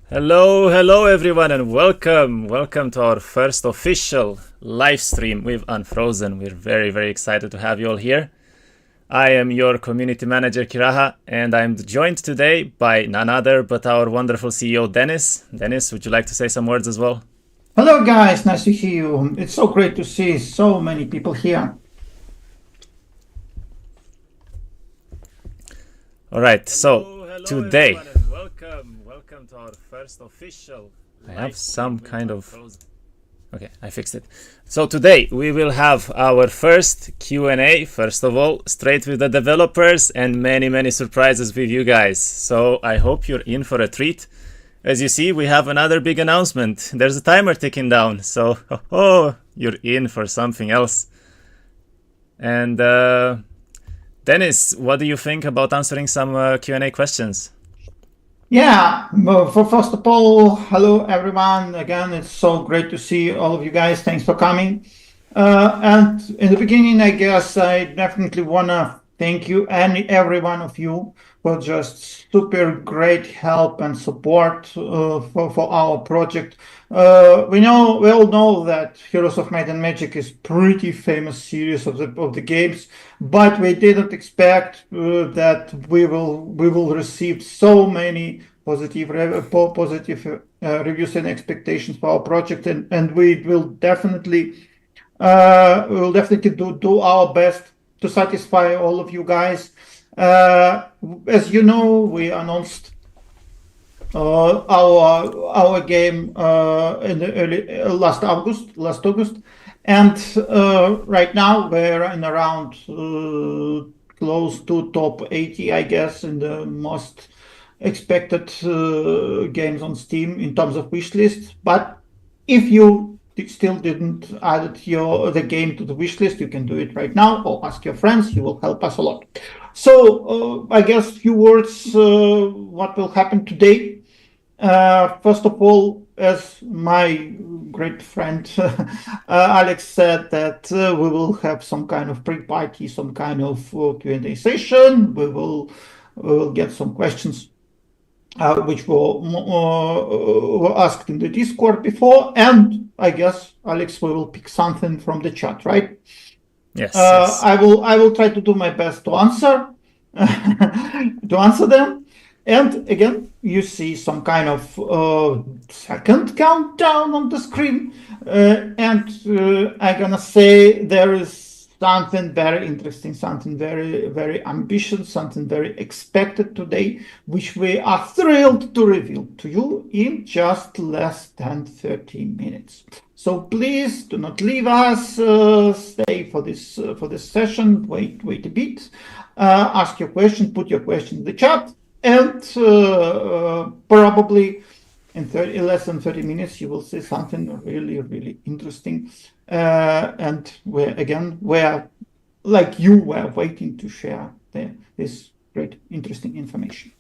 Hello everyone, and welcome to our first official live stream with Unfrozen. We're very excited to have you all here. I am your community manager Kiraha, and I'm joined today by none other but our wonderful CEO Dennis. Dennis, would you like to say some words as well? Hello guys, nice to see you. It's so great to see so many people here. All right, so today everyone, and welcome to our first official. I have some kind of... Okay, I fixed it. So today we will have our first Q&A, first of all, straight with the developers, and many surprises with you guys. So I hope you're in for a treat. As you see, we have another big announcement. There's a timer ticking down, so you're in for something else. And Dennis, what do you think about answering some Q&A questions? Yeah, well, first of all, hello everyone. Again, it's so great to see all of you guys. Thanks for coming. And in the beginning, I guess I definitely want to thank you and every one of you for just super great help and support for our project. We all know that Heroes of Might and Magic is pretty famous series of the games, but we didn't expect that we will receive so many positive reviews and expectations for our project, and we will definitely do our best to satisfy all of you guys. As you know, we announced our game in the early last August, and right now we're in around close to top 80, I guess, in the most expected games on Steam in terms of wish list. But if you still didn't add the game to the wish list, you can do it right now or ask your friends. You will help us a lot. So I guess few words what will happen today. First of all, as my great friend Alex said, that we will have some kind of pre-party, some kind of Q&A session. We will get some questions which were asked in the Discord before, and I guess Alex will pick something from the chat, right? Yes. I will try to do my best to answer them. And again, you see some kind of second countdown on the screen, and I'm gonna say there is something very interesting, something very ambitious, something very expected today, which we are thrilled to reveal to you in just less than 30 minutes. So please do not leave us. Stay for this session. Wait a bit. Ask your question. Put your question in the chat, and probably in less than 30 minutes you will see something really interesting. And we're like you were waiting to share this great interesting information.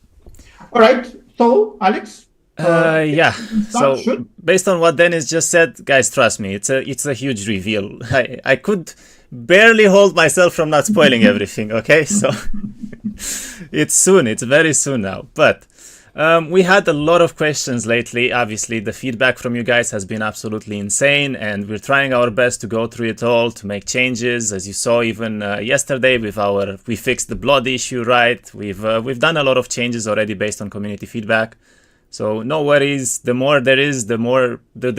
All right, so Alex. Yeah. So based on what Dennis just said, guys, trust me, it's a huge reveal. I could barely hold myself from not spoiling everything. Okay, so it's very soon now. But we had a lot of questions lately. Obviously, the feedback from you guys has been absolutely insane, and we're trying our best to go through it all, to make changes. As you saw, even yesterday we fixed the blood issue, right? We've done a lot of changes already based on community feedback. So no worries. The more there is, the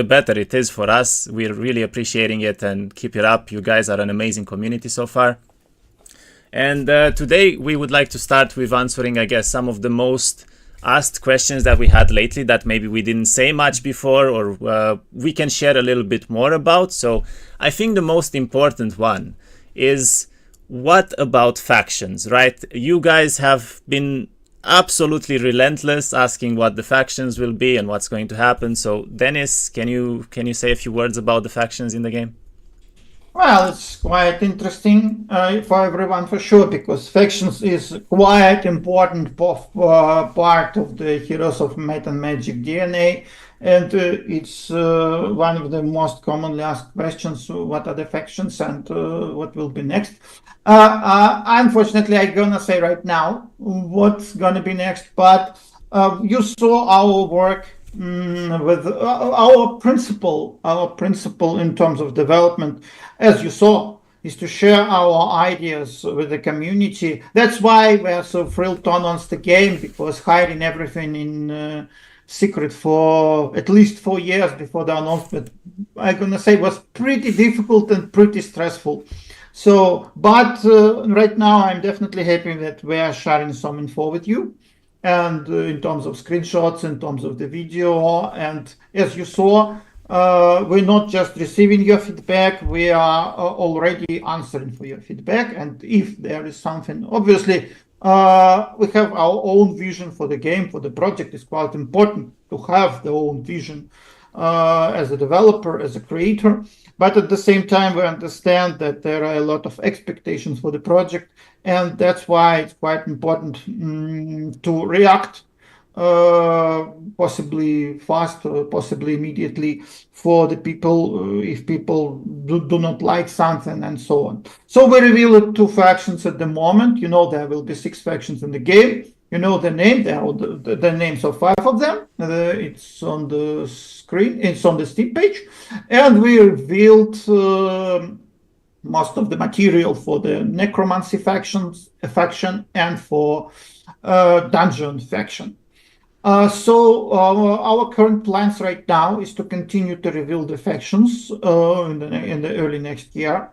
better it is for us. We're really appreciating it, and keep it up. You guys are an amazing community so far. And today we would like to start with answering, I guess, some of the most asked questions that we had lately that maybe we didn't say much before, or we can share a little bit more about. So I think the most important one is, what about factions, right? You guys have been absolutely relentless asking what the factions will be and what's going to happen. So Dennis, can you say a few words about the factions in the game? Well, it's quite interesting for everyone for sure, because factions is quite important part of the Heroes of Might and Magic DNA, and it's one of the most commonly asked questions: what are the factions and what will be next? Unfortunately, I'm gonna say right now what's gonna be next, but you saw our work with our principle in terms of development, as you saw, is to share our ideas with the community. That's why we are so thrilled to announce the game, because hiding everything in secret for at least 4 years before the announcement, I'm gonna say, was pretty difficult and pretty stressful. So, but right now I'm definitely happy that we are sharing some info with you, and in terms of screenshots, in terms of the video. And as you saw, we're not just receiving your feedback, we are already answering for your feedback. And if there is something, obviously, we have our own vision for the game, for the project. It's quite important to have the own vision as a developer, as a creator. But at the same time, we understand that there are a lot of expectations for the project, and that's why it's quite important to react possibly fast, possibly immediately, for the people if people do not like something, and so on. So we revealed 2 factions at the moment. You know, there will be 6 factions in the game. You know the name. There are the names of 5 of them. It's on the screen. It's on the Steam page, and we revealed most of the material for the necromancy faction and for dungeon faction. So our current plans right now is to continue to reveal the factions in the early next year.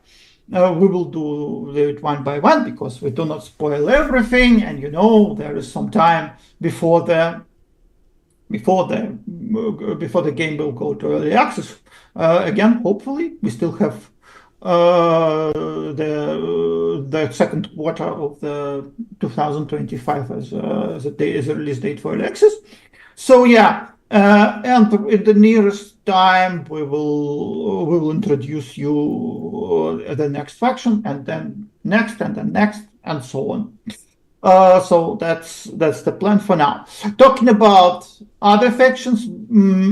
We will do it one by one, because we do not spoil everything, and you know there is some time before the game will go to early access. Again, hopefully, we still have the second quarter of the 2025 as a release date for early access. So yeah, and in the nearest time we will introduce you the next faction, and then next, and then next, and so on. So that's the plan for now. Talking about other factions,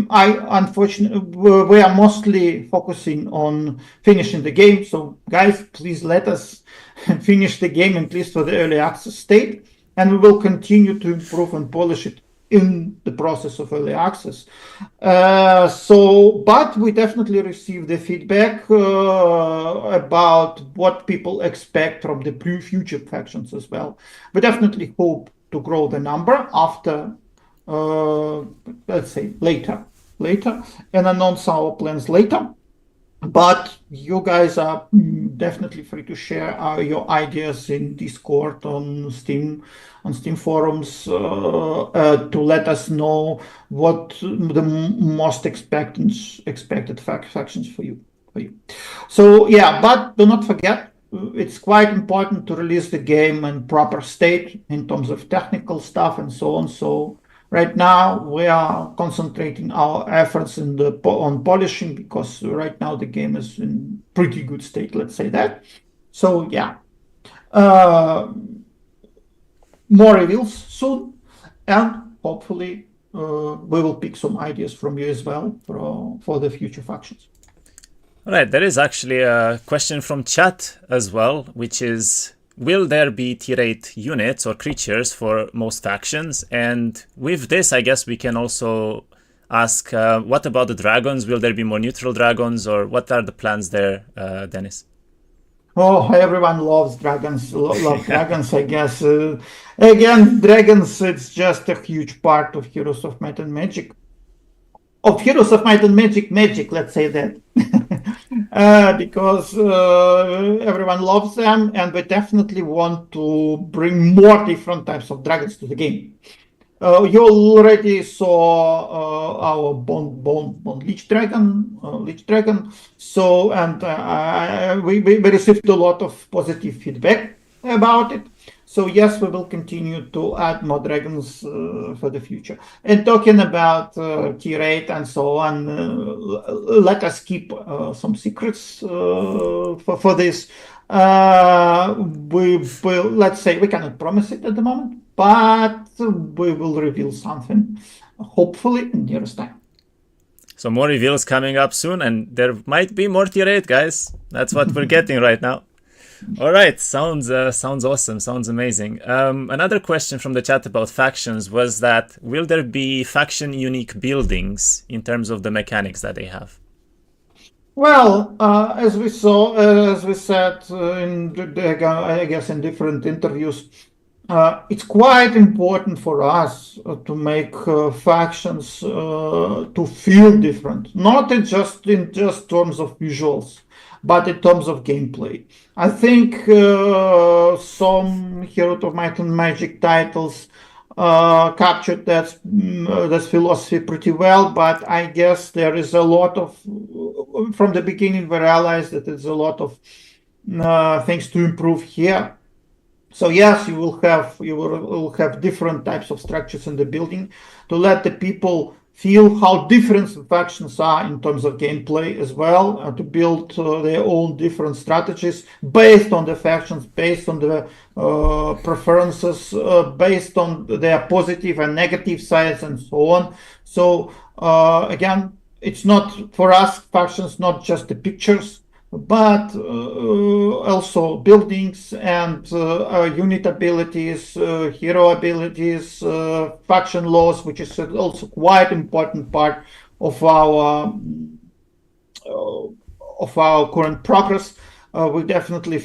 unfortunately, we are mostly focusing on finishing the game. So guys, please let us finish the game, at least for the early access state, and we will continue to improve and polish it in the process of early access. But we definitely receive the feedback about what people expect from the future factions as well. We definitely hope to grow the number after, let's say, later, and announce our plans later. But you guys are definitely free to share your ideas in Discord, on Steam forums, to let us know what the most expected factions for you. So yeah, but do not forget, it's quite important to release the game in proper state in terms of technical stuff and so on. So right now we are concentrating our efforts on polishing, because right now the game is in pretty good state, let's say that. So yeah, more reveals soon, and hopefully we will pick some ideas from you as well for the future factions. All right, there is actually a question from chat as well, which is, will there be tier 8 units or creatures for most factions? And with this, I guess we can also ask, what about the dragons? Will there be more neutral dragons, or what are the plans there, Dennis? Oh, everyone loves dragons, dragons, I guess. Again, dragons, it's just a huge part of Heroes of Might and Magic. Of Heroes of Might and Magic, let's say that. Because everyone loves them, and we definitely want to bring more different types of dragons to the game. You already saw our Bone Lich Dragon. So, and we received a lot of positive feedback about it. So yes, we will continue to add more dragons for the future. And talking about tier 8 and so on, let us keep some secrets for this. We will, let's say, we cannot promise it at the moment, but we will reveal something, hopefully in nearest time. So more reveals coming up soon, and there might be more tier 8, guys. That's what we're getting right now. All right, sounds awesome. Sounds amazing. Another question from the chat about factions was that will there be faction unique buildings in terms of the mechanics that they have? Well, as we saw, as we said I guess in different interviews, it's quite important for us to make factions to feel different, not in just terms of visuals, but in terms of gameplay. I think some Hero of Might and Magic titles captured that philosophy pretty well, but I guess there is a lot of, from the beginning we realized that there's a lot of things to improve here. So yes, you will have different types of structures in the building to let the people feel how different the factions are in terms of gameplay as well, to build their own different strategies based on the factions, based on the preferences, based on their positive and negative sides and so on. So again, it's not for us, factions, not just the pictures, but also buildings and unit abilities, hero abilities, faction laws, which is also quite important part of our current progress. We definitely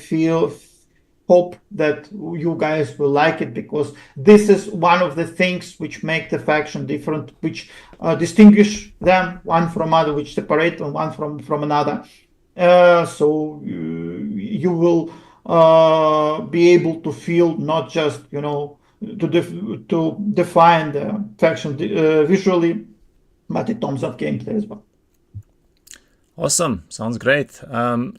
hope that you guys will like it, because this is one of the things which make the faction different, which distinguish them one from other, which separate them one from another. So you will be able to feel not just, to define the faction visually, but in terms of gameplay as well. Awesome, sounds great.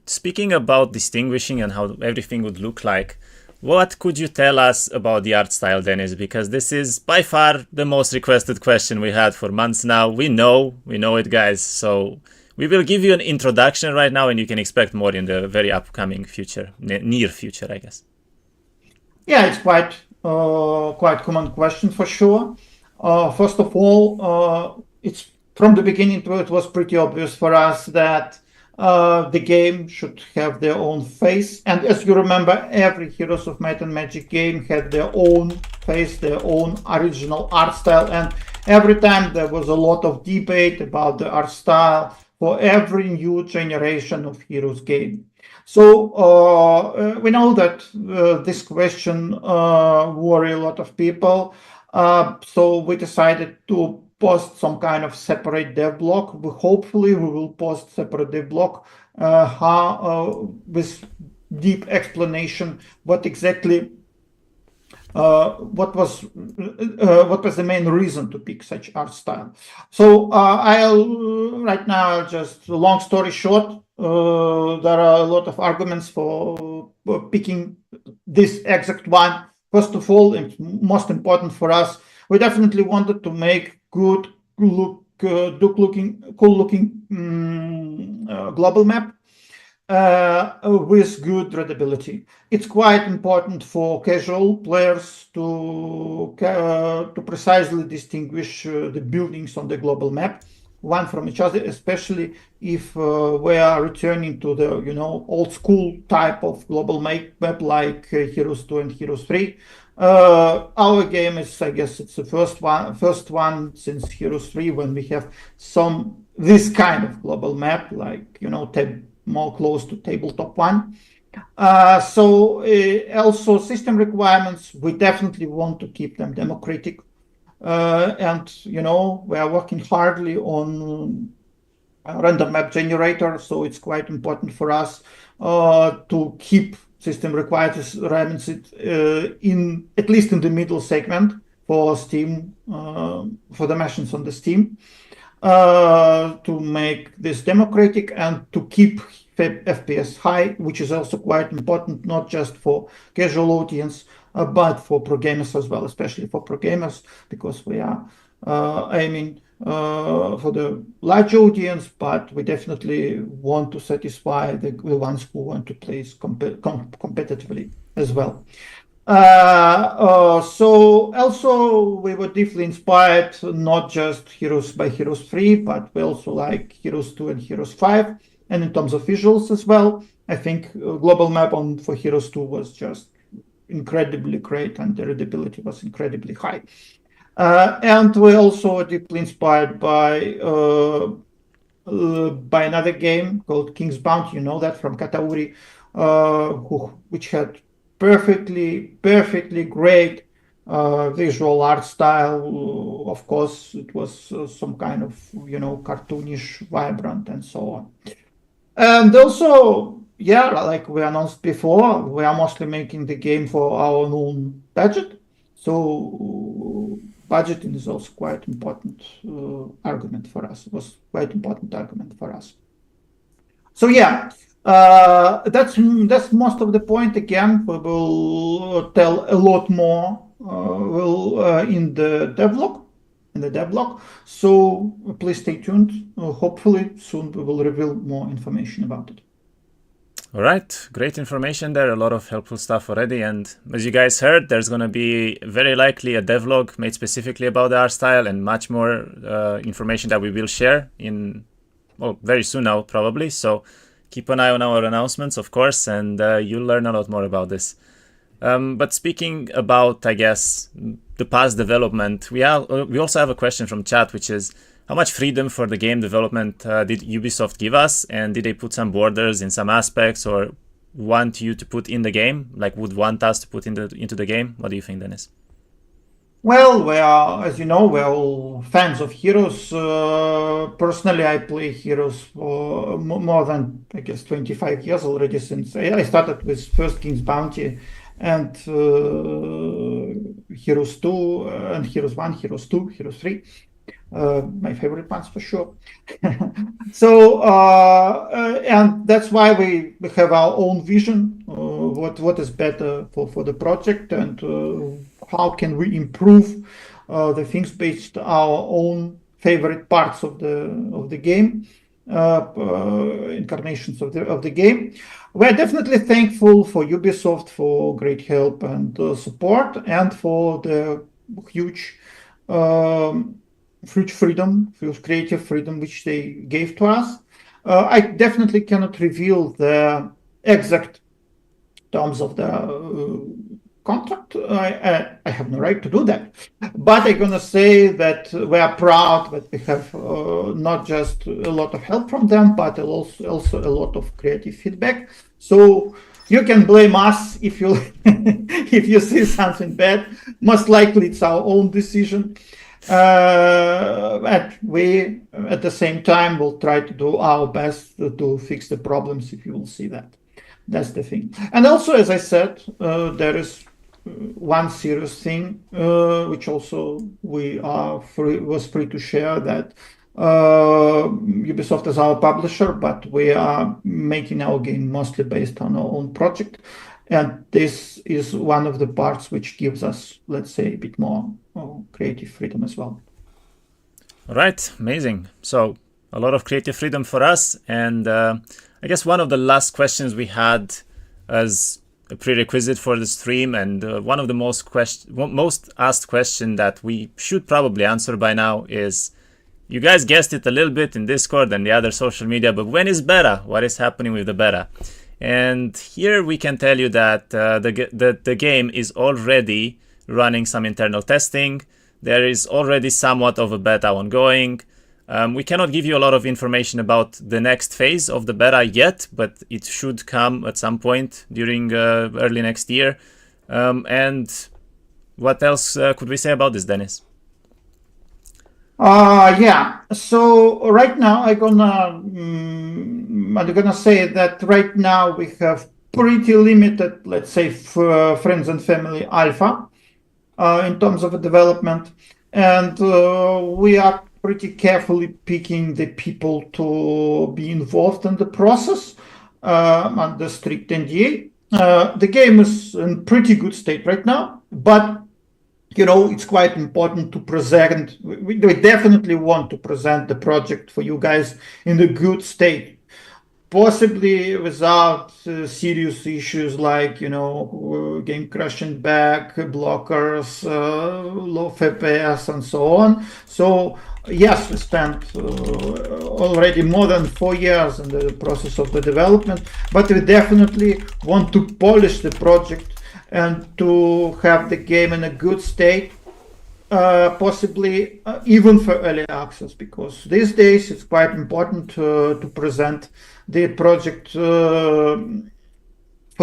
Speaking about distinguishing and how everything would look like, what could you tell us about the art style, Dennis? Because this is by far the most requested question we had for months now. We know it, guys. So we will give you an introduction right now, and you can expect more in the very upcoming future, near future, I guess. Yeah, it's quite common question for sure. First of all, it's from the beginning it was pretty obvious for us that the game should have their own face. And as you remember, every Heroes of Might and Magic game had their own face, their own original art style. And every time there was a lot of debate about the art style for every new generation of Heroes game. So we know that this question worry a lot of people. So we decided to post some kind of separate dev blog. Hopefully we will post separate dev blog with deep explanation what exactly what was the main reason to pick such art style. So I'll right now, just long story short, there are a lot of arguments for picking this exact one. First of all, and most important for us, we definitely wanted to make cool looking global map with good readability. It's quite important for casual players to precisely distinguish the buildings on the global map one from each other, especially if we are returning to the old school type of global map like Heroes 2 and Heroes 3. Our game is, I guess, it's the first one since Heroes 3 when we have this kind of global map, like more close to tabletop one. So also system requirements, we definitely want to keep them democratic, and we are working hardly on a random map generator, so it's quite important for us to keep system requirements in at least in the middle segment for Steam, for the machines on the Steam, to make this democratic and to keep FPS high, which is also quite important, not just for casual audience, but for pro gamers as well, especially for pro gamers, because we are aiming for the large audience, but we definitely want to satisfy the ones who want to play competitively as well. So also we were deeply inspired, not just Heroes by Heroes 3, but we also like Heroes 2 and Heroes 5, and in terms of visuals as well. I think global map for Heroes 2 was just incredibly great, and the readability was incredibly high. And we're also deeply inspired by another game called King's Bounty. You know that from Katauri, which had perfectly great visual art style. Of course, it was some kind of cartoonish, vibrant, and so on. And also, yeah, like we announced before, we are mostly making the game for our own budget. So budgeting is also quite important argument for us. It was quite important argument for us. So yeah, that's most of the point. Again, we will tell a lot more in the devlog. So please stay tuned. Hopefully soon we will reveal more information about it. All right, great information there, a lot of helpful stuff already. And as you guys heard, there's going to be very likely a devlog made specifically about the art style and much more information that we will share in, well, very soon now, probably. So keep an eye on our announcements, of course, and you'll learn a lot more about this. But speaking about, I guess, the past development, we also have a question from chat, which is, how much freedom for the game development did Ubisoft give us? And did they put some borders in some aspects or want you to put in the game? Like would want us to put into the game? What do you think, Dennis? Well, we are, as you know, we're all fans of Heroes. Personally, I play Heroes for more than, I guess, 25 years already, since I started with first King's Bounty and Heroes 2 and Heroes 1, Heroes 2, Heroes 3. My favorite ones for sure. So and that's why we have our own vision, what is better for the project, and how can we improve the things based on our own favorite parts of the game, incarnations of the game. We're definitely thankful for Ubisoft for great help and support, and for the huge creative freedom which they gave to us. I definitely cannot reveal the exact terms of the contract. I have no right to do that. But I'm gonna say that we are proud that we have not just a lot of help from them, but also a lot of creative feedback. So you can blame us if you if you see something bad. Most likely it's our own decision. And we, at the same time, will try to do our best to fix the problems if you will see that. That's the thing. And also, as I said, there is one serious thing, which also was free to share, that Ubisoft is our publisher, but we are making our game mostly based on our own project. And this is one of the parts which gives us, let's say, a bit more creative freedom as well. All right, amazing. So a lot of creative freedom for us. And I guess one of the last questions we had as a prerequisite for the stream, and one of the most asked question that we should probably answer by now is, you guys guessed it a little bit in Discord and the other social media, but when is beta? What is happening with the beta? And here we can tell you that the game is already running some internal testing. There is already somewhat of a beta ongoing. We cannot give you a lot of information about the next phase of the beta yet, but it should come at some point during early next year. And what else could we say about this, Dennis? Yeah. So right now I'm gonna say that right now we have pretty limited, let's say, friends and family alpha in terms of development, and we are pretty carefully picking the people to be involved in the process under strict NDA. The game is in pretty good state right now, but it's quite important to present. We definitely want to present the project for you guys in a good state. possibly without serious issues like, game crashing back, blockers, low FPS, and so on. So yes, we spent already more than 4 years in the process of the development, but we definitely want to polish the project and to have the game in a good state, possibly even for early access, because these days it's quite important to present the project for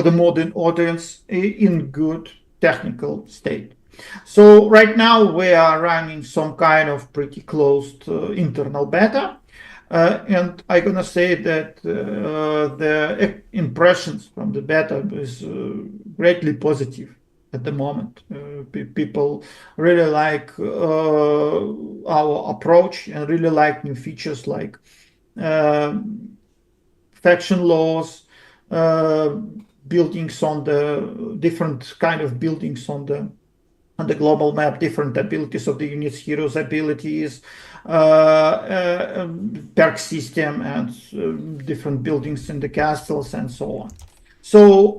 the modern audience in good technical state. So right now we are running some kind of pretty closed internal beta. And I'm gonna say that the impressions from the beta is greatly positive at the moment. People really like our approach and really like new features like faction laws, buildings on the different kind of buildings on the global map, different abilities of the units, heroes' abilities, perk system, and different buildings in the castles, and so on. So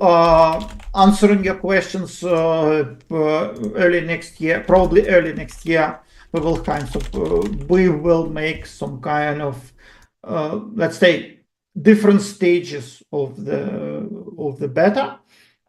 answering your questions, early next year, probably early next year, we will make some kind of, let's say, different stages of the beta.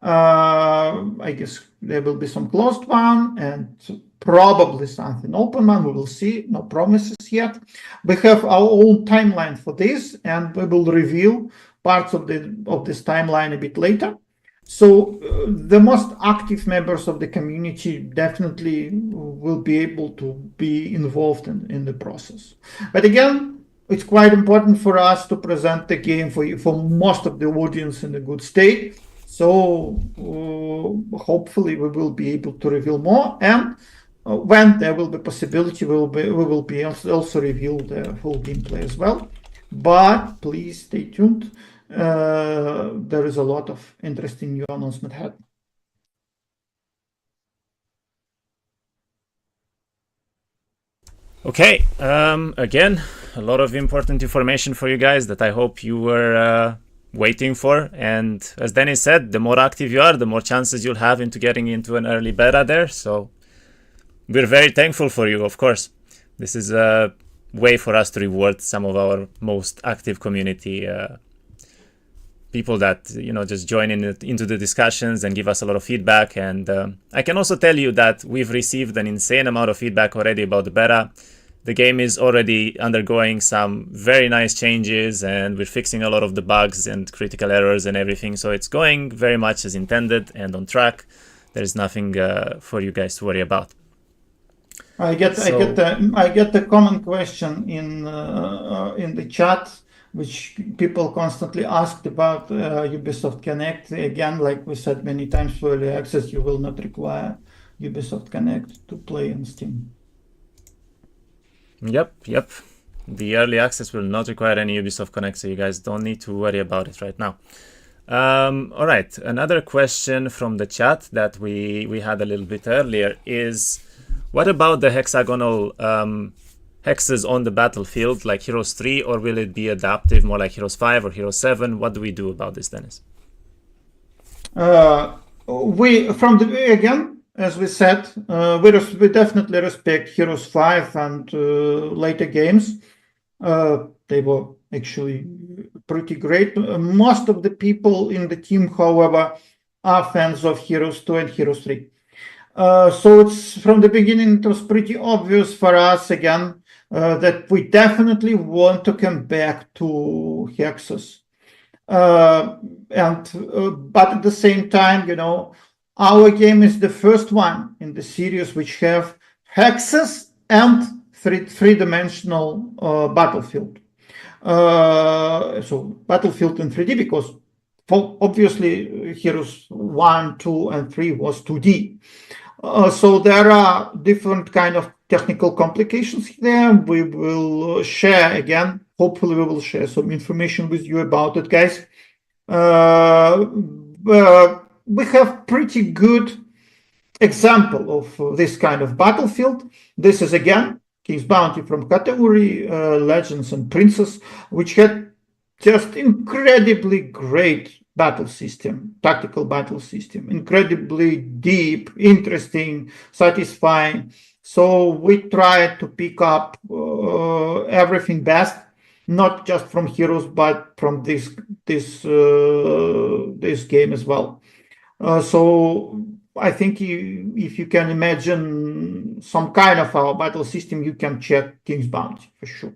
I guess there will be some closed one and probably something open one. We will see. No promises yet. We have our own timeline for this, and we will reveal parts of this timeline a bit later. So the most active members of the community definitely will be able to be involved in the process. But again, it's quite important for us to present the game for most of the audience in a good state. So hopefully we will be able to reveal more, and when there will be possibility, we will be also reveal the full gameplay as well. But please stay tuned. There is a lot of interesting new announcement happening. Okay, again, a lot of important information for you guys that I hope you were waiting for. And as Dennis said, the more active you are, the more chances you'll have into getting into an early beta there. So we're very thankful for you, of course. This is a way for us to reward some of our most active community people that just join into the discussions and give us a lot of feedback. And I can also tell you that we've received an insane amount of feedback already about the beta. The game is already undergoing some very nice changes, and we're fixing a lot of the bugs and critical errors and everything. So it's going very much as intended and on track. There's nothing for you guys to worry about. I get the common question in the chat, which people constantly asked about Ubisoft Connect. Again, like we said many times, for early access, you will not require Ubisoft Connect to play on Steam. Yep. The early access will not require any Ubisoft Connect, so you guys don't need to worry about it right now. All right, another question from the chat that we had a little bit earlier is, what about the hexagonal hexes on the battlefield like Heroes 3, or will it be adaptive more like Heroes 5 or Heroes 7? What do we do about this, Dennis? As we said, we definitely respect Heroes 5 and later games. They were actually pretty great. Most of the people in the team, however, are fans of Heroes 2 and Heroes 3. So it's from the beginning, it was pretty obvious for us again that we definitely want to come back to hexes. But at the same time, our game is the first one in the series which have hexes and three-dimensional battlefield. So battlefield in 3D, because obviously Heroes 1, 2, and 3 was 2D. So there are different kind of technical complications there. We will share again. Hopefully we will share some information with you about it, guys. We have pretty good example of this kind of battlefield. This is again King's Bounty from category Legends and Princes, which had just incredibly great battle system, tactical battle system, incredibly deep, interesting, satisfying. So we try to pick up everything best, not just from Heroes, but from this game as well. So I think if you can imagine some kind of a battle system, you can check King's Bounty for sure.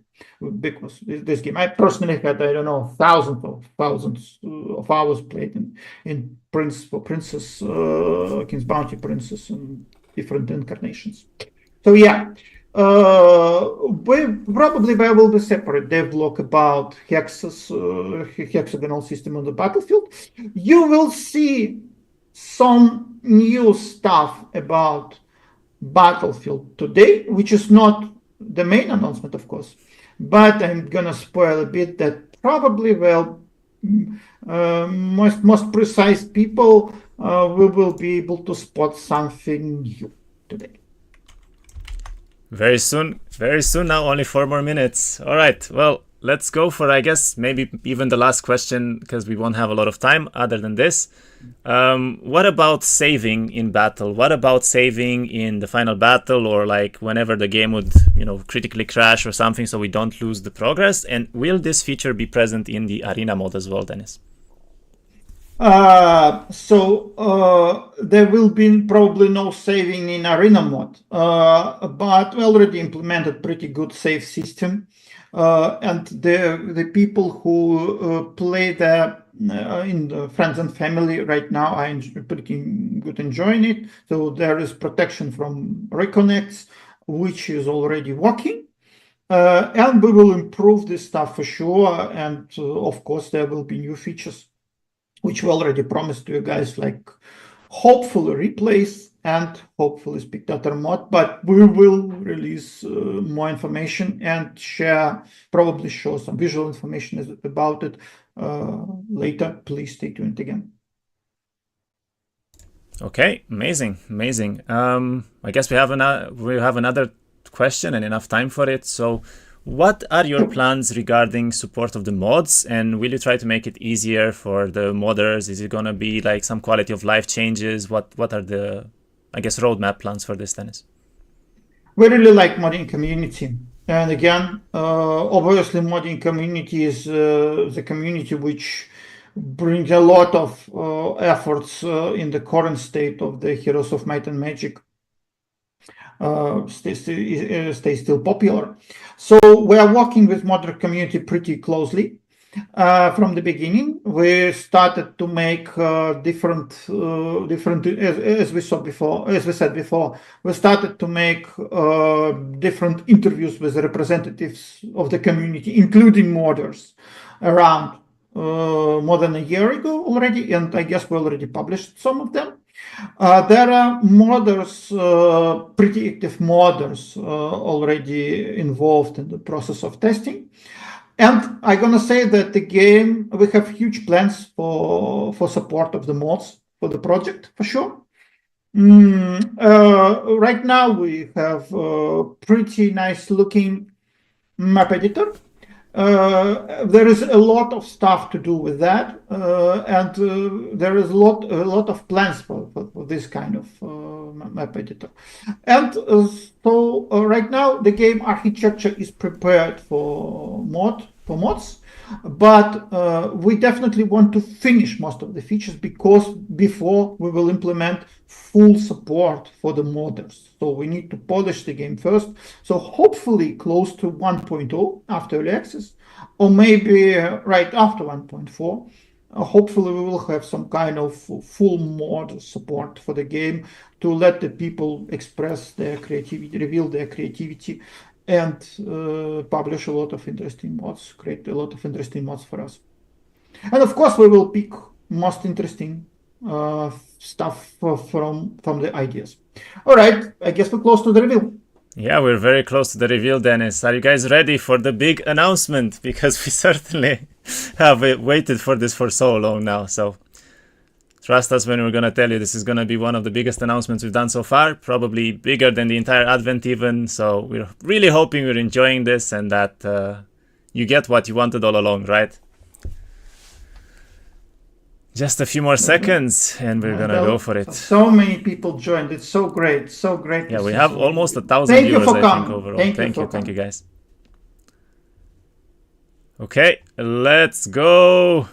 Because this game, I personally had, I don't know, thousands of hours played in Princess, King's Bounty Princess and different incarnations. So yeah, we probably there will be separate devlog about hexagonal system on the battlefield. You will see some new stuff about Battlefield today, which is not the main announcement, of course, but I'm gonna spoil a bit that probably most precise people we will be able to spot something new today. Very soon now, only 4 more minutes. All right, well, let's go for, I guess, maybe even the last question, because we won't have a lot of time other than this. What about saving in battle? What about saving in the final battle, or like whenever the game would, critically crash or something, so we don't lose the progress? And will this feature be present in the arena mode as well, Dennis? There will be probably no saving in arena mode, but we already implemented pretty good save system, and the people who play in the friends and family right now are pretty good enjoying it. So there is protection from reconnects, which is already working. And we will improve this stuff for sure. And of course, there will be new features, which we already promised to you guys, like hopefully replace and hopefully spectator mod, but we will release more information and probably show some visual information about it later. Please stay tuned again. Okay, amazing. I guess we have another question and enough time for it. So what are your plans regarding support of the mods, and will you try to make it easier for the modders? Is it going to be like some quality of life changes? What are the, I guess, roadmap plans for this, Dennis? We really like modding community. And again, obviously modding community is the community which brings a lot of efforts in the current state of the Heroes of Might and Magic. Stay still popular. So we are working with modder community pretty closely. From the beginning, we started to make different, as we said before, we started to make different interviews with representatives of the community, including modders, around more than a year ago already, and I guess we already published some of them. There are modders, pretty active modders, already involved in the process of testing. And I'm gonna say that the game, we have huge plans for support of the mods for the project, for sure. Right now we have a pretty nice looking map editor. There is a lot of stuff to do with that, and there is a lot of plans for this kind of map editor. And so right now the game architecture is prepared for mods, but we definitely want to finish most of the features before we will implement full support for the modders. So we need to polish the game first. So hopefully close to 1.0 after early access, or maybe right after 1.4. Hopefully we will have some kind of full mod support for the game to let the people express their creativity, reveal their creativity, and publish a lot of interesting mods, create a lot of interesting mods for us. And of course we will pick most interesting stuff from the ideas. All right, I guess we're close to the reveal. Yeah, we're very close to the reveal, Dennis. Are you guys ready for the big announcement? Because we certainly have waited for this for so long now. So trust us when we're going to tell you this is going to be one of the biggest announcements we've done so far, probably bigger than the entire Advent even. So we're really hoping you're enjoying this and that you get what you wanted all along, right? Just a few more seconds and we're gonna go for it. So many people joined. It's so great. So great. Yeah, we have almost 1,000 viewers, I think, overall. Thank you, guys. Okay, let's go.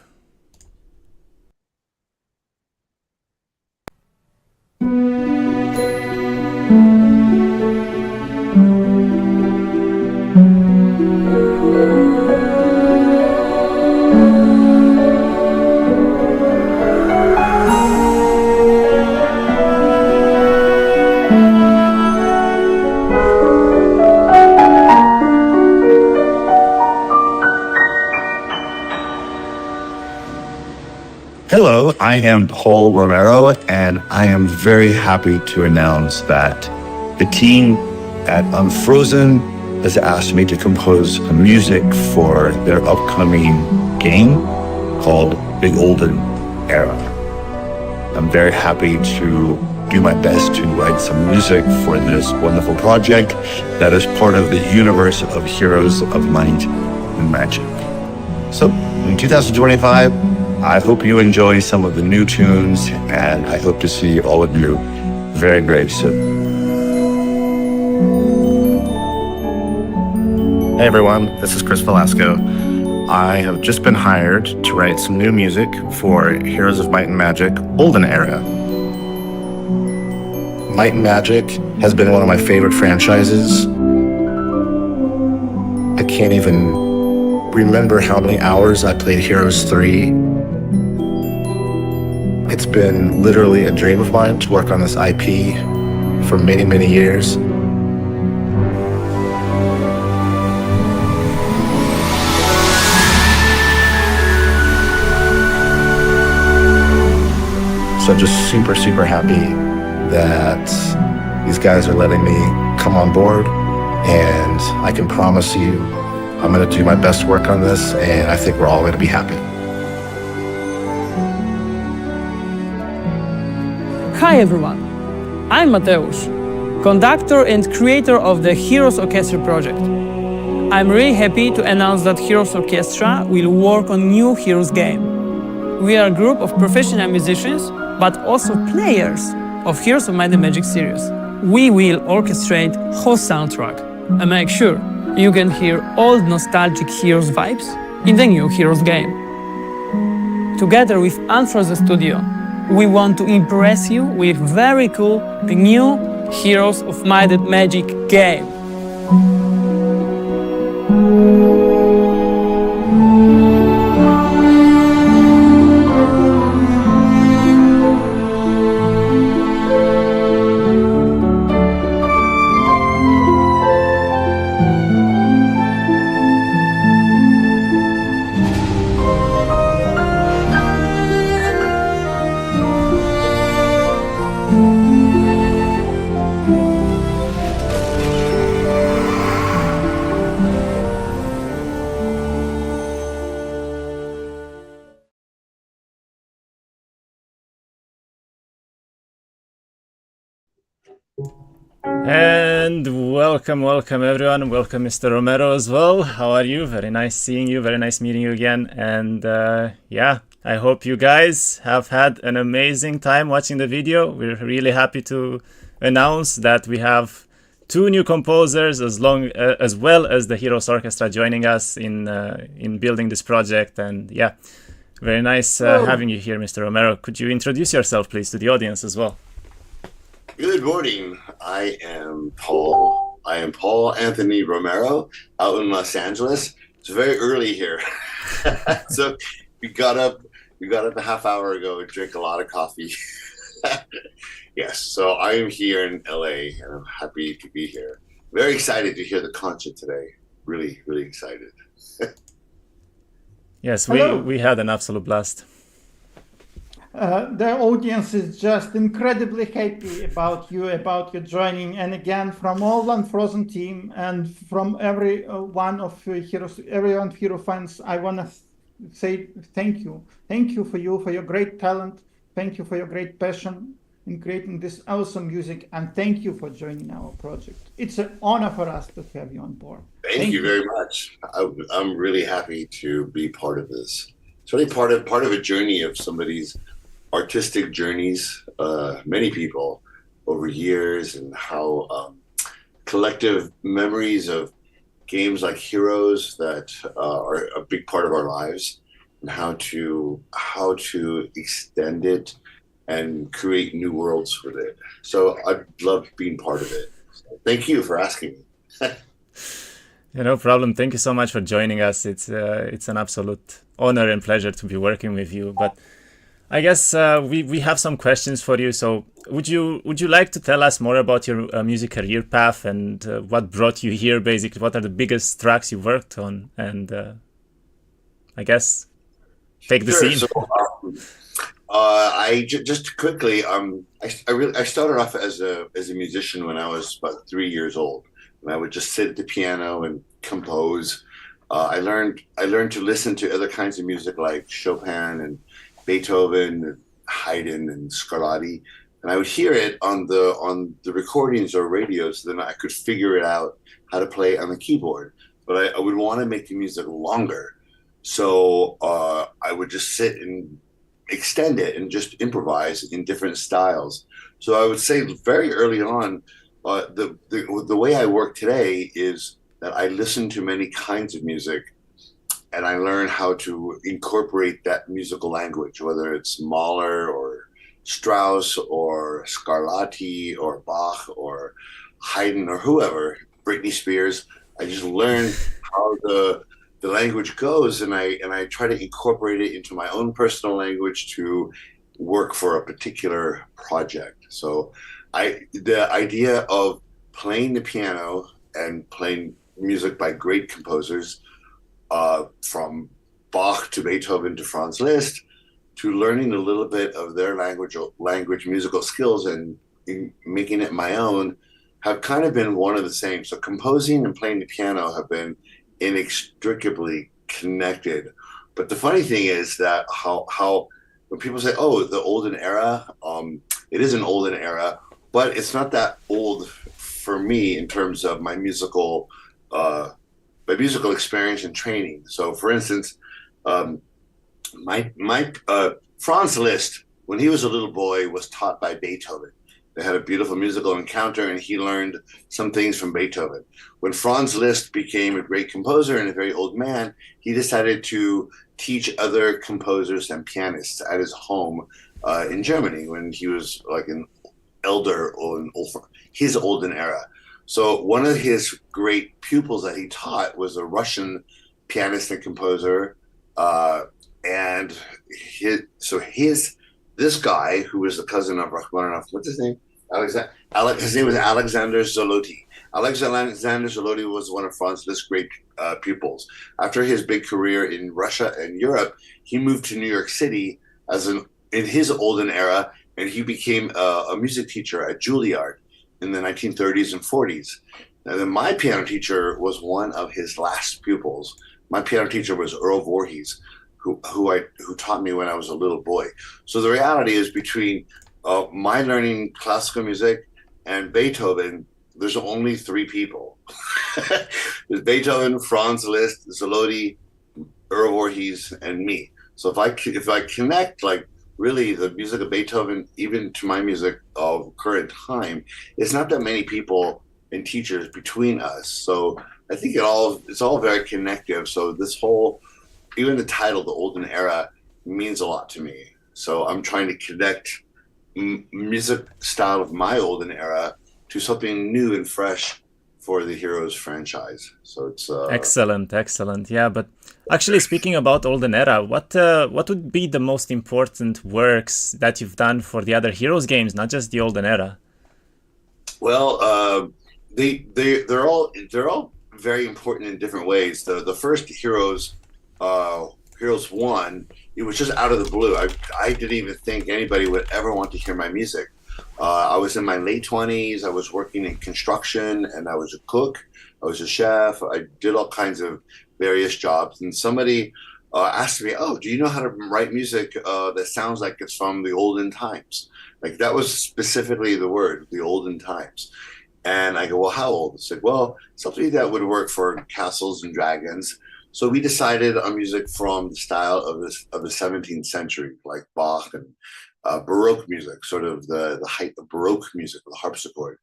Hello, I am Paul Romero, and I am very happy to announce that the team at Unfrozen has asked me to compose music for their upcoming game called The Olden Era. I'm very happy to do my best to write some music for this wonderful project that is part of the universe of Heroes of Might and Magic. So, in 2025, I hope you enjoy some of the new tunes, and I hope to see all of you very, very soon. Hey everyone, this is Chris Velasco. I have just been hired to write some new music for Heroes of Might and Magic Olden Era. Might and Magic has been one of my favorite franchises. I can't even remember how many hours I played Heroes 3. It's been literally a dream of mine to work on this IP for many, many years. So I'm just super, super happy that these guys are letting me come on board, and I can promise you I'm going to do my best work on this, and I think we're all going to be happy. Hi everyone, I'm Mateusz, conductor and creator of the Heroes Orchestra project. I'm really happy to announce that Heroes Orchestra will work on new Heroes game. We are a group of professional musicians, but also players of Heroes of Might and Magic series. We will orchestrate whole soundtrack and make sure you can hear old nostalgic Heroes vibes in the new Heroes game. Together with Unfrozen Studio, we want to impress you with very cool new Heroes of Might and Magic game. And welcome everyone. Welcome Mr. Romero as well. How are you? Very nice seeing you. Very nice meeting you again. And yeah, I hope you guys have had an amazing time watching the video. We're really happy to announce that we have two new composers as well as the Heroes Orchestra joining us in building this project. And yeah, very nice having you here, Mr. Romero. Could you introduce yourself, please, to the audience as well? Good morning. I am Paul Anthony Romero out in Los Angeles. It's very early here. So we got up a half hour ago and drank a lot of coffee. Yes, so I am here in LA and I'm happy to be here. Very excited to hear the concert today. Really, really excited. Yes, we had an absolute blast. The audience is just incredibly happy about you joining, and again from all Unfrozen team and from every one of everyone Hero fans, I want to say thank you for your great talent, thank you for your great passion in creating this awesome music, and thank you for joining our project. It's an honor for us to have you on board. Thank you very much. I'm really happy to be part of this. it's really part of a journey of somebody's artistic journeys. Many people over years, and how collective memories of games like Heroes that are a big part of our lives, and how to extend it and create new worlds with it. So I love being part of it. So thank you for asking me. Yeah, no problem. Thank you so much for joining us. It's an absolute honor and pleasure to be working with you. But I guess we have some questions for you. So would you like to tell us more about your music career path and what brought you here? Basically, what are the biggest tracks you worked on? And I guess take the scene. So, just quickly, I started off as a musician when I was about 3 years old, and I would just sit at the piano and compose. I learned to listen to other kinds of music like Chopin and Beethoven, and Haydn, and Scarlatti, and I would hear it on the recordings or radios. Then I could figure it out how to play on the keyboard. But I would want to make the music longer, so I would just sit and extend it and just improvise in different styles. So I would say very early on, the way I work today is that I listen to many kinds of music, and I learn how to incorporate that musical language, whether it's Mahler or Strauss or Scarlatti or Bach or Haydn or whoever, Britney Spears. I just learn how the language goes, and I try to incorporate it into my own personal language to work for a particular project. So the idea of playing the piano and playing music by great composers, from Bach to Beethoven to Franz Liszt, to learning a little bit of their language musical skills and making it my own, have kind of been one of the same. So composing and playing the piano have been inextricably connected. But the funny thing is that how when people say, "Oh, the Olden Era," it is an Olden Era, but it's not that old for me in terms of my musical experience and training. So, for instance, my Franz Liszt, when he was a little boy, was taught by Beethoven. They had a beautiful musical encounter, and he learned some things from Beethoven. When Franz Liszt became a great composer and a very old man, he decided to teach other composers and pianists at his home in Germany when he was like an elder or his Olden Era. So one of his great pupils that he taught was a Russian pianist and composer, and this guy, who was the cousin of Rachmaninoff, what's his name? His name was Alexander Zoloty. Alexander Zoloty was one of Franz Liszt's great pupils. After his big career in Russia and Europe, he moved to New York City in his Olden Era, and he became a music teacher at Juilliard in the 1930s and 40s. And then my piano teacher was one of his last pupils. My piano teacher was Earl Voorhees, who taught me when I was a little boy. So the reality is, between my learning classical music and Beethoven, there's only three people. There's Beethoven, Franz Liszt, Zoloty, Earl Voorhees, and me. So if I connect like really the music of Beethoven even to my music of current time, it's not that many people and teachers between us. So I think it's all very connective. So this whole, even the title, the Olden Era, means a lot to me. So I'm trying to connect music style of my Olden Era to something new and fresh for the Heroes franchise. So it's excellent. Yeah, but actually, speaking about Olden Era, what would be the most important works that you've done for the other Heroes games, not just the Olden Era? Well, they're all very important in different ways. The first Heroes 1, it was just out of the blue. I didn't even think anybody would ever want to hear my music. I was in my late 20s. I was working in construction, and I was a cook. I was a chef. I did all kinds of various jobs. And somebody asked me, "Oh, do you know how to write music that sounds like it's from the olden times?" Like, that was specifically the word, the olden times. And I go, "Well, how old?" It's like, "Well, something that would work for Castles and Dragons." So we decided on music from the style of the 17th century, like Bach and Baroque music, sort of the height of Baroque music with the harpsichord.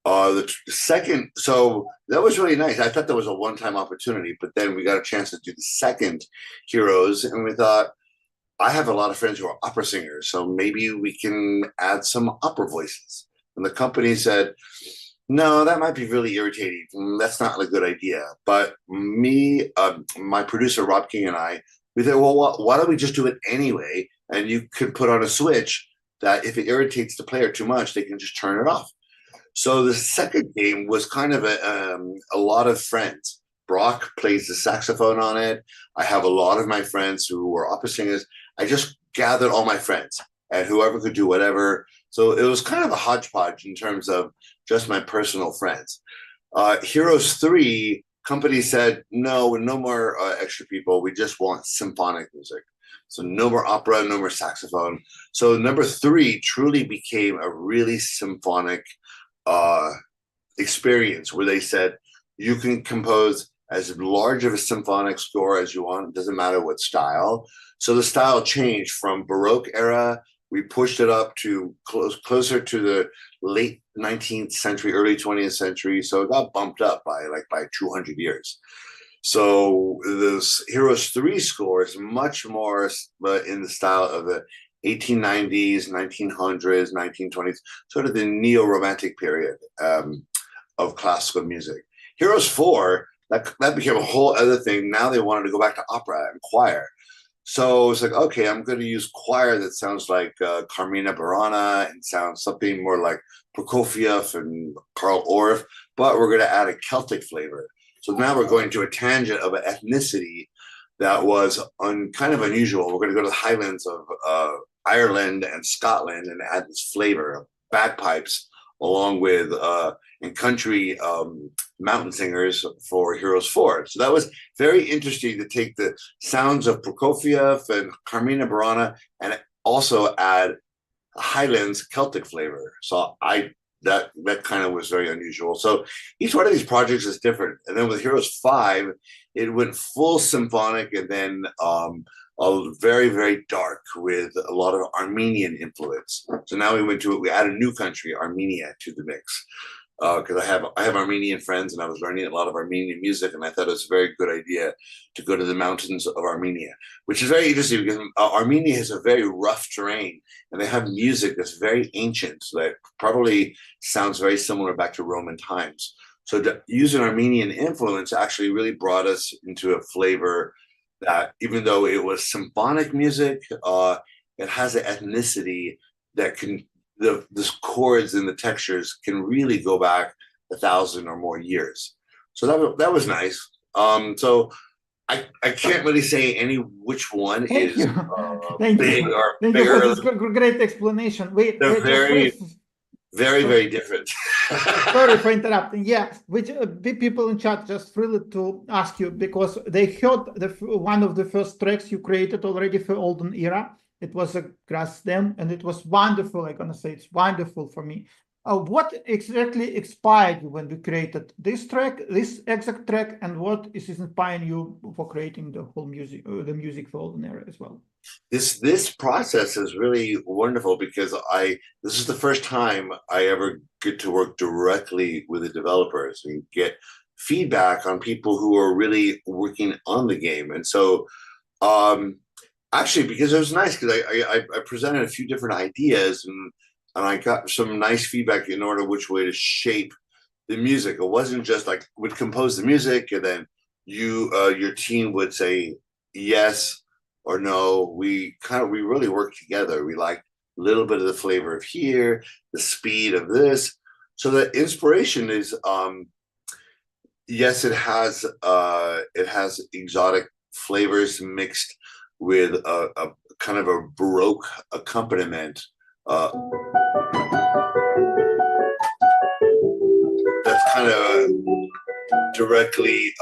The second, so that was really nice. I thought that was a one-time opportunity, but then we got a chance to do the second Heroes, and we thought, I have a lot of friends who are opera singers, so maybe we can add some opera voices. And the company said, no, that might be really irritating. That's not a good idea. But me, my producer, Rob King, and I, we thought, well, why don't we just do it anyway? And you could put on a switch that if it irritates the player too much, they can just turn it off. So the second game was kind of a lot of friends. Brock plays the saxophone on it. I have a lot of my friends who were opera singers. I just gathered all my friends and whoever could do whatever. So it was kind of a hodgepodge in terms of just my personal friends. Heroes 3, company said, no more extra people. We just want symphonic music. So no more opera, no more saxophone. So number 3 truly became a really symphonic experience where they said, you can compose as large of a symphonic score as you want. It doesn't matter what style. So the style changed from Baroque era. We pushed it up to closer to the late 19th century, early 20th century. So it got bumped up by 200 years. So this Heroes 3 score is much more in the style of the 1890s, 1900s, 1920s, sort of the neo-romantic period of classical music. Heroes 4, that became a whole other thing. Now they wanted to go back to opera and choir. So it's like, okay, I'm going to use choir that sounds like Carmina Burana and sounds something more like Prokofiev and Karl Orff, but we're going to add a Celtic flavor. So now we're going to a tangent of an ethnicity that was kind of unusual. We're going to go to the Highlands of Ireland and Scotland and add this flavor of bagpipes along with and country mountain singers for Heroes 4. So that was very interesting to take the sounds of Prokofiev and Carmina Burana and also add a Highlands Celtic flavor. So that kind of was very unusual. So each one of these projects is different. And then with Heroes 5, it went full symphonic and then very, very dark with a lot of Armenian influence. So now we add a new country, Armenia, to the mix. Because I have Armenian friends and I was learning a lot of Armenian music, and I thought it was a very good idea to go to the mountains of Armenia, which is very interesting because Armenia has a very rough terrain and they have music that's very ancient, so that probably sounds very similar back to Roman times. So to use an Armenian influence actually really brought us into a flavor that, even though it was symphonic music, it has an ethnicity that can, the chords and the textures can really go back 1,000 or more years. So that was nice. So I can't really say which one Thank is you. Thank big you. or Thank bigger. you for this great explanation. They're very different. Sorry for interrupting. Yeah, which people in chat just really to ask you, because they heard one of the first tracks you created already for Olden Era. It was a grass stem, and it was wonderful. I'm gonna say it's wonderful for me. What exactly inspired you when we created this track, this exact track, and what is inspiring you for creating the whole music, the music for Olden Era as well? This process is really wonderful because this is the first time I ever get to work directly with the developers and get feedback on people who are really working on the game. And so actually, because it was nice because I presented a few different ideas and I got some nice feedback in order which way to shape the music. It wasn't just like would compose the music and then your team would say yes or no. We really worked together. We liked a little bit of the flavor of here, the speed of this. So the inspiration is yes, it has exotic flavors mixed with a kind of a Baroque accompaniment that's kind of directly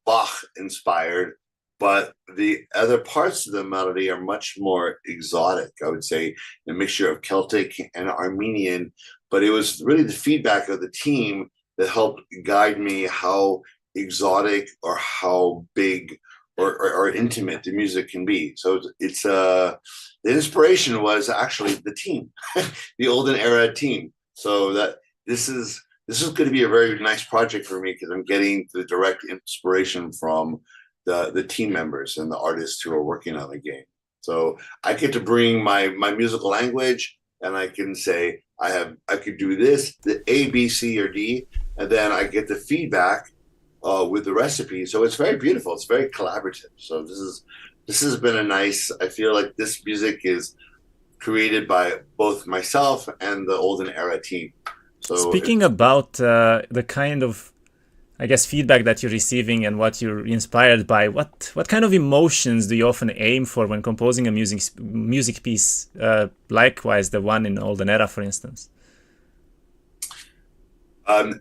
Bach inspired, but the other parts of the melody are much more exotic. I would say a mixture of Celtic and Armenian, but it was really the feedback of the team that helped guide me how exotic or how big or intimate the music can be. So it's the inspiration was actually the team, the Olden Era team. So that this is going to be a very nice project for me because I'm getting the direct inspiration from the team members and the artists who are working on the game. So I get to bring my musical language, and I can say I could do this, the A, B, C, or D, and then I get the feedback with the recipe. So it's very beautiful. It's very collaborative. So this has been a nice. I feel like this music is created by both myself and the Olden Era team. So speaking about the kind of, I guess, feedback that you're receiving and what you're inspired by, what kind of emotions do you often aim for when composing a music piece, likewise the one in Olden Era, for instance? I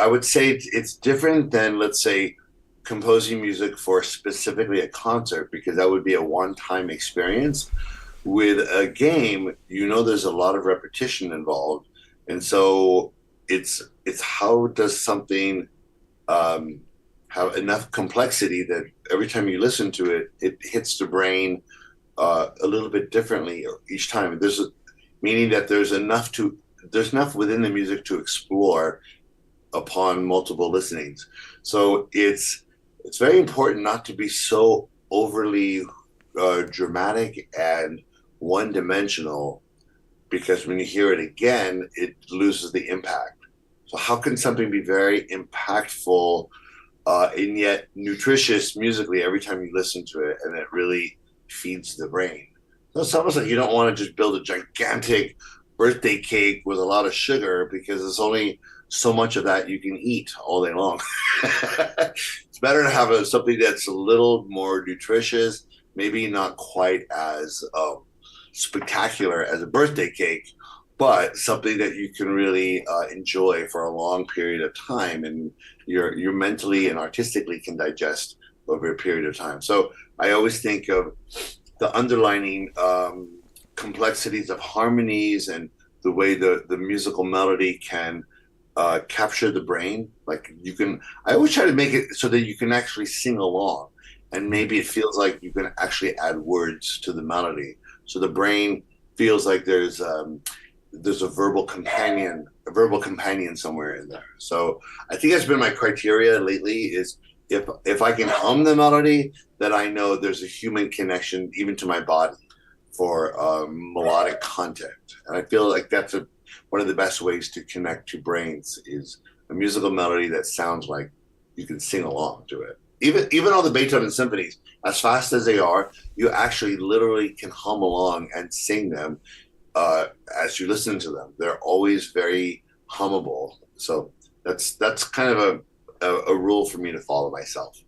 would say it's different than, let's say, composing music for specifically a concert, because that would be a one-time experience. With a game, there's a lot of repetition involved, and so it's how does something have enough complexity that every time you listen to it, it hits the brain a little bit differently each time. Meaning that there's enough within the music to explore upon multiple listenings. So it's very important not to be so overly dramatic and one-dimensional, because when you hear it again, it loses the impact. So how can something be very impactful and yet nutritious musically every time you listen to it, and it really feeds the brain? So it's almost like you don't want to just build a gigantic birthday cake with a lot of sugar, because there's only so much of that you can eat all day long. It's better to have something that's a little more nutritious, maybe not quite as spectacular as a birthday cake, but something that you can really enjoy for a long period of time, and you're mentally and artistically can digest over a period of time. So I always think of the underlining complexities of harmonies and the way the musical melody can capture the brain. I always try to make it so that you can actually sing along, and maybe it feels like you can actually add words to the melody, so the brain feels like there's a verbal companion somewhere in there. So I think that's been my criteria lately, is if I can hum the melody, that I know there's a human connection even to my body for melodic content. And I feel like that's one of the best ways to connect to brains, is a musical melody that sounds like you can sing along to it. Even all the Beethoven symphonies, as fast as they are, you actually literally can hum along and sing them as you listen to them. They're always very hummable. So that's kind of a rule for me to follow myself.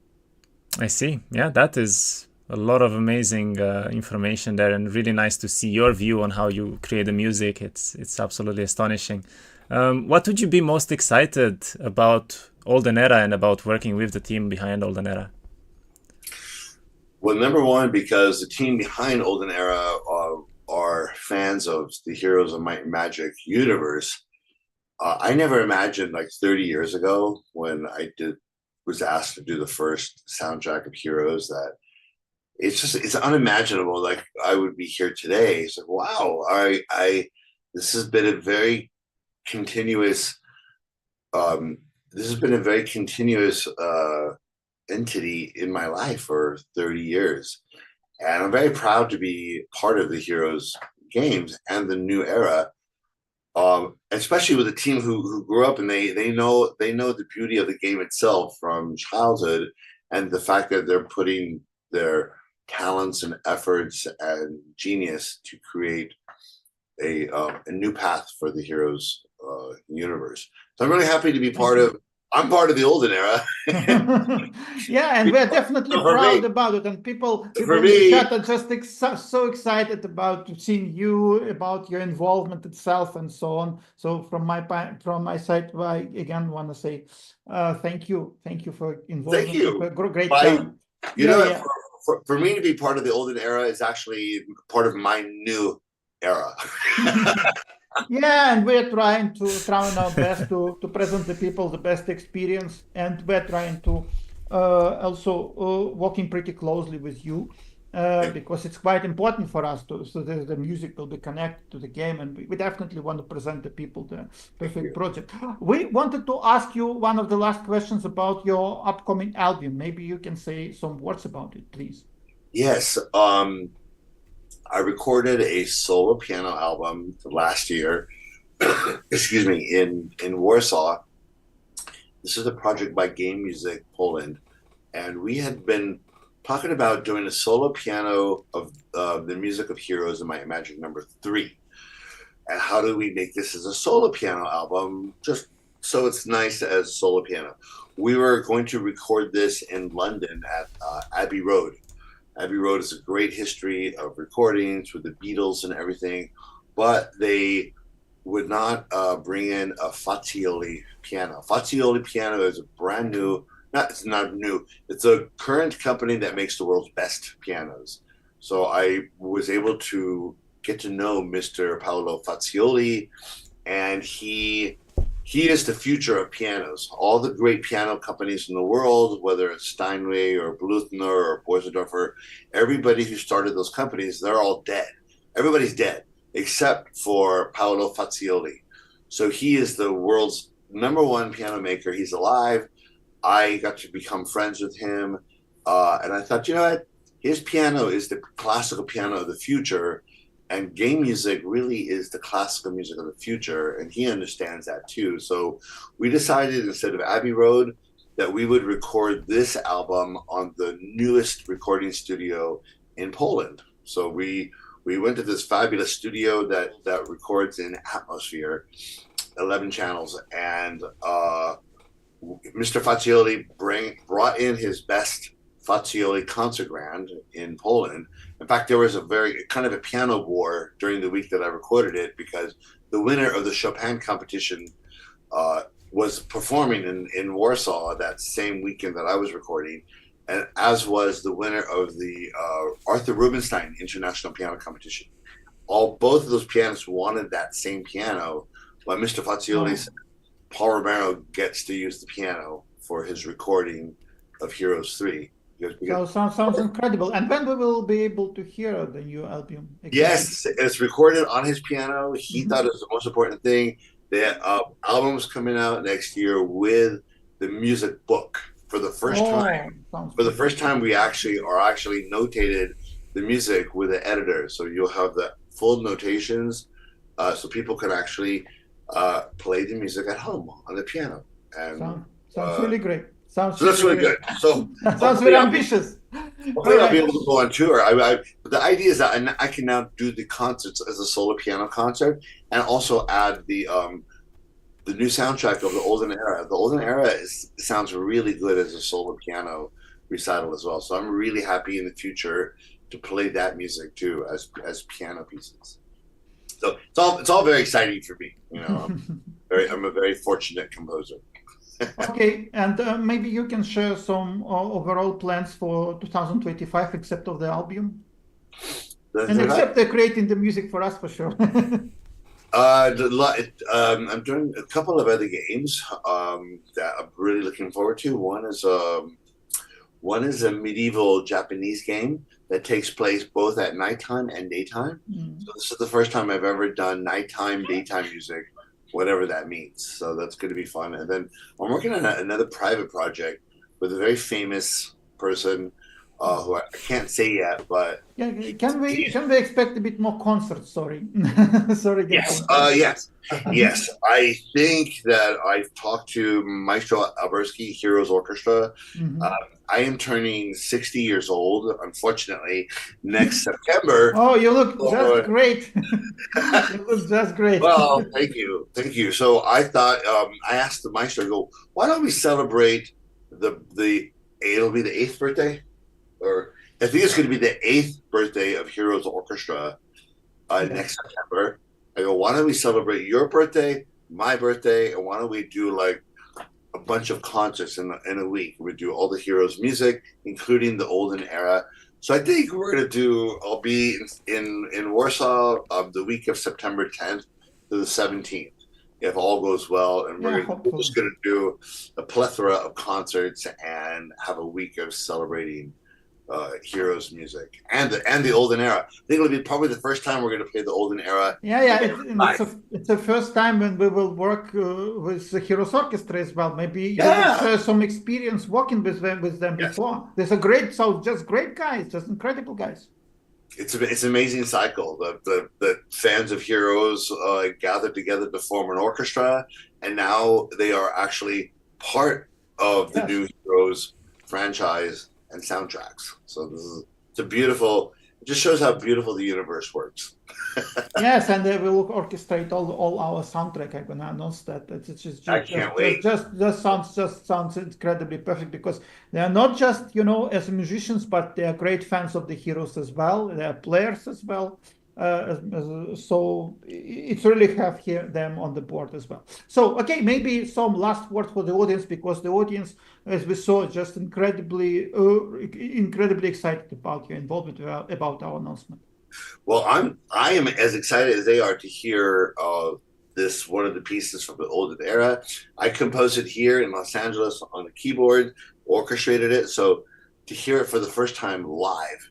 I see. Yeah, that is a lot of amazing information there, and really nice to see your view on how you create the music. It's absolutely astonishing. What would you be most excited about Olden Era and about working with the team behind Olden Era? Well, number one, because the team behind Olden Era are fans of the Heroes of Might and Magic universe. I never imagined, like 30 years ago, when I was asked to do the first soundtrack of Heroes, that it's unimaginable. Like I would be here today. It's like, wow, this has been a very continuous. This has been a very continuous entity in my life for 30 years. And I'm very proud to be part of the Heroes games and the new era, especially with a team who grew up and they know the beauty of the game itself from childhood, and the fact that they're putting their talents and efforts and genius to create a new path for the Heroes universe. So I'm really happy to be I'm part of the Olden Era. Yeah, and we're definitely proud about it. And people in the chat are just so excited about seeing you, about your involvement itself, and so on. So from my side, I again want to say thank you for involvement. Thank you. Great job. For me to be part of the Olden Era is actually part of my new era. Yeah, and we're trying our best to present the people the best experience, and we're trying to also working pretty closely with you. Because it's quite important for us so that the music will be connected to the game, and we definitely want to present the people the perfect project. We wanted to ask you one of the last questions about your upcoming album. Maybe you can say some words about it, please. Yes. I recorded a solo piano album last year, excuse me, in Warsaw. This is a project by Game Music Poland, and we had been talking about doing a solo piano of the music of Heroes in my Magic number 3. And how do we make this as a solo piano album, just so it's nice as solo piano? We were going to record this in London at Abbey Road. Abbey Road is a great history of recordings with the Beatles and everything, but they would not bring in a Fazioli piano. Fazioli piano is a brand new, it's not new, it's a current company that makes the world's best pianos. So I was able to get to know Mr. Paolo Fazioli, and he is the future of pianos. All the great piano companies in the world, whether it's Steinway or Blüthner or Boisendorfer, everybody who started those companies, they're all dead. Everybody's dead except for Paolo Fazioli. So he is the world's #1 piano maker. He's alive. I got to become friends with him. And I thought, you know what? His piano is the classical piano of the future. And game music really is the classical music of the future. And he understands that too. So we decided, instead of Abbey Road, that we would record this album on the newest recording studio in Poland. So we went to this fabulous studio that records in Atmosphere, 11 channels. And Mr. Fazioli brought in his best Fazioli concert grand in Poland. In fact, there was a very kind of a piano war during the week that I recorded it, because the winner of the Chopin competition was performing in Warsaw that same weekend that I was recording, and as was the winner of the Arthur Rubinstein International Piano Competition. Both of those pianists wanted that same piano, but Mr. Fazioli said Paul Romero gets to use the piano for his recording of Heroes 3. So sounds incredible. And when we will be able to hear the new album? Exactly? Yes, it's recorded on his piano. He thought it was the most important thing. The album's coming out next year with the music book for the first time. For the first time, we actually notated the music with an editor. So you'll have the full notations, so people can actually play the music at home on the piano. And sounds really great. So that's really good. So sounds very ambitious. Hopefully I'll be able to go on tour. The idea is that I can now do the concerts as a solo piano concert, and also add the new soundtrack of the Olden Era. The Olden Era sounds really good as a solo piano recital as well. So I'm really happy in the future to play that music too as piano pieces. So it's all very exciting for me. You know, I'm a very fortunate composer. Okay, and maybe you can share some overall plans for 2025, except of the album, and except creating the music for us, for sure. I'm doing a couple of other games that I'm really looking forward to. One is a medieval Japanese game that takes place both at nighttime and daytime. So this is the first time I've ever done nighttime, daytime music, whatever that means. So that's going to be fun. And then I'm working on another private project with a very famous person who I can't say yet, but can we expect a bit more concerts? Sorry. Yes. Yes. I think that I've talked to Maestro Alberski, Heroes Orchestra. I am turning 60 years old, unfortunately, next September. Oh, you look just great. You look just great. Well, thank you. So I thought, I asked the Maestro, I go, why don't we celebrate it'll be the 8th birthday? Or I think it's going to be the 8th birthday of Heroes Orchestra next September. I go, why don't we celebrate your birthday, my birthday, and why don't we do like a bunch of concerts in a week? We do all the Heroes music, including the Olden Era. So I think I'll be in Warsaw the week of September 10th to the 17th. if all goes well, and we're hopefully. just going to do a plethora of concerts and have a week of celebrating Heroes music and the Olden Era. I think it'll be probably the first time we're going to play the Olden Era. It's the first time when we will work with the Heroes Orchestra as well. Maybe you will share some experience working with them before. There's a just great guys, just incredible guys. It's an amazing cycle. The fans of Heroes gathered together to form an orchestra, and now they are actually part of the new Heroes franchise and soundtracks. So it just shows how beautiful the universe works. Yes, and they will orchestrate all our soundtrack. I'm gonna announce that. I can't wait. Just sounds incredibly perfect, because they are not just as musicians, but they are great fans of the Heroes as well. They are players as well. So it's really have them on the board as well. So okay, maybe some last words for the audience, because the audience, as we saw, just incredibly excited about your involvement, about our announcement. Well, I am as excited as they are to hear one of the pieces from the Olden Era. I composed it here in Los Angeles on the keyboard, orchestrated it. So to hear it for the first time live,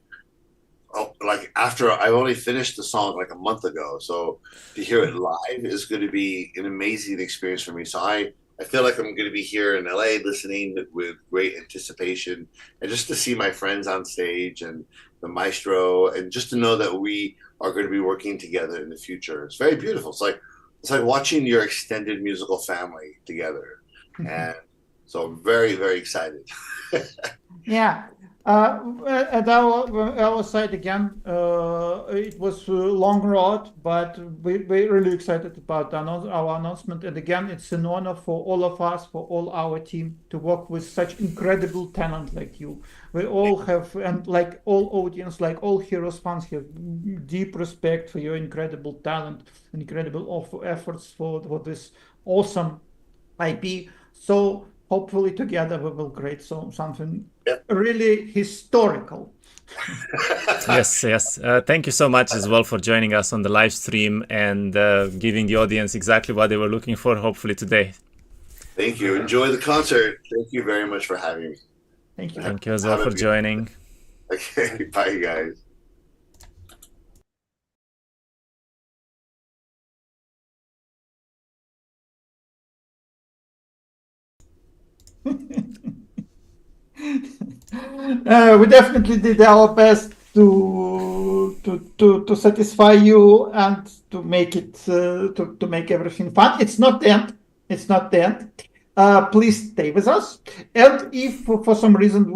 like after I've only finished the song like a month ago, so to hear it live is going to be an amazing experience for me. So I feel like I'm going to be here in LA listening with great anticipation, and just to see my friends on stage and the maestro, and just to know that we are going to be working together in the future. It's very beautiful. It's like watching your extended musical family together. And so I'm very, very excited. Yeah. At our side again, it was a long road, but we're really excited about our announcement. And again, it's an honor for all of us, for all our team, to work with such incredible talent like you. We all have, and like all audience, like all Heroes fans, have deep respect for your incredible talent, incredible efforts for this awesome IP. So hopefully together we will create something really historical. Yes. Thank you so much as well for joining us on the live stream and giving the audience exactly what they were looking for, hopefully today. Thank you. Enjoy the concert. Thank you very much for having me. Thank you. Thank you as well for joining. Okay, bye guys. We definitely did our best to satisfy you and to make it to make everything fun. It's not the end. It's not the end. Please stay with us. And if for some reason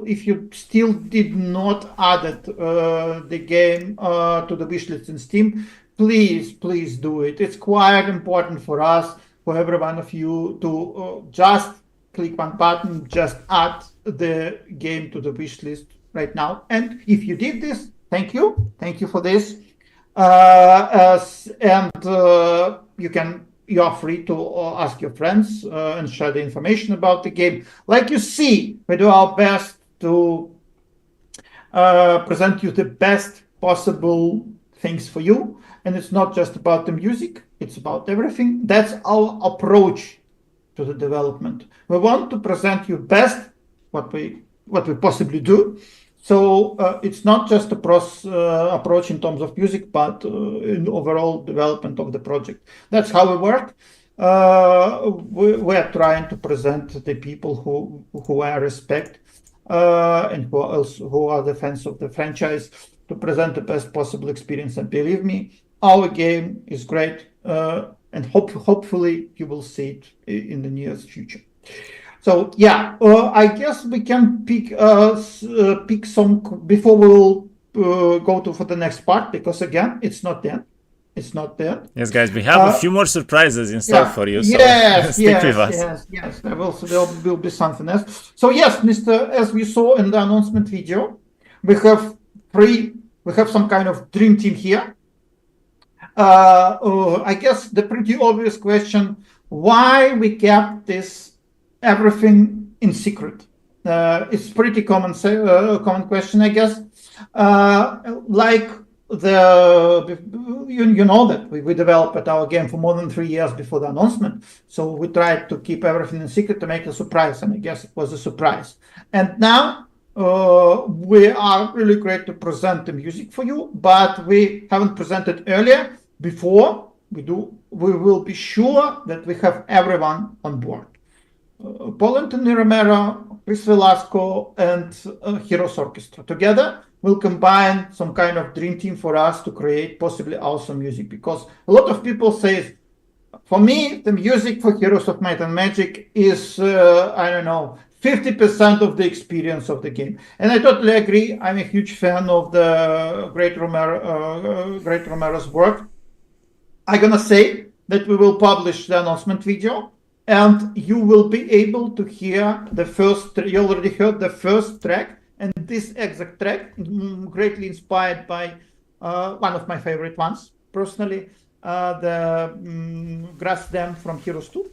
if you still did not add the game to the wishlist in Steam, please do it. It's quite important for us, for every one of you, to just click one button, just add the game to the wish list right now. And if you did this, thank you for this. You are free to ask your friends and share the information about the game. Like you see, we do our best to present you the best possible things for you. And it's not just about the music, it's about everything. That's our approach to the development. We want to present you best what we possibly do. So it's not just a approach in terms of music, but in overall development of the project. That's how we work. We are trying to present the people who I respect and who are the fans of the franchise, to present the best possible experience. And believe me, our game is great. And hopefully you will see it in the near future. So yeah, I guess we can pick some before we'll go for the next part, because again, it's not there. It's not there. Yes, guys, we have a few more surprises in store for you. So stick with us. Yes. There will be something else. So yes, as we saw in the announcement video, we have some kind of dream team here. I guess the pretty obvious question, why we kept everything in secret? It's pretty common question, I guess. Like you know that we developed our game for more than 3 years before the announcement. So we tried to keep everything in secret to make a surprise, and I guess it was a surprise. And now we are really great to present the music for you, but we haven't presented earlier. Before we do, we will be sure that we have everyone on board. Paul Anthony Romero, Chris Velasco, and Heroes Orchestra together will combine some kind of dream team for us to create possibly awesome music. Because a lot of people say, for me, the music for Heroes of Might and Magic is, I don't know, 50% of the experience of the game. And I totally agree. I'm a huge fan of the great Romero's work. I'm gonna say that we will publish the announcement video, and you will be able to hear the first. You already heard the first track, and this exact track, greatly inspired by one of my favorite ones, personally, the Grass Dam from Heroes 2.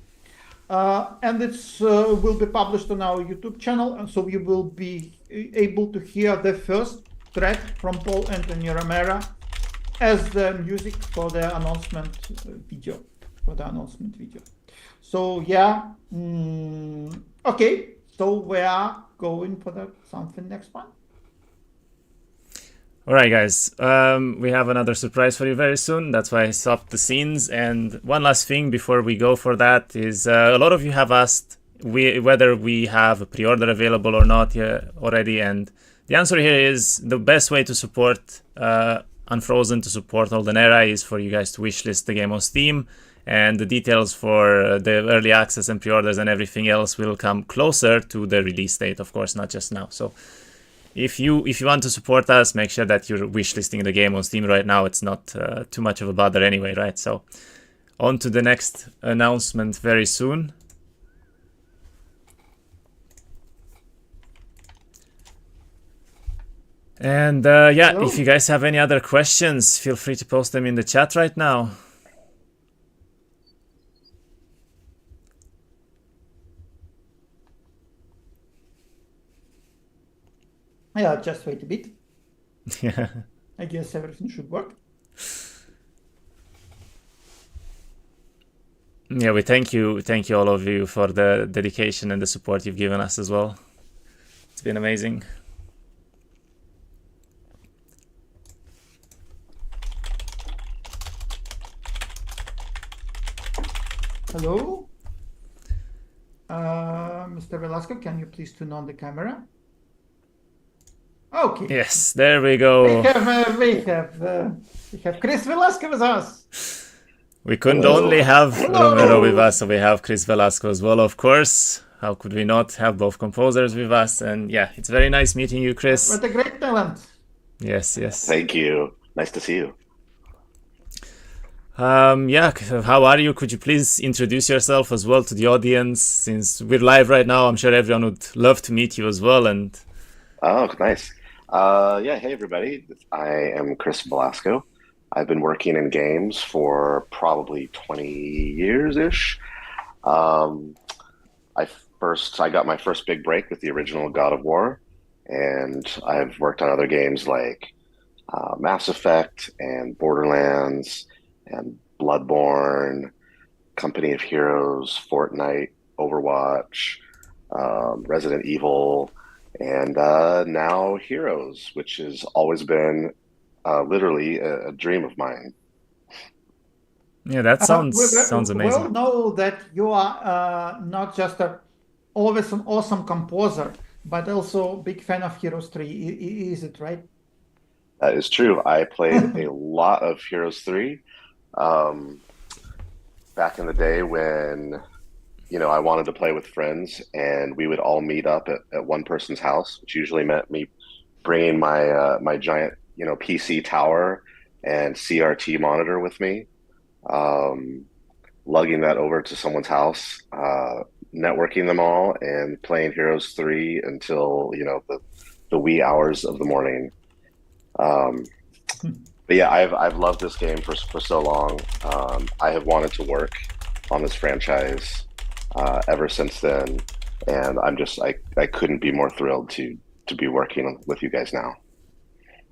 And it will be published on our YouTube channel, and so you will be able to hear the first track from Paul Anthony Romero as the music for the announcement video. So yeah, okay. So we are going for something next one. All right, guys. We have another surprise for you very soon. That's why I stopped the scenes. And one last thing before we go for that is a lot of you have asked whether we have a pre-order available or not already. And the answer here is the best way to support Unfrozen, to support Olden Era, is for you guys to wishlist the game on Steam. And the details for the early access and pre-orders and everything else will come closer to the release date, of course, not just now. So if you want to support us, make sure that you're wishlisting the game on Steam right now. It's not too much of a bother anyway, right? So on to the next announcement very soon. And yeah, if you guys have any other questions, feel free to post them in the chat right now. Yeah, just wait a bit. Yeah. I guess everything should work. Yeah, we thank you all of you for the dedication and the support you've given us as well. It's been amazing. Hello? Mr. Velasco, can you please turn on the camera? Okay. Yes, there we go. We have Chris Velasco with us. We couldn't only have Romero with us, so we have Chris Velasco as well, of course. How could we not have both composers with us? And yeah, it's very nice meeting you, Chris. What a great talent. Yes, yes. Thank you. Nice to see you. Yeah, how are you? Could you please introduce yourself as well to the audience? Since we're live right now, I'm sure everyone would love to meet you as well. And oh, nice. Yeah, hey everybody. I am Chris Velasco. I've been working in games for probably 20 years-ish. I got my first big break with the original God of War, and I've worked on other games like Mass Effect and Borderlands and Bloodborne, Company of Heroes, Fortnite, Overwatch, Resident Evil, and now Heroes, which has always been literally a dream of mine. Yeah, that sounds amazing. Well, know that you are not just always an awesome composer, but also big fan of Heroes 3. Is it right? That is true. I played a lot of Heroes 3 back in the day when, I wanted to play with friends, and we would all meet up at one person's house, which usually meant me bringing my giant, PC tower and CRT monitor with me, lugging that over to someone's house, networking them all, and playing Heroes 3 until, the wee hours of the morning. But yeah, I've loved this game for so long. I have wanted to work on this franchise ever since then, and I couldn't be more thrilled to be working with you guys now.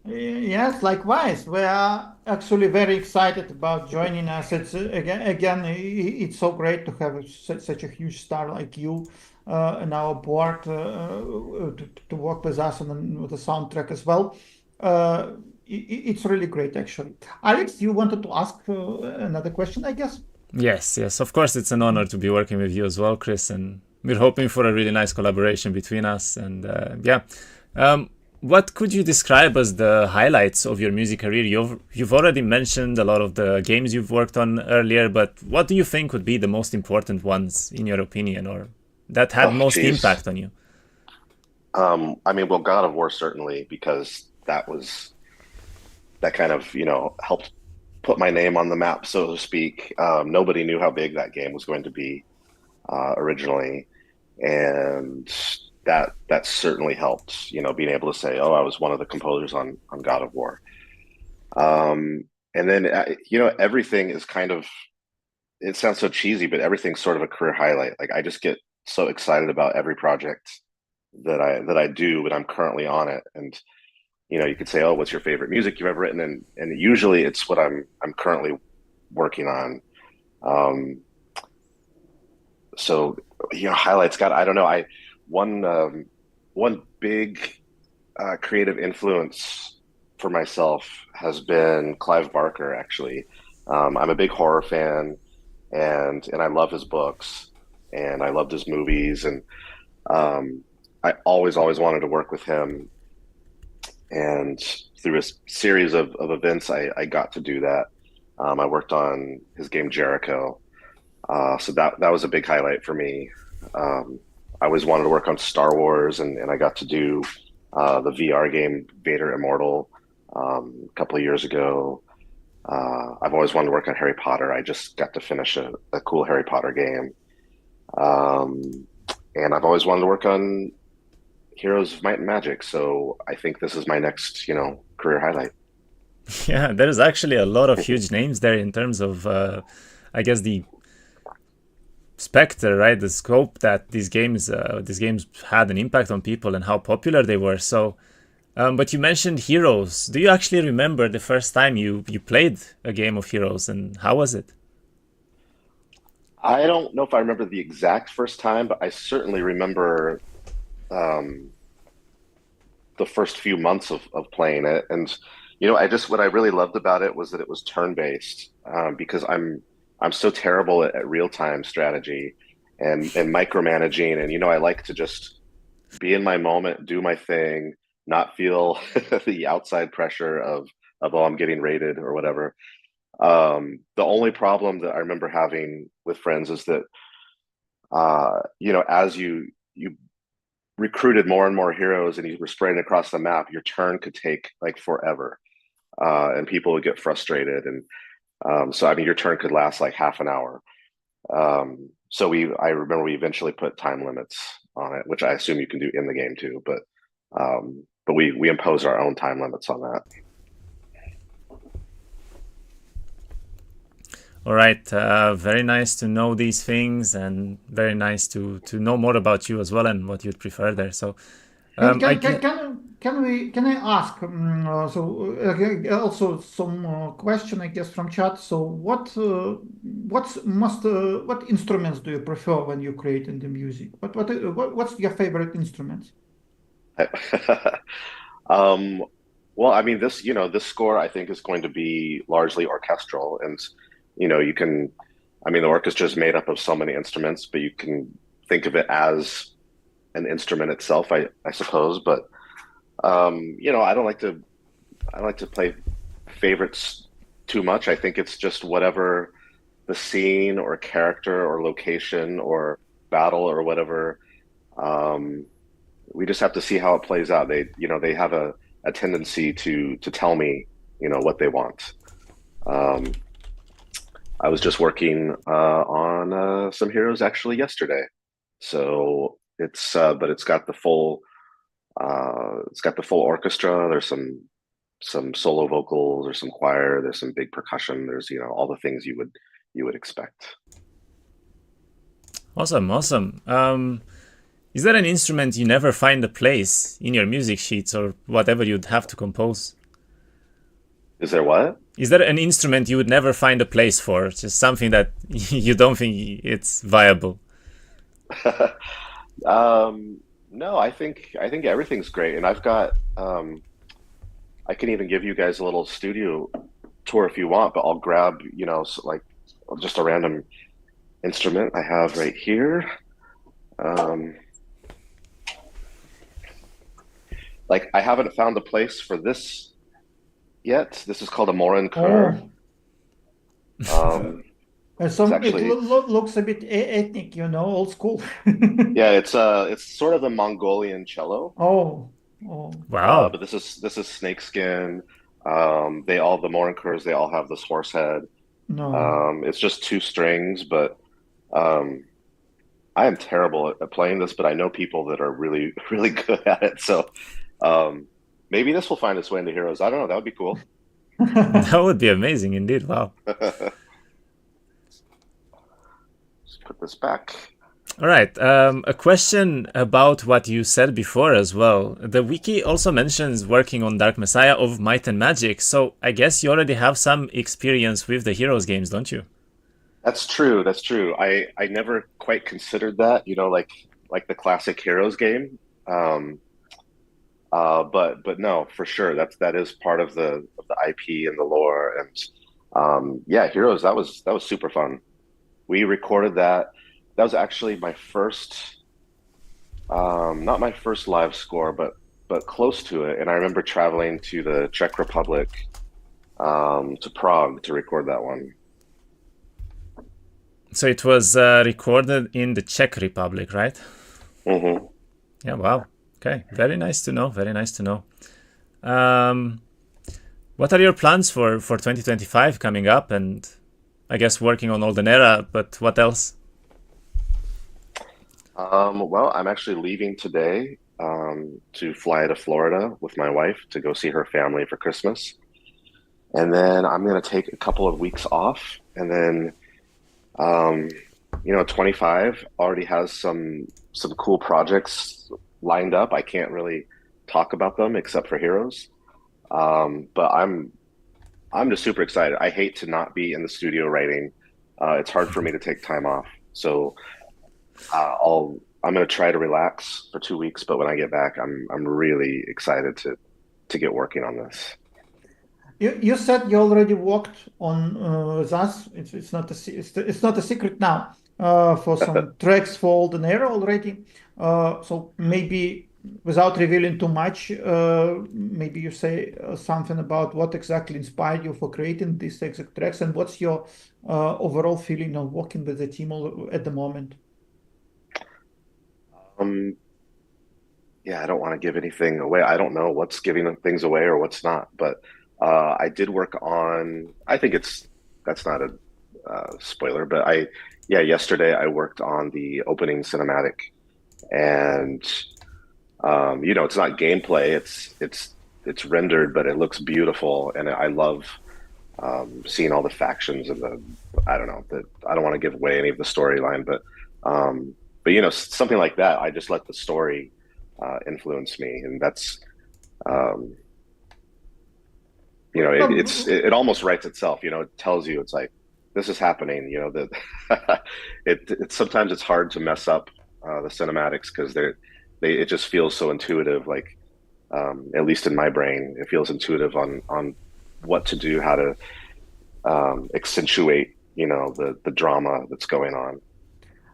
Yes, likewise. We are actually very excited about joining us. It's it's so great to have such a huge star like you in our board to work with us on the soundtrack as well. It's really great, actually. Alex, you wanted to ask another question, I guess? Yes, yes. Of course, it's an honor to be working with you as well, Chris, and we're hoping for a really nice collaboration between us. And yeah, what could you describe as the highlights of your music career? You've already mentioned a lot of the games you've worked on earlier, but what do you think would be the most important ones in your opinion, or that had Oh, most geez. impact on you? I mean, well, God of War certainly, because that kind of, helped put my name on the map, so to speak. Nobody knew how big that game was going to be originally, and that certainly helped. Being able to say, "Oh, I was one of the composers on God of War." And then everything is kind of. It sounds so cheesy, but everything's sort of a career highlight. Like I just get so excited about every project that I do when I'm currently on it, and you could say, "Oh, what's your favorite music you've ever written?" And usually it's what I'm currently working on. Um, so highlights. God, I don't know. I one one big creative influence for myself has been Clive Barker. Actually, I'm a big horror fan, and I love his books, and I loved his movies, and um, I always wanted to work with him. And through a series of events, I got to do that. I worked on his game Jericho, so that was a big highlight for me. Um, I always wanted to work on Star Wars, and I got to do the VR game Vader Immortal a couple of years ago. I've always wanted to work on Harry Potter. I just got to finish a cool Harry Potter game, um, and I've always wanted to work on Heroes of Might and Magic. So I think this is my next, career highlight. Yeah, there's actually a lot of huge names there in terms of, I guess, the specter, right? The scope that these games had an impact on people and how popular they were. So, but you mentioned Heroes. Do you actually remember the first time you played a game of Heroes, and how was it? I don't know if I remember the exact first time, but I certainly remember um, the first few months of playing it. And what I really loved about it was that it was turn-based, because I'm so terrible at real time strategy and micromanaging, and I like to just be in my moment, do my thing, not feel the outside pressure of, oh, I'm getting rated or whatever. The only problem that I remember having with friends is that as you recruited more and more heroes and you were spreading across the map, your turn could take like forever, and people would get frustrated. And so I mean, your turn could last like half an hour. So I remember we eventually put time limits on it, which I assume you can do in the game too. But we impose our own time limits on that. All right, very nice to know these things, and very nice to know more about you as well and what you'd prefer there. So, Can I can can can, can I ask also some question I guess from chat. So what instruments do you prefer when you create in the music? What's your favorite instruments? um, well, I mean, this score I think is going to be largely orchestral, and you can, I mean, the orchestra is made up of so many instruments, but you can think of it as an instrument itself, I suppose. But I don't like to play favorites too much. I think it's just whatever the scene or character or location or battle or whatever. Um, we just have to see how it plays out. They have a tendency to tell me, what they want. Um, I was just working on some heroes actually yesterday, so but it's got the full orchestra. There's some solo vocals, there's some choir, there's some big percussion, there's all the things you would expect. awesome, awesome. Is there an instrument you never find a place in your music sheets or whatever you'd have to compose? Is there what? Is there an instrument you would never find a place for? Just something that you don't think it's viable? No, I think everything's great, and I've got I can even give you guys a little studio tour if you want, but I'll grab, like just a random instrument I have right here. Um, like I haven't found a place for this yet. This is called a Morin Kerr. It's actually It looks a bit ethnic, old school. yeah, it's sort of a Mongolian cello. Oh, Wow. But this is snakeskin. The Morin Kerrs, they all have this horse head. no. It's just two strings, but I am terrible at playing this, but I know people that are really, really good at it. So maybe this will find its way into Heroes. I don't know. That would be cool. That would be amazing indeed. Wow. Just put this back. All right. A question about what you said before as well. The wiki also mentions working on Dark Messiah of Might and Magic. So I guess you already have some experience with the Heroes games, don't you? That's true. That's true. I never quite considered that, like the classic Heroes game. But no, for sure. That is part of the IP and the lore. And yeah, Heroes, that was super fun. We recorded that. That was actually my first, not my first live score, but close to it. And I remember traveling to the Czech Republic, to Prague to record that one. So it was recorded in the Czech Republic, right? Mm-hmm. Yeah, wow. Okay, very nice to know. Very nice to know. What are your plans for 2025 coming up? And I guess working on Olden Era, but what else? Well, I'm actually leaving today to fly to Florida with my wife to go see her family for Christmas. And then I'm going to take a couple of weeks off. And then, 25 already has some cool projects lined up. I can't really talk about them except for Heroes. But I'm just super excited. I hate to not be in the studio writing. It's hard for me to take time off. So I'm going to try to relax for 2 weeks, but when I get back, I'm really excited to get working on this. You said you already worked on with us. It's not a secret now for some tracks for Olden Era already. So maybe without revealing too much, maybe you say something about what exactly inspired you for creating these exact tracks, and what's your overall feeling of working with the team at the moment? Yeah, I don't want to give anything away. I don't know what's giving things away or what's not, but I did work on, I think that's not a spoiler, but yesterday I worked on the opening cinematic, and it's not gameplay, it's rendered, but it looks beautiful, and I love seeing all the factions and I don't know, I don't want to give away any of the storyline, but something like that, I just let the story influence me, and that's it almost writes itself. It tells you, it's like, this is happening. That it sometimes it's hard to mess up the cinematics because it just feels so intuitive. Like at least in my brain, it feels intuitive on what to do, how to accentuate the drama that's going on.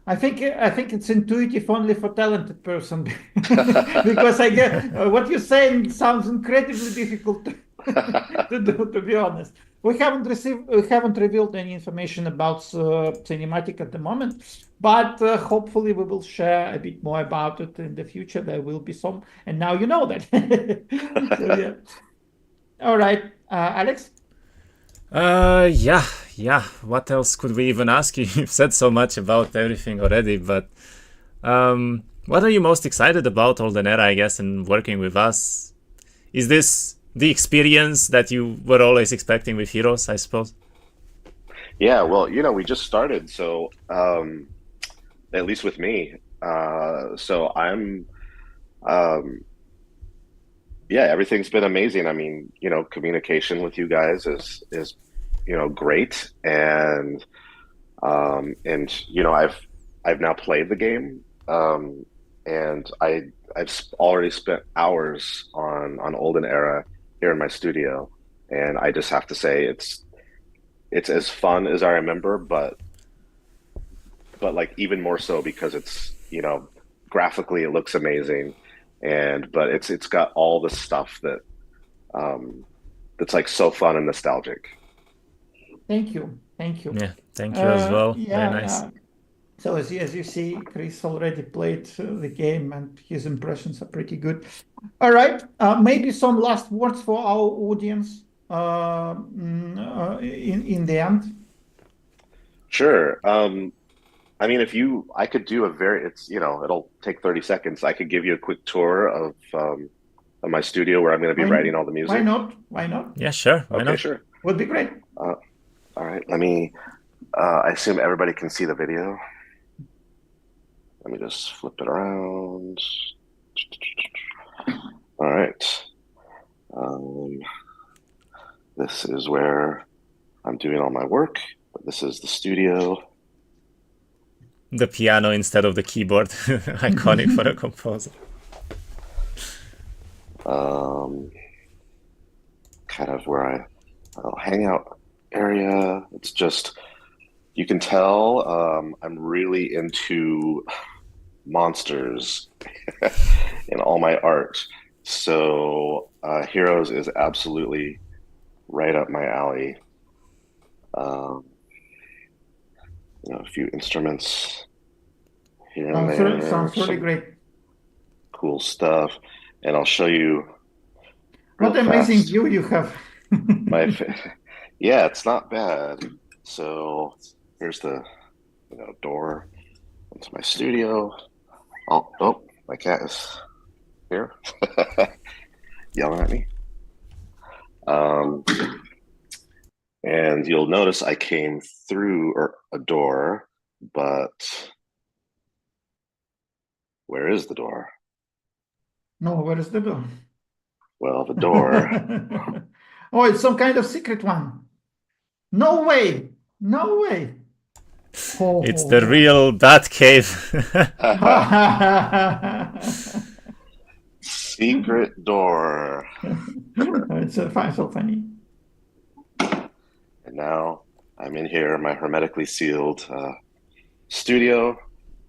I think it's intuitive only for talented person because I get what you're saying sounds incredibly difficult to do. To be honest, we haven't revealed any information about cinematic at the moment, but hopefully we will share a bit more about it in the future. There will be some, and now you know that. So, yeah. All right, Alex. Yeah. What else could we even ask you? You've said so much about everything already, but what are you most excited about Olden Era, I guess, and working with us? Is this the experience that you were always expecting with Heroes, I suppose? Yeah, well, we just started, so at least with me. So I'm Yeah, everything's been amazing. I mean, communication with you guys is great, and I've now played the game, and I've already spent hours on Olden Era here in my studio, and I just have to say it's as fun as I remember, but like even more so because it's graphically it looks amazing, but it's got all the stuff that's like so fun and nostalgic. Thank you. Thank you. Yeah, thank you as well. Yeah, Very nice. So as you see, Chris already played the game and his impressions are pretty good. All right, maybe some last words for our audience in the end. Sure. I mean, I could do it'll take 30 seconds. I could give you a quick tour of my studio where I'm going to be writing all the music. Why not? Why not? Yeah, sure. Why Okay, not? sure. Would be great. All right. I assume everybody can see the video. Let me just flip it around. All right. This is where I'm doing all my work. This is the studio. The piano instead of the keyboard. Iconic for a composer. Kind of where I'll hang out area. It's just, you can tell I'm really into monsters in all my art. So Heroes is absolutely right up my alley. A few instruments here and there. Sounds really great. Cool stuff. And I'll show you what amazing view you have. Yeah, it's not bad. So here's the door into my studio. Oh, my cat is here yelling at me. And you'll notice I came through a door, but where is the door? No, where is the door? Well, the door. Oh, it's some kind of secret one. No way. No way. Oh. It's the real Bat Cave. Secret door. It's so funny. And now I'm in here, my hermetically sealed studio,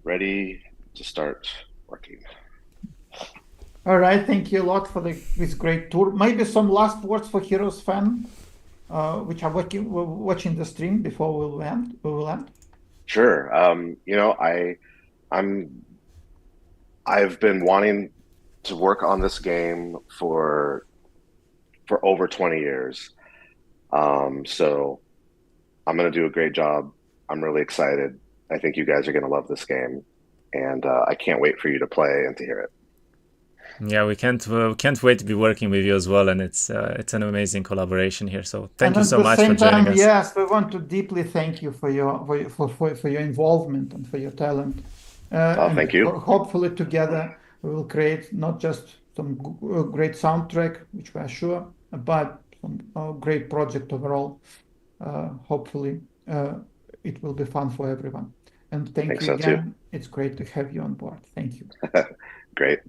ready to start working. All right, thank you a lot for this great tour. Maybe some last words for Heroes fan, which are watching the stream before we will end. Sure. I've been wanting to work on this game for over 20 years. So I'm going to do a great job. I'm really excited. I think you guys are going to love this game, and I can't wait for you to play and to hear it. Yeah, we can't wait to be working with you as well, and it's an amazing collaboration here. So thank you so much for joining us. Yes, we want to deeply thank you for your involvement and for your talent. Thank you. Hopefully together we will create not just some great soundtrack, which we are sure, but some great project overall. Hopefully it will be fun for everyone. And thank you again. Too. It's great to have you on board. Thank you. Great.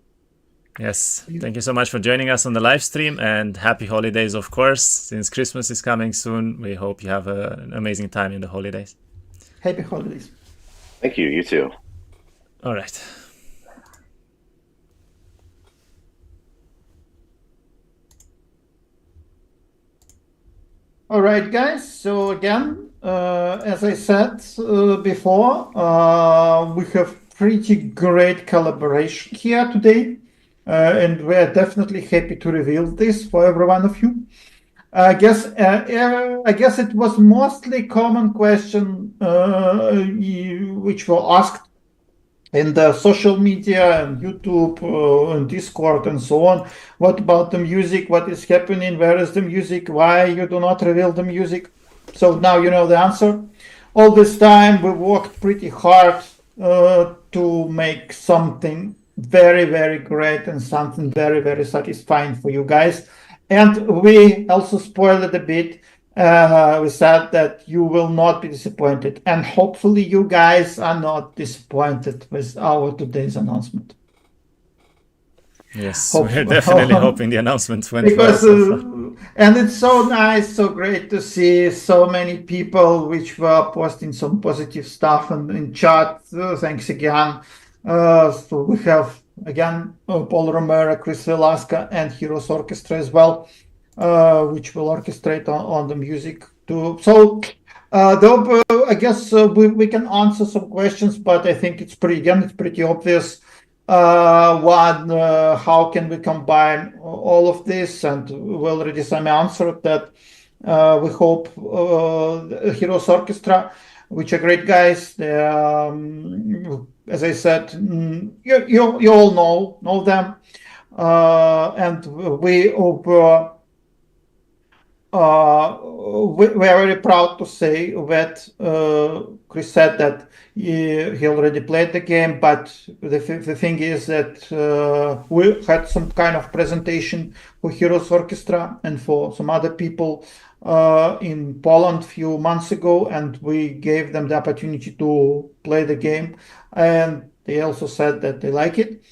Yes, thank you so much for joining us on the live stream, and happy holidays, of course. Since Christmas is coming soon, we hope you have an amazing time in the holidays. Happy holidays. Thank you. You too. All right. All right, guys. So again, as I said before, we have pretty great collaboration here today. And we're definitely happy to reveal this for every one of you. I guess it was mostly common question which were asked in the social media and YouTube and Discord and so on. What about the music? What is happening? Where is the music? Why you do not reveal the music? So now you know the answer. All this time we worked pretty hard to make something very, very great and something very, very satisfying for you guys. And we also spoiled it a bit. We said that you will not be disappointed, and hopefully you guys are not disappointed with our today's announcement. Yes, we're definitely hoping the announcement went well Because so far. and it's so nice, so great to see so many people which were posting some positive stuff in chat. Thanks again. So we have again Paul Romero, Chris Velasco, and Heroes Orchestra as well, which will orchestrate on the music too. So I guess we can answer some questions, but I think it's pretty obvious. How can we combine all of this? And we already some answered that. We hope Heroes Orchestra, which are great guys. They, as I said, you all know them, and we hope. We are very proud to say that Chris said that he already played the game, but the thing is that we had some kind of presentation for Heroes Orchestra and for some other people in Poland a few months ago, and we gave them the opportunity to play the game, and they also said that they like it.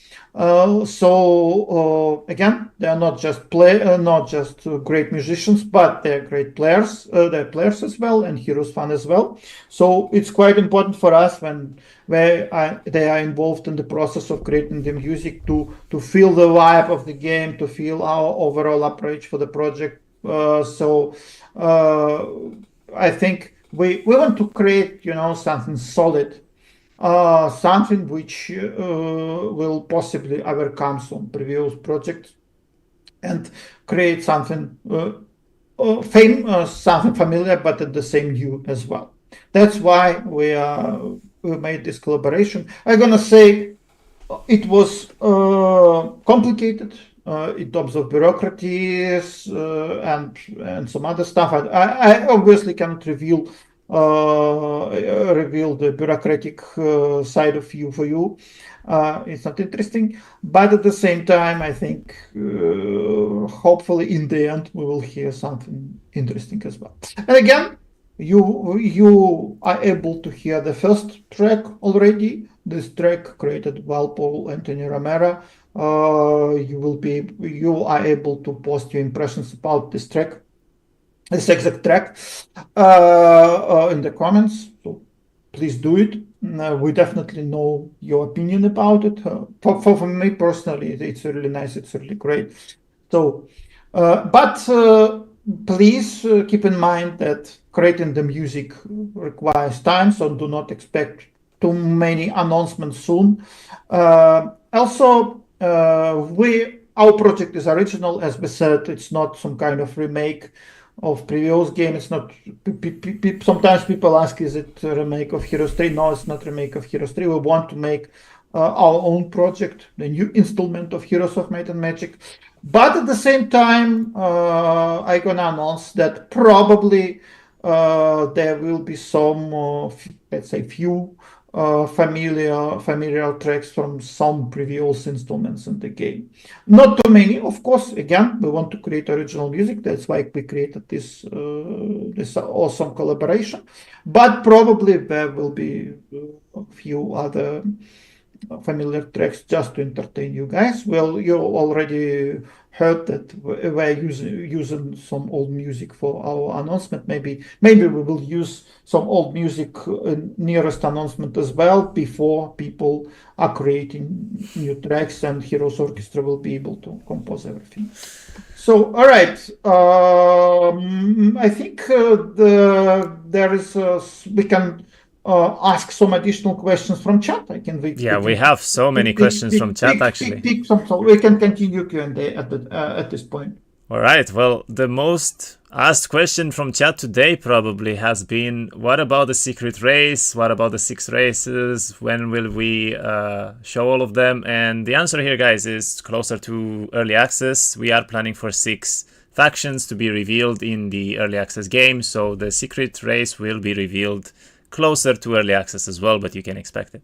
Again, they are not just great musicians, but they're great players. They're players as well, and Heroes fan as well. So it's quite important for us when they are involved in the process of creating the music to feel the vibe of the game, to feel our overall approach for the project. I think we want to create, something solid. Something which will possibly overcome some previous projects and create something famous, something familiar, but at the same new as well. That's why we made this collaboration. I'm gonna say it was complicated in terms of bureaucracies and some other stuff. I obviously cannot reveal the bureaucratic side of you for you. It's not interesting, but at the same time, I think hopefully in the end we will hear something interesting as well. And again, you are able to hear the first track already. This track created by Paul Anthony Romero. You are able to post your impressions about this track. This exact track in the comments, so please do it. We definitely know your opinion about it. For me personally, it's really nice, it's really great. So, but please keep in mind that creating the music requires time, so do not expect too many announcements soon. Also, our project is original, as we said. It's not some kind of remake of previous game. It's not. Sometimes people ask, "Is it a remake of Heroes 3?" No, it's not a remake of Heroes 3. We want to make our own project, the new installment of Heroes of Might and Magic. But at the same time, I'm gonna announce that probably there will be some, let's say, few familiar tracks from some previous installments in the game. Not too many, of course. Again, we want to create original music. That's why we created this awesome collaboration. But probably there will be a few other familiar tracks just to entertain you guys. Well, you already heard that we're using some old music for our announcement. Maybe we will use some old music in nearest announcement as well, before people are creating new tracks, and Heroes Orchestra will be able to compose everything. So, all right. I think we can ask some additional questions from chat. We have so many questions from chat, actually. So we can continue Q&A at this point. All right. Well, the most asked question from chat today probably has been, what about the secret race? What about the 6 races? When will we show all of them? And the answer here, guys, is closer to early access. We are planning for 6 factions to be revealed in the early access game. So the secret race will be revealed closer to early access as well, but you can expect it.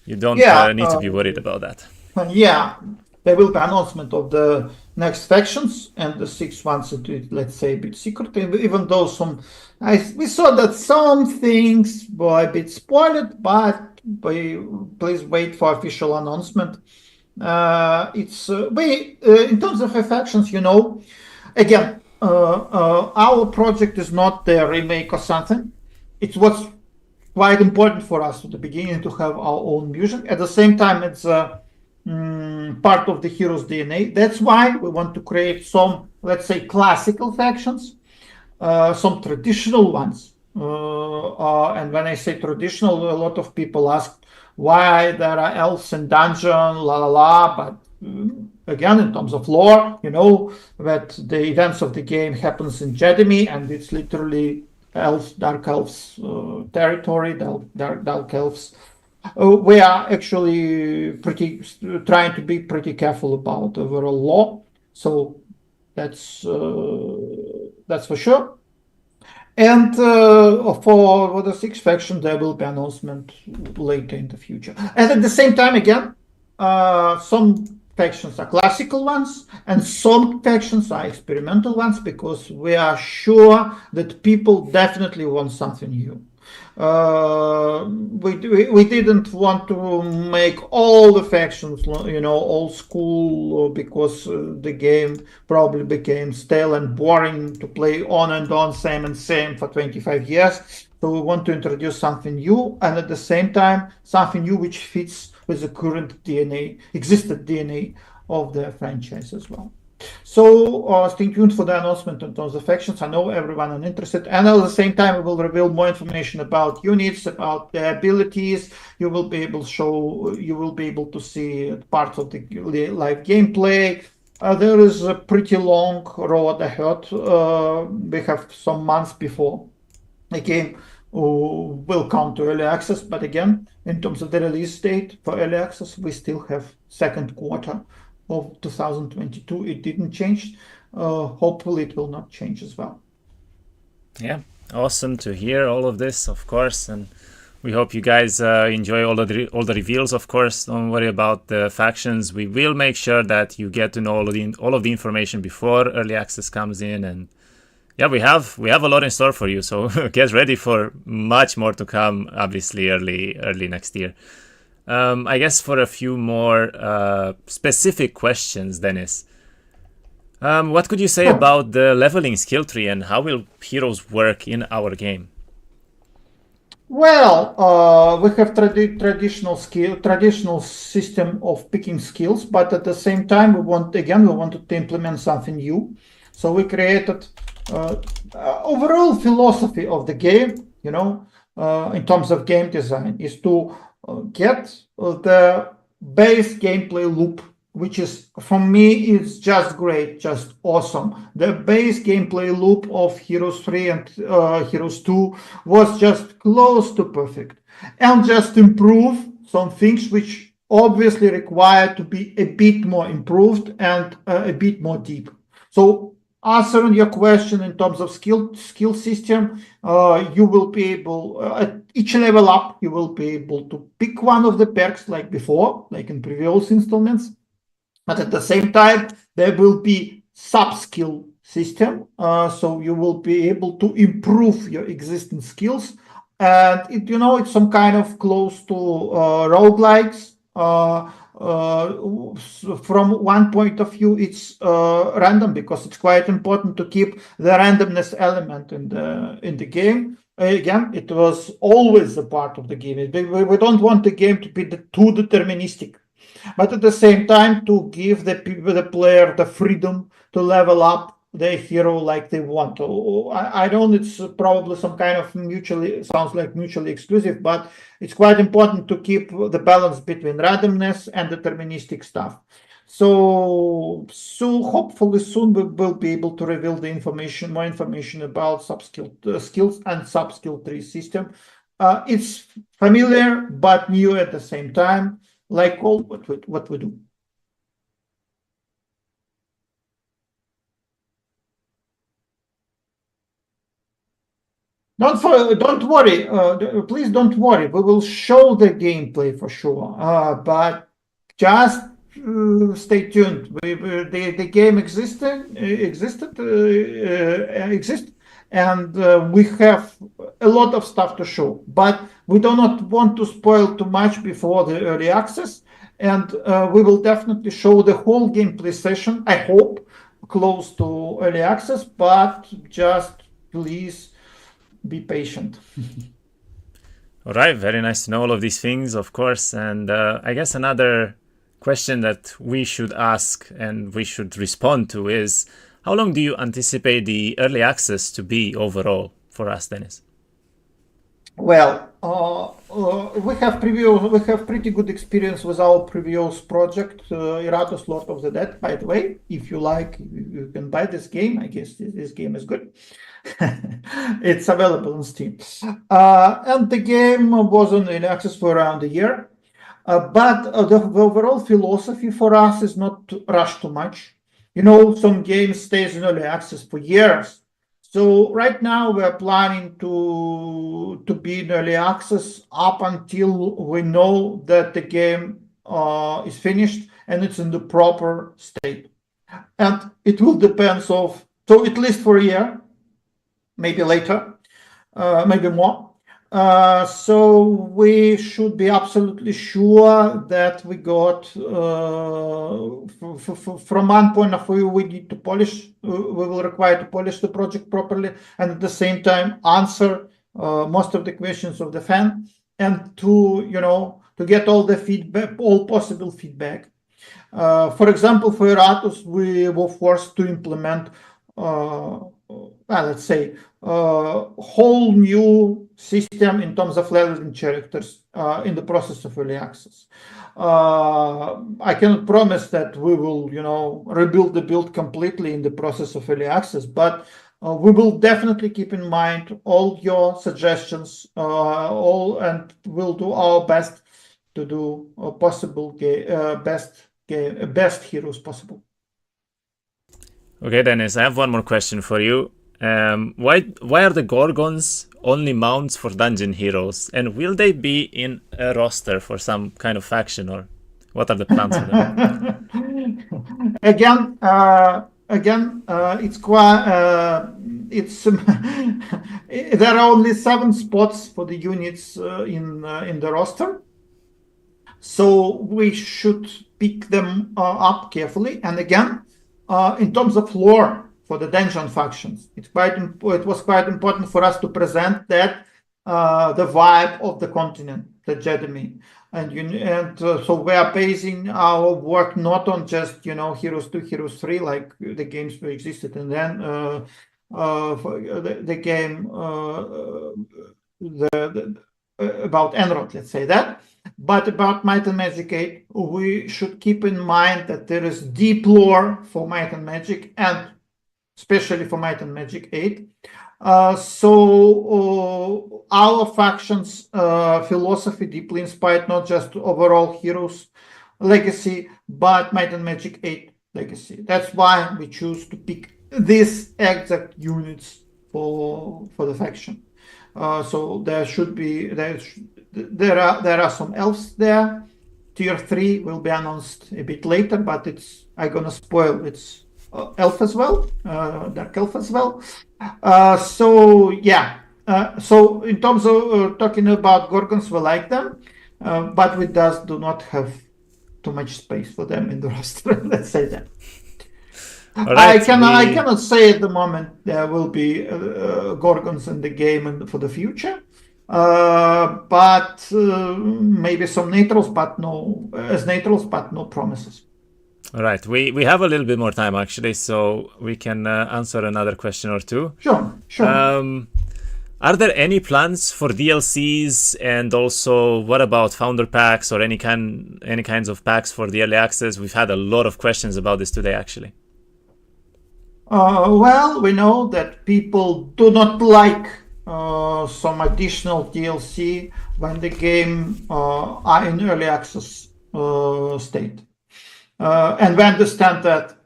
You don't need to be worried about that. Yeah, there will be announcement of the next factions, and the 6 months let's say a bit secret. Even though we saw that some things were a bit spoiled, but please wait for official announcement. In terms of factions, again, our project is not the remake or something. It's what's quite important for us at the beginning to have our own vision. At the same time, it's part of the hero's DNA. That's why we want to create some, let's say, classical factions, some traditional ones. And when I say traditional, a lot of people ask why there are elves in dungeon, la la la. But again, in terms of lore, that the events of the game happens in Jedemi, and it's literally dark elves territory, dark elves. We are actually trying to be pretty careful about overall law, so that's for sure. And for the 6th faction, there will be announcement later in the future. And at the same time, again, some factions are classical ones, and some factions are experimental ones, because we are sure that people definitely want something new. We didn't want to make all the factions, old school, because the game probably became stale and boring to play on and on, same and same for 25 years. So we want to introduce something new, and at the same time, something new which fits with the current existed DNA of the franchise as well. So stay tuned for the announcement on those factions. I know everyone is interested, and at the same time, we will reveal more information about units, about the abilities. You will be able to see parts of the live gameplay. There is a pretty long road ahead. We have some months before the game will come to early access, but again, in terms of the release date for early access, we still have second quarter of 2022. It didn't change. Hopefully it will not change as well. Yeah, awesome to hear all of this, of course, and we hope you guys enjoy all the reveals. Of course, don't worry about the factions. We will make sure that you get to know all of the information before early access comes in, and yeah, we have a lot in store for you. So get ready for much more to come. Obviously, early next year. I guess for a few more specific questions, Dennis, what could you say about the leveling skill tree, and how will heroes work in our game? Well, we have traditional system of picking skills, but at the same time, we wanted to implement something new. So we created overall philosophy of the game, in terms of game design, is to get the base gameplay loop, which is, for me, it's just great, just awesome. The base gameplay loop of Heroes 3 and Heroes 2 was just close to perfect, and just improve some things which obviously require to be a bit more improved and a bit more deep. So answering your question in terms of skill system, you will be able, at each level up, you will be able to pick one of the perks like before, like in previous installments. But at the same time, there will be sub-skill system, so you will be able to improve your existing skills. And it's some kind of close to roguelikes. From one point of view, it's random, because it's quite important to keep the randomness element in the game. Again, it was always a part of the game. We don't want the game to be too deterministic, but at the same time to give the player the freedom to level up their hero like they want. I don't. It's probably some kind of mutually exclusive, but it's quite important to keep the balance between randomness and deterministic stuff. So hopefully soon we will be able to reveal more information about skills and sub-skill tree system. It's familiar but new at the same time, like all what we do. Don't worry. Please don't worry. We will show the gameplay for sure. But just stay tuned. The game exists, and we have a lot of stuff to show. But we do not want to spoil too much before the early access, and we will definitely show the whole gameplay session. I hope close to early access, but just please be patient. All right, very nice to know all of these things, of course. And I guess another question that we should ask and we should respond to is, how long do you anticipate the early access to be overall for us, Dennis? Well, we have pretty good experience with our previous project, Iratus Lord of the Dead. By the way, if you like, you can buy this game. I guess this game is good. It's available on Steam. And the game was on early access for around a year. But the overall philosophy for us is not to rush too much. You know, some games stays in early access for years. So right now we're planning to be in early access up until we know that the game is finished and it's in the proper state. And it will depend so at least for a year, maybe later, maybe more. So we should be absolutely sure that we got, from one point of view, we need to polish, we will require to polish the project properly, and at the same time answer most of the questions of the fan, and to get all the feedback, all possible feedback. For example, for Iratus, we were forced to implement, let's say, whole new system in terms of leveling characters in the process of early access. I cannot promise that we will, rebuild the build completely in the process of early access, but we will definitely keep in mind all your suggestions, and we'll do our best to do possible best heroes possible. Okay, Dennis, I have one more question for you. Why are the Gorgons only mounts for dungeon heroes, and will they be in a roster for some kind of faction, or what are the plans for them? Again, it's quite. There are only 7 spots for the units in the roster, so we should pick them up carefully. And again, in terms of lore for the dungeon factions, it was quite important for us to present that the vibe of the continent, the Jedemi, and so we are basing our work not on just Heroes 2, Heroes 3, like the games that existed, and then the game about Enrod, let's say that. But about Might and Magic 8, we should keep in mind that there is deep lore for Might and Magic, and especially for Might and Magic 8. So our faction's philosophy deeply inspired not just overall Heroes legacy, but Might and Magic 8 legacy. That's why we choose to pick these exact units for the faction. So there are some elves there. Tier 3 will be announced a bit later, but I'm gonna spoil. It's elf as well, dark elf as well. So yeah. So in terms of talking about Gorgons, we like them, but we do not have too much space for them in the roster. Let's say that. Right, I cannot say at the moment there will be Gorgons in the game and for the future, but maybe some naturals, but no promises. All right, we have a little bit more time actually, so we can answer another question or two. Sure. Are there any plans for DLCs, and also what about founder packs or any kinds of packs for the early access? We've had a lot of questions about this today actually. Well, we know that people do not like some additional DLC when the game are in early access state. And we understand that.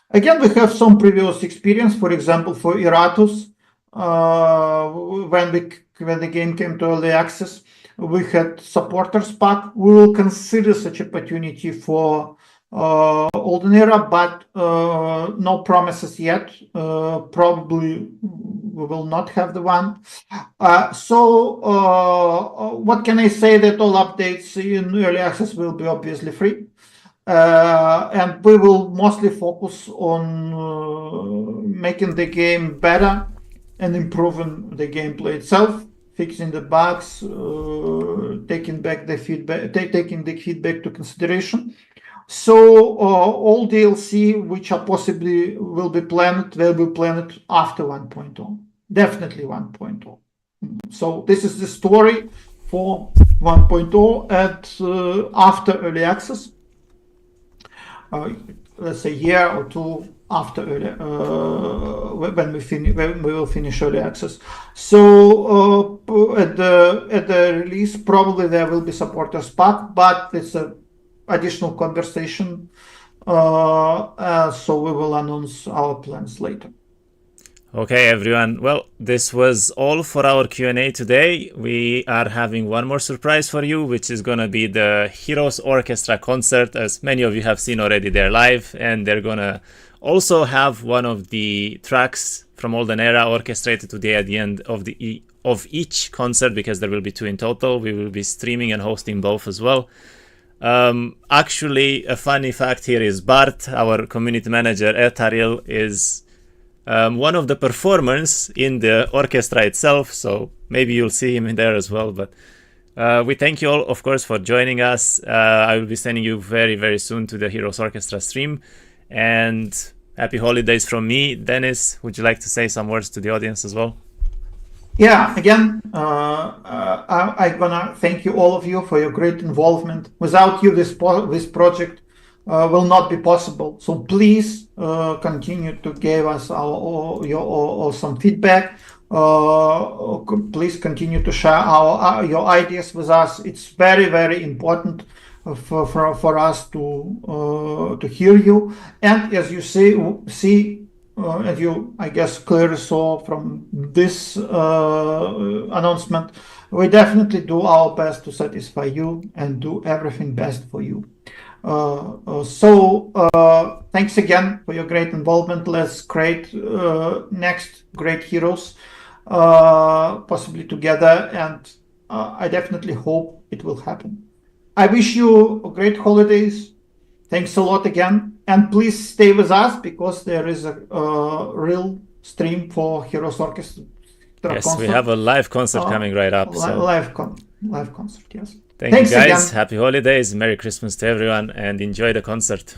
Again, we have some previous experience. For example, for Iratus, when the game came to early access, we had supporters pack. We will consider such opportunity for Olden Era, but no promises yet. Probably we will not have the one. What can I say? That all updates in early access will be obviously free. And we will mostly focus on making the game better and improving the gameplay itself, fixing the bugs, taking the feedback to consideration. So all DLC which are possibly will be planned after 1.0, definitely 1.0. So this is the story for 1.0 and after early access. Let's say a year or two after when we will finish early access. So at the release, probably there will be supporters pack, but it's a additional conversation. So we will announce our plans later. Okay, everyone. Well, this was all for our Q&A today. We are having one more surprise for you, which is going to be the Heroes Orchestra concert, as many of you have seen already. They're live, and they're going to also have one of the tracks from Olden Era orchestrated today at the end of each concert, because there will be 2 in total. We will be streaming and hosting both as well. Actually, a funny fact here is Bart, our community manager at Taril, is one of the performers in the orchestra itself, so maybe you'll see him in there as well. But we thank you all, of course, for joining us. I will be sending you very, very soon to the Heroes Orchestra stream. And happy holidays from me. Dennis, would you like to say some words to the audience as well? Yeah, again, I'm gonna thank you, all of you, for your great involvement. Without you, this project will not be possible. So please continue to give us some feedback. Please continue to share your ideas with us. It's very, very important for us to hear you. And as you see, as you, I guess, clearly saw from this announcement, we definitely do our best to satisfy you and do everything best for you. Thanks again for your great involvement. Let's create next great heroes, possibly together, and I definitely hope it will happen. I wish you great holidays. Thanks a lot again, and please stay with us, because there is a real stream for Heroes Orchestra. Yes, concert. We have a live concert coming right up. Live concert, yes. Thanks you guys. Again. Happy holidays. Merry Christmas to everyone, and enjoy the concert.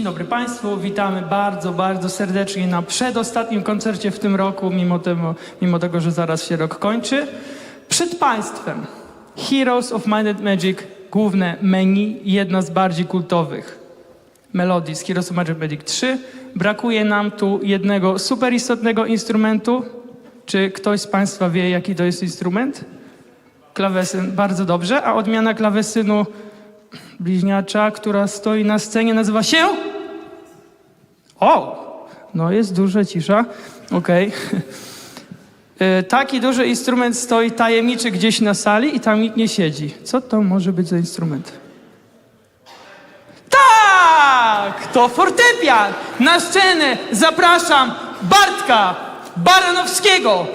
dobry Państwu, witamy bardzo, bardzo serdecznie na przedostatnim koncercie w tym roku, mimo tego, że zaraz się rok kończy. Przed Państwem Heroes of Might and Magic, główne menu, jedna z bardziej kultowych melodii z Heroes of Might and Magic 3. Brakuje nam tu jednego super istotnego instrumentu. Czy ktoś z Państwa wie, jaki to jest instrument? Klawesyn, bardzo dobrze. A odmiana klawesynu bliźniacza, która stoi na scenie, nazywa się? O! No jest duża cisza. Okej. Taki duży instrument stoi tajemniczy gdzieś na sali i tam nikt nie siedzi. Co to może być za instrument? Tak! To fortepian! Na scenę zapraszam Bartka Baranowskiego!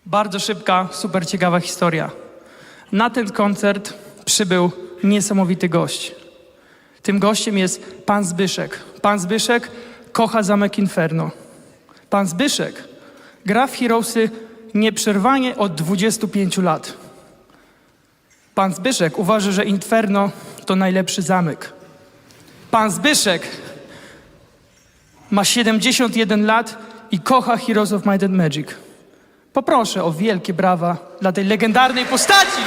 Bardzo szybka, super ciekawa historia. Na ten koncert przybył niesamowity gość. Tym gościem jest pan Zbyszek. Pan Zbyszek kocha zamek Inferno. Pan Zbyszek gra w Heroesy nieprzerwanie od 25 lat. Pan Zbyszek uważa, że Inferno to najlepszy zamek. Pan Zbyszek ma 71 lat i kocha Heroes of Might and Magic. Poproszę o wielkie brawa dla tej legendarnej postaci.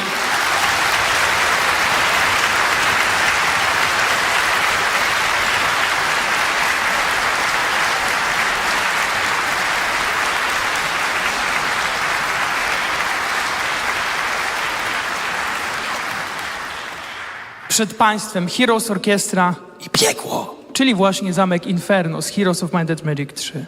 Przed Państwem Heroes Orkiestra i piekło, czyli właśnie zamek Inferno z Heroes of Might and Magic 3.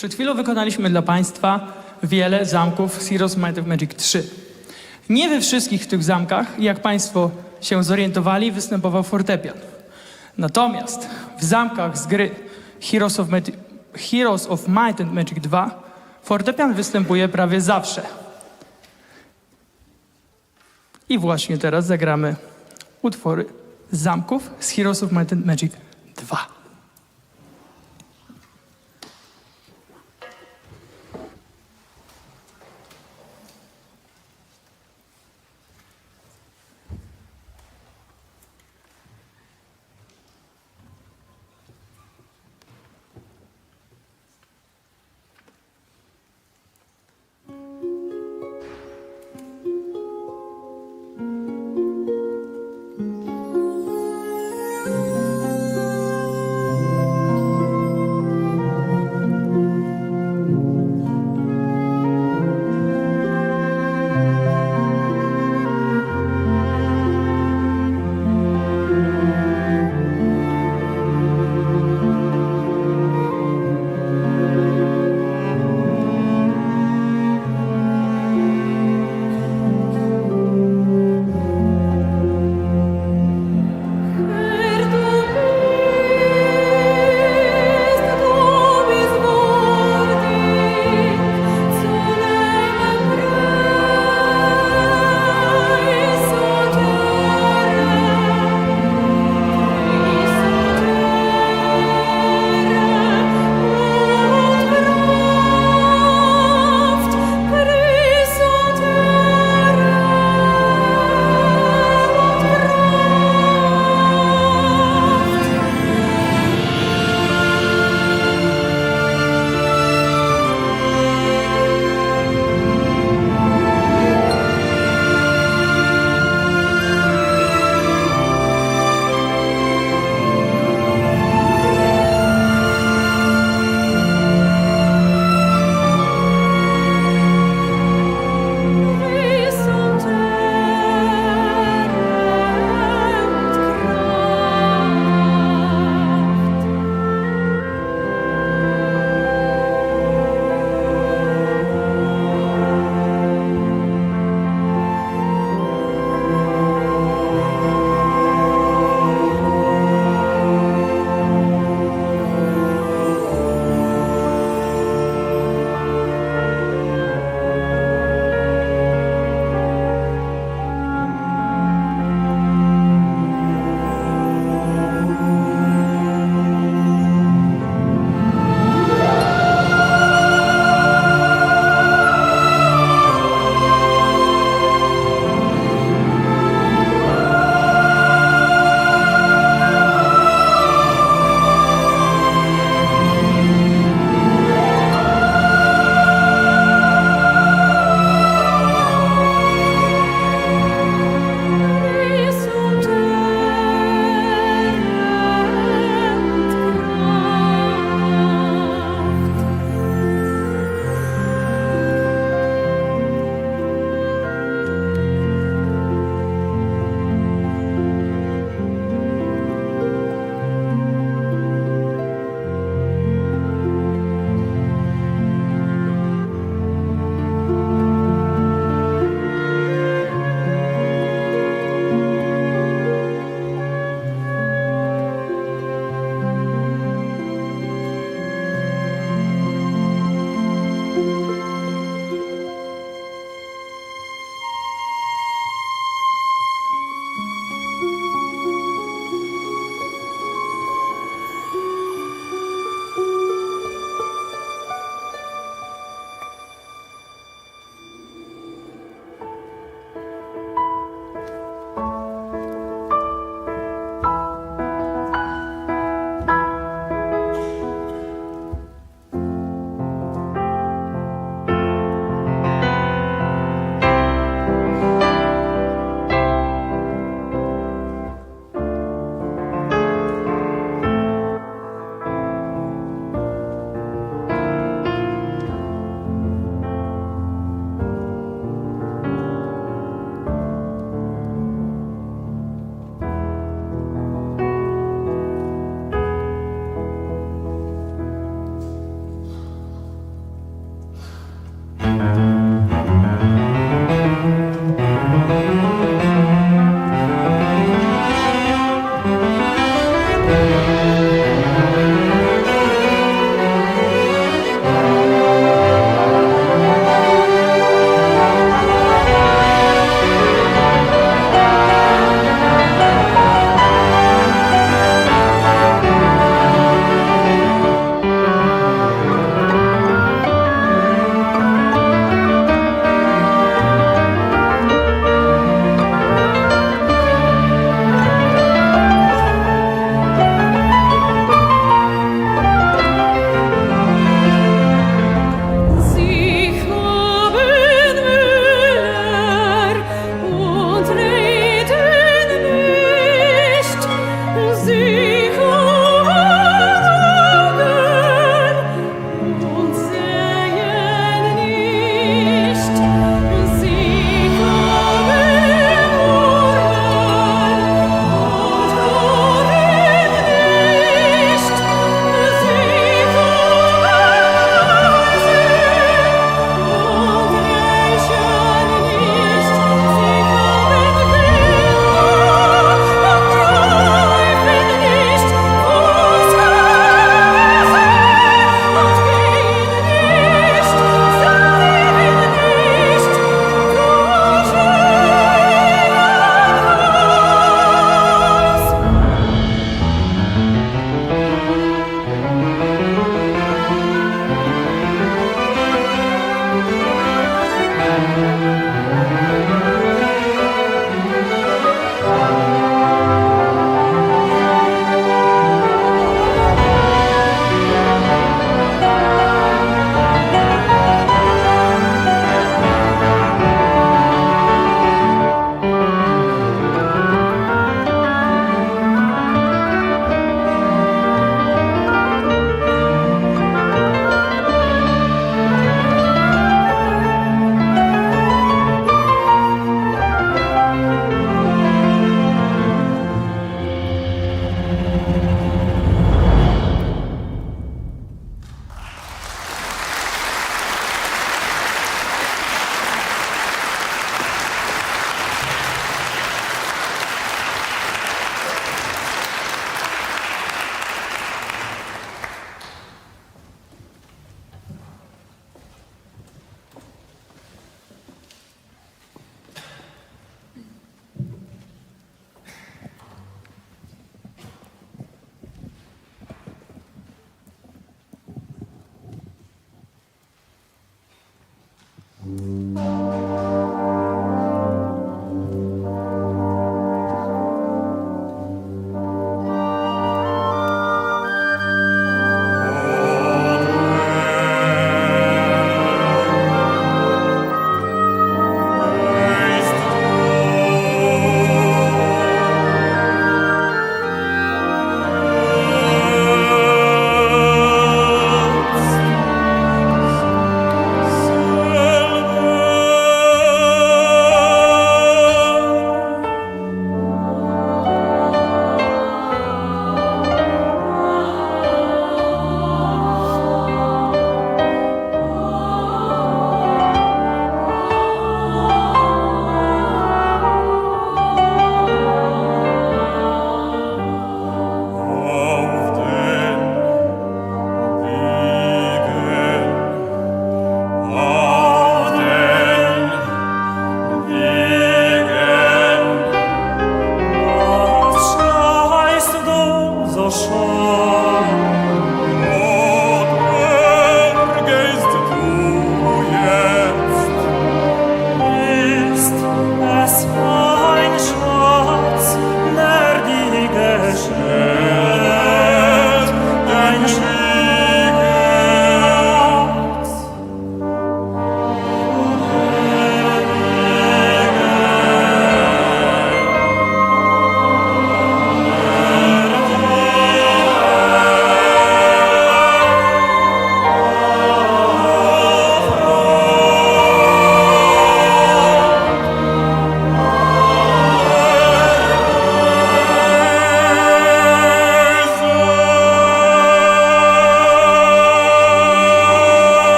Przed chwilą wykonaliśmy dla Państwa wiele zamków z Heroes of Might and Magic 3. Nie we wszystkich tych zamkach, jak Państwo się zorientowali, występował fortepian. Natomiast w zamkach z gry Heroes of Might and Magic 2 fortepian występuje prawie zawsze. I właśnie teraz zagramy utwory z zamków z Heroes of Might and Magic 2.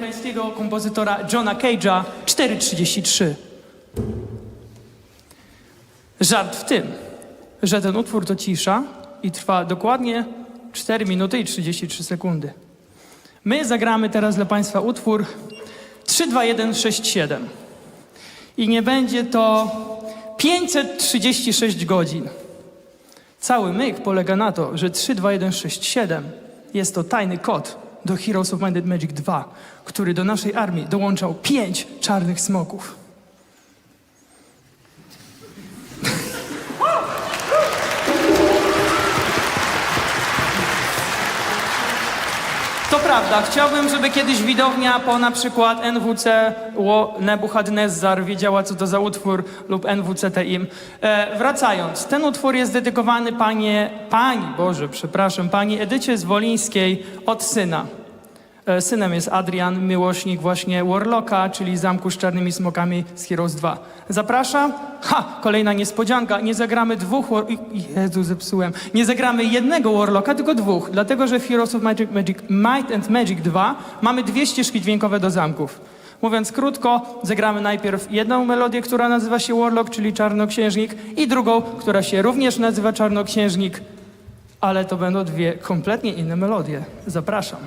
amerykańskiego kompozytora Johna Cage'a 4:33. Żart w tym, że ten utwór to cisza i trwa dokładnie 4 minuty i 33 sekundy. My zagramy teraz dla Państwa utwór 3-2-1-6-7. I nie będzie to 536 godzin. Cały myk polega na to, że 3-2-1-6-7 jest to tajny kod do Heroes of Might and Magic 2, który do naszej armii dołączał 5 czarnych smoków. To prawda, chciałbym, żeby kiedyś widownia po na przykład NWC Nebuchadnezzar wiedziała, co to za utwór, lub NWCTIM. Wracając, ten utwór jest dedykowany pani Edycie Zwolińskiej od syna. Synem jest Adrian, miłośnik właśnie Warlocka, czyli Zamku z Czarnymi Smokami z Heroes 2. Zapraszam. Kolejna niespodzianka. Nie zagramy Nie zagramy jednego Warlocka, tylko 2. Dlatego, że w Heroes of Might and Magic 2 mamy 2 ścieżki dźwiękowe do zamków. Mówiąc krótko, zagramy najpierw jedną melodię, która nazywa się Warlock, czyli Czarnoksiężnik, i drugą, która się również nazywa Czarnoksiężnik, ale to będą 2 kompletnie inne melodie. Zapraszam.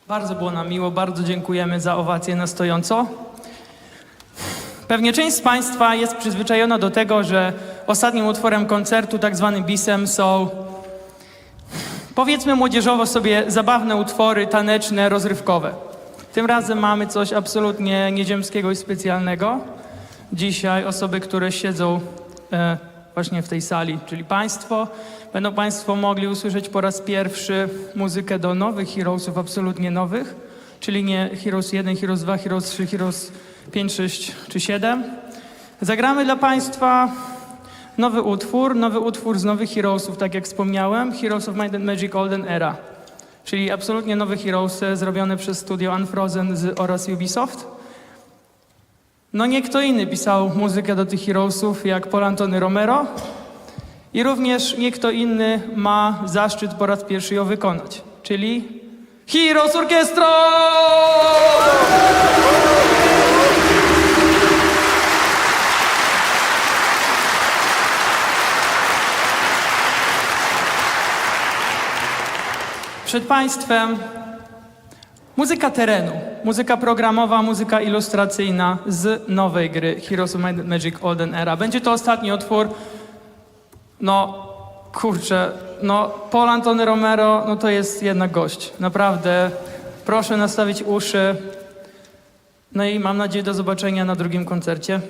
Bardzo było nam miło, bardzo dziękujemy za owację na stojąco. Pewnie część z Państwa jest przyzwyczajona do tego, że ostatnim utworem koncertu, tak zwanym bisem, są, powiedzmy młodzieżowo sobie, zabawne utwory taneczne, rozrywkowe. Tym razem mamy coś absolutnie nieziemskiego i specjalnego. Dzisiaj osoby, które siedzą właśnie w tej sali, czyli Państwo, będą Państwo mogli usłyszeć po raz pierwszy muzykę do nowych Heroesów, absolutnie nowych, czyli nie Heroes 1, Heroes 2, Heroes 3, Heroes 5, 6 czy 7. Zagramy dla Państwa nowy utwór z nowych Heroesów, tak jak wspomniałem, Heroes of Might and Magic Olden Era, czyli absolutnie nowe Heroesy zrobione przez studio Unfrozen oraz Ubisoft. No nie kto inny pisał muzykę do tych Heroesów jak Paul Antony Romero i również nie kto inny ma zaszczyt po raz pierwszy ją wykonać, czyli Heroes Orchestra! Przed Państwem muzyka terenu, muzyka programowa, muzyka ilustracyjna z nowej gry Heroes of Might and Magic Olden Era. Będzie to ostatni utwór. No, kurczę, no Paul Antony Romero, no to jest jednak gość. Naprawdę, proszę nastawić uszy. No i mam nadzieję do zobaczenia na drugim koncercie.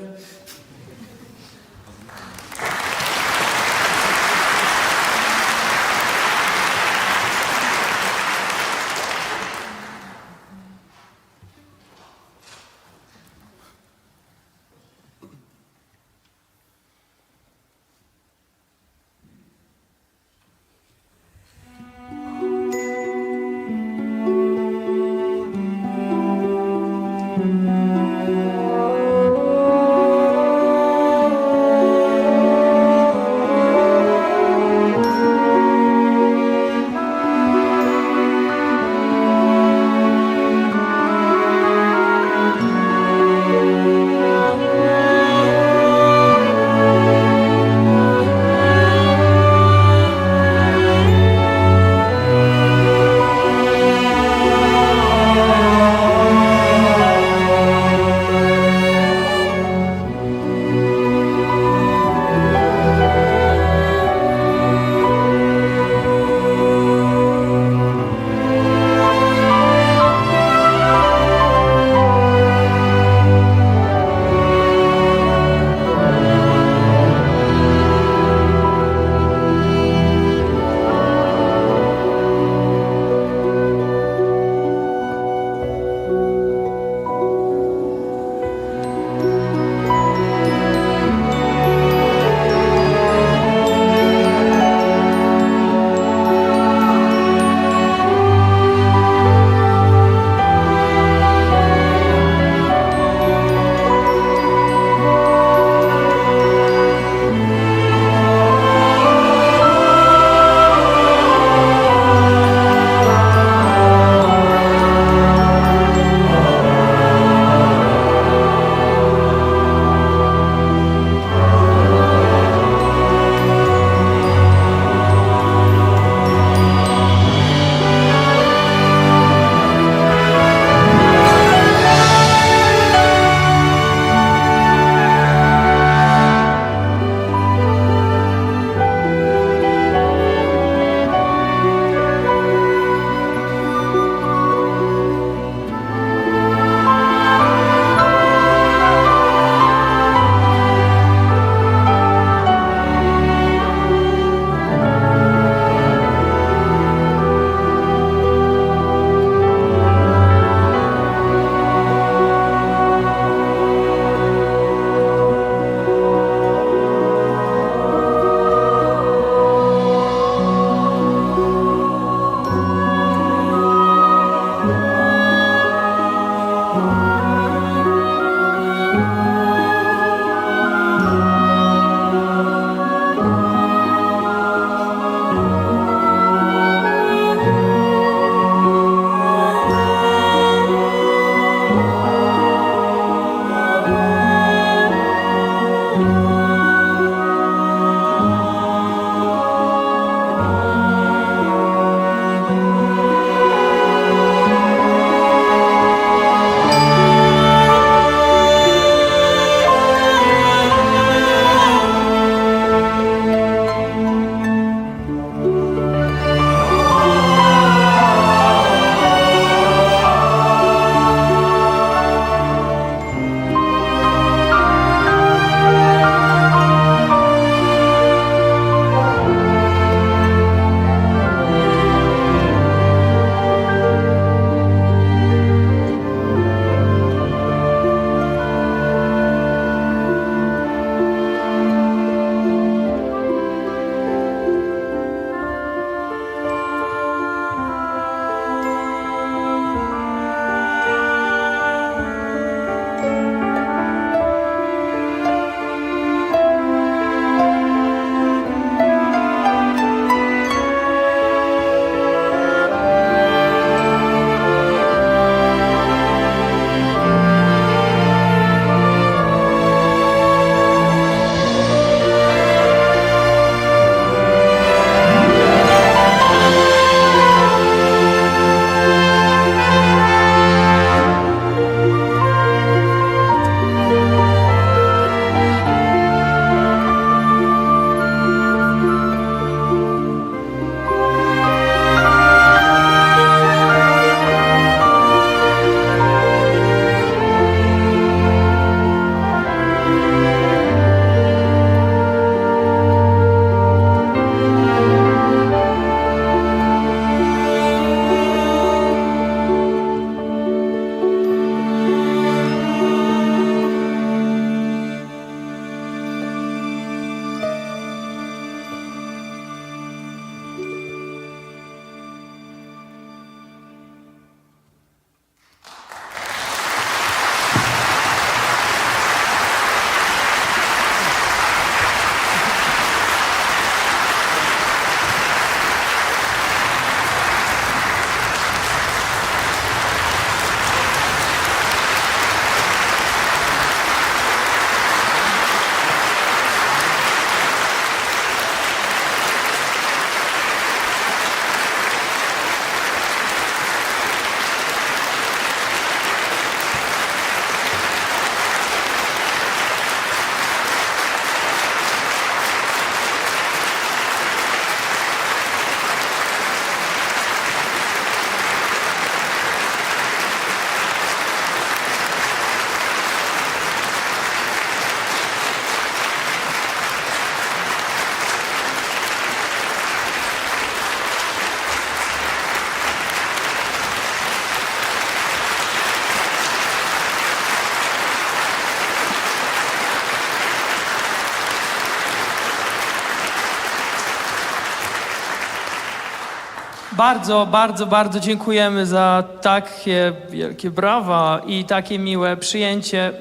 Bardzo dziękujemy za takie wielkie brawa i takie miłe przyjęcie.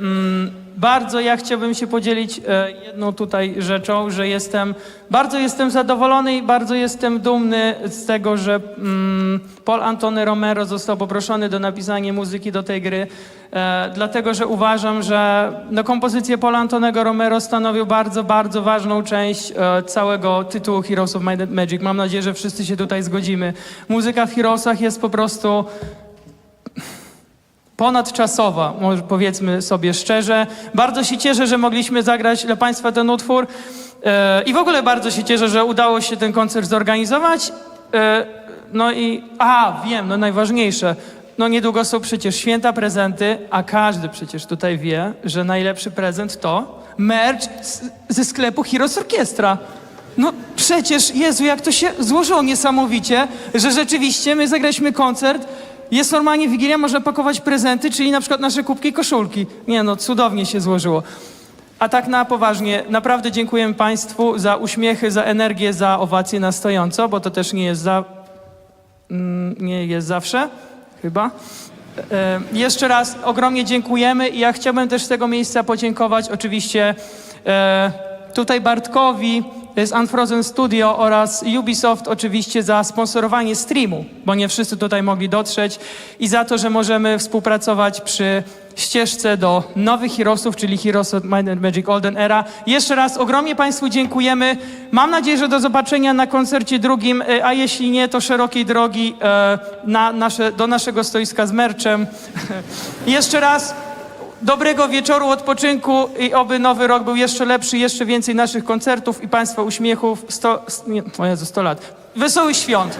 Bardzo ja chciałbym się podzielić jedną tutaj rzeczą, że bardzo jestem zadowolony i bardzo jestem dumny z tego, że Paul Antony Romero został poproszony do napisania muzyki do tej gry, dlatego że uważam, że kompozycje Paula Antonego Romero stanowią bardzo ważną część całego tytułu Heroes of Might and Magic. Mam nadzieję, że wszyscy się tutaj zgodzimy. Muzyka w Heroesach jest po prostu ponadczasowa, może powiedzmy sobie szczerze. Bardzo się cieszę, że mogliśmy zagrać dla Państwa ten utwór i w ogóle bardzo się cieszę, że udało się ten koncert zorganizować. Wiem, najważniejsze. Niedługo są przecież święta prezenty, a każdy przecież tutaj wie, że najlepszy prezent to merch ze sklepu Heroes Orchestra. Przecież, Jezu, jak to się złożyło niesamowicie, że rzeczywiście my zagraliśmy koncert, jest normalnie Wigilia, można pakować prezenty, czyli na przykład nasze kubki i koszulki. Cudownie się złożyło. A tak na poważnie, naprawdę dziękujemy Państwu za uśmiechy, za energię, za owacje na stojąco, bo to też nie jest zawsze, chyba. Jeszcze raz ogromnie dziękujemy i ja chciałbym też z tego miejsca podziękować oczywiście tutaj Bartkowi z Unfrozen Studio oraz Ubisoft oczywiście za sponsorowanie streamu, bo nie wszyscy tutaj mogli dotrzeć i za to, że możemy współpracować przy ścieżce do nowych Heroesów, czyli Heroes of Might and Magic Olden Era. Jeszcze raz ogromnie Państwu dziękujemy. Mam nadzieję, że do zobaczenia na koncercie drugim, a jeśli nie, to szerokiej drogi do naszego stoiska z merczem. Jeszcze raz dobrego wieczoru, odpoczynku i oby nowy rok był jeszcze lepszy, jeszcze więcej naszych koncertów i Państwa uśmiechów. 100 lat. Wesołych świąt!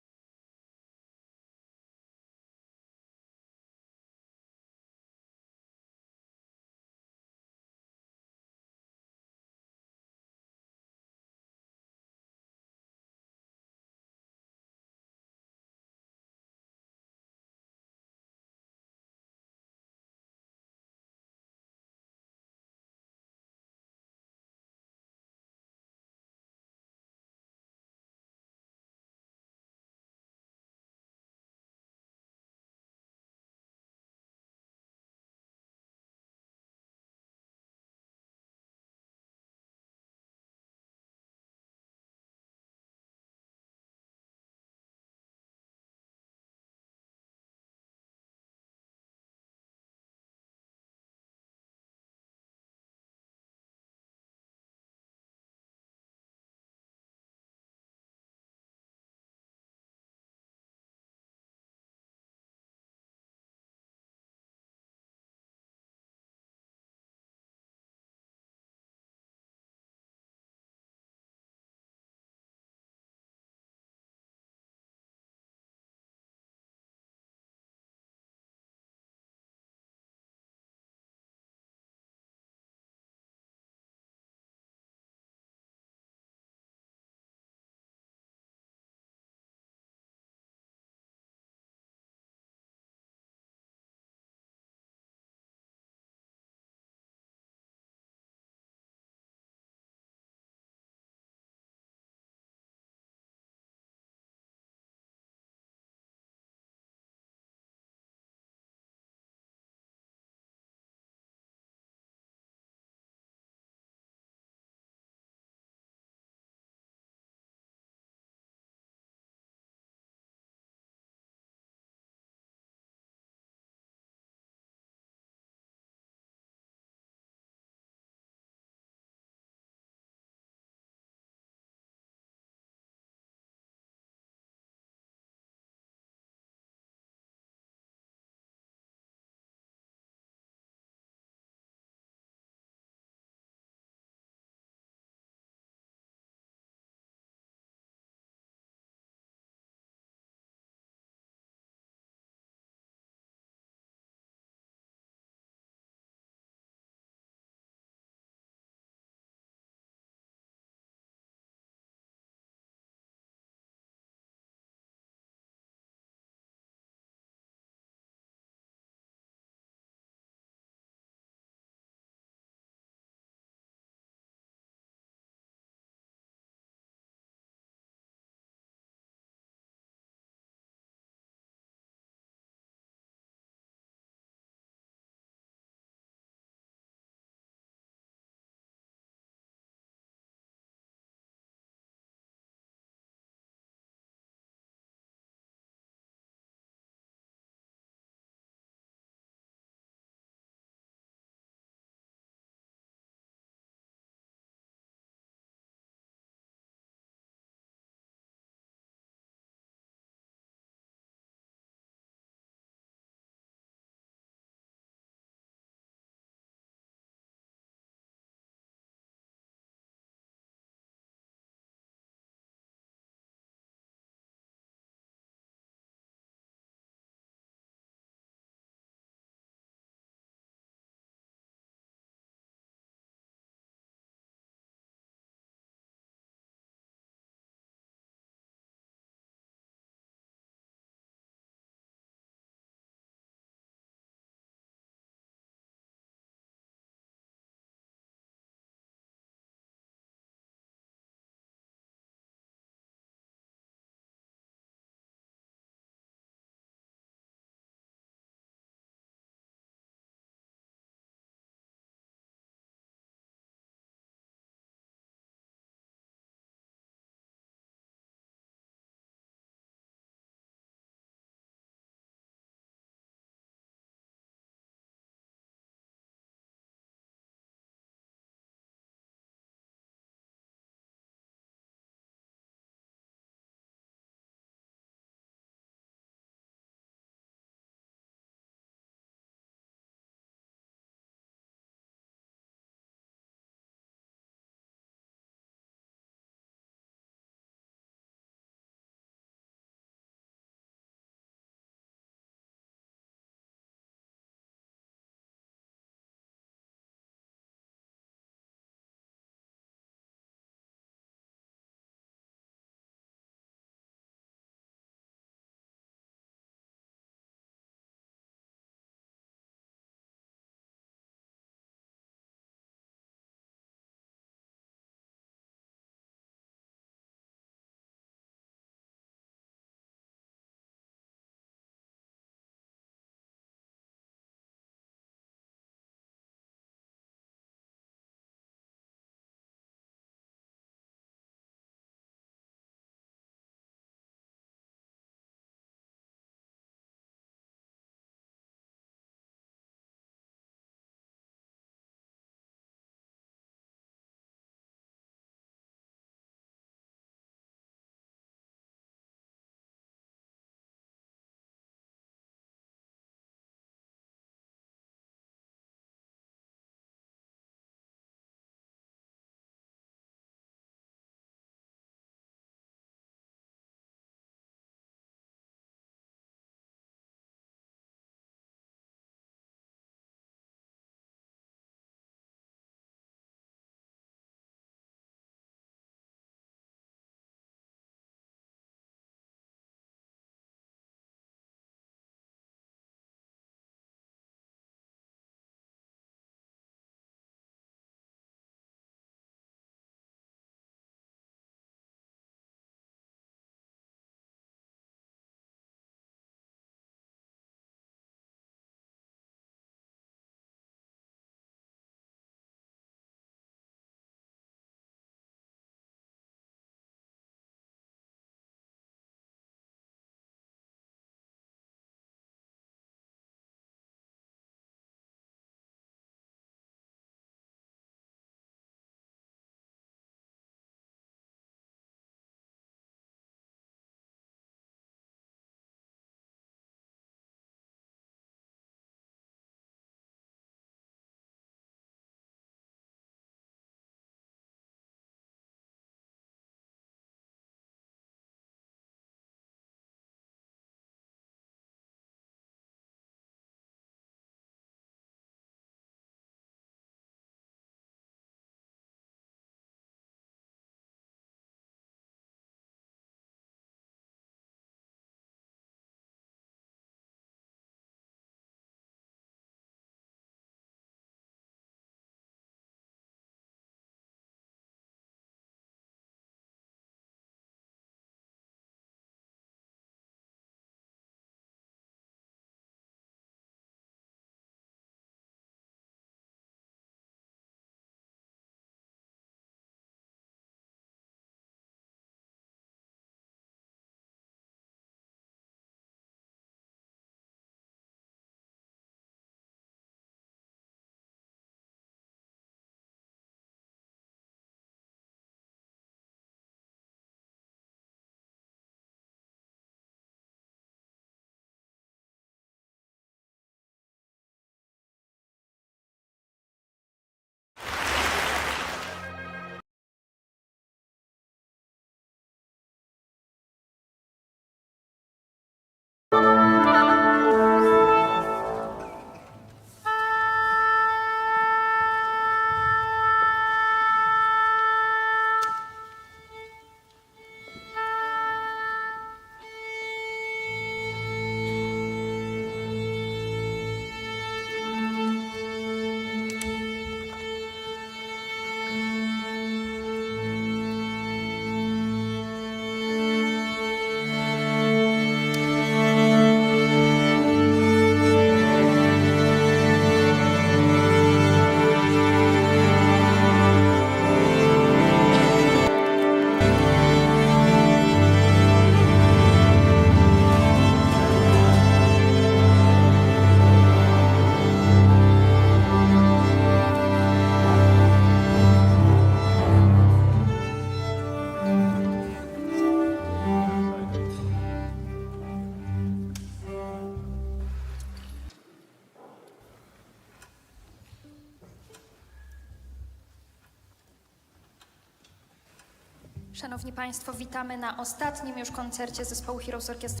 Szanowni Państwo, witamy na ostatnim już koncercie zespołu Heroes Orchestra.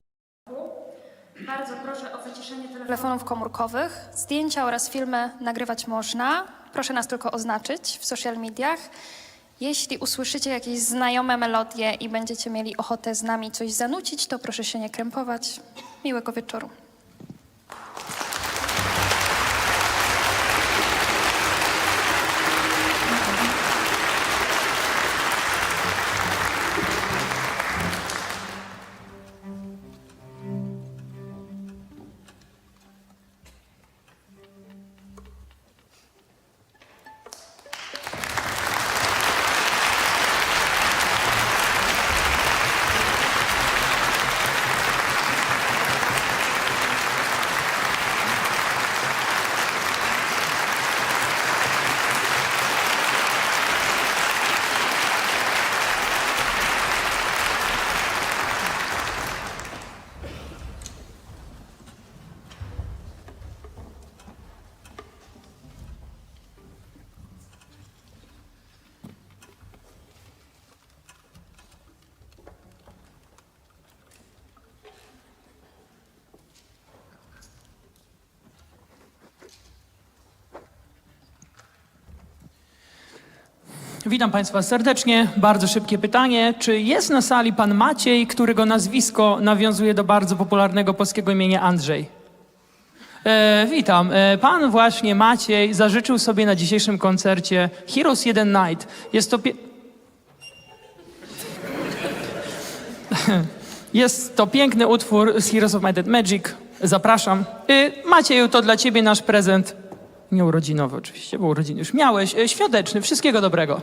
Bardzo proszę o wyciszenie telefonów komórkowych. Zdjęcia oraz filmy nagrywać można. Proszę nas tylko oznaczyć w social mediach. Jeśli usłyszycie jakieś znajome melodie i będziecie mieli ochotę z nami coś zanucić, to proszę się nie krępować. Miłego wieczoru. Witam Państwa serdecznie. Bardzo szybkie pytanie. Czy jest na sali pan Maciej, którego nazwisko nawiązuje do bardzo popularnego polskiego imienia Andrzej? Witam. Pan właśnie Maciej zażyczył sobie na dzisiejszym koncercie Heroes 1 Night. Jest to piękny utwór z Heroes of Might and Magic. Zapraszam. Macieju, to dla ciebie nasz prezent. Nie urodzinowy oczywiście, bo urodziny już miałeś. Świąteczny. Wszystkiego dobrego.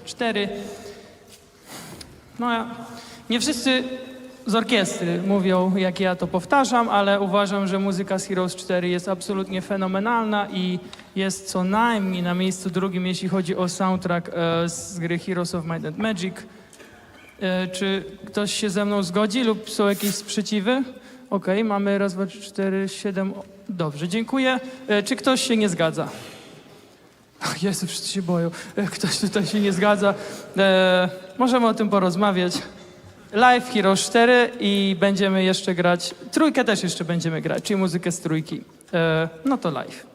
4. No, nie wszyscy z orkiestry mówią, jak ja to powtarzam, ale uważam, że muzyka z Heroes 4 jest absolutnie fenomenalna i jest co najmniej na miejscu drugim, jeśli chodzi o soundtrack z gry Heroes of Might and Magic. Czy ktoś się ze mną zgodzi lub są jakieś sprzeciwy? Okej, mamy raz, dwa, trzy, cztery, 7. Dobrze, dziękuję. Czy ktoś się nie zgadza? Jezu, wszyscy się boją. Ktoś tutaj się nie zgadza. Możemy o tym porozmawiać. Live Heroes 4 i będziemy jeszcze grać. Trójkę też jeszcze będziemy grać, czyli muzykę z trójki. No to live.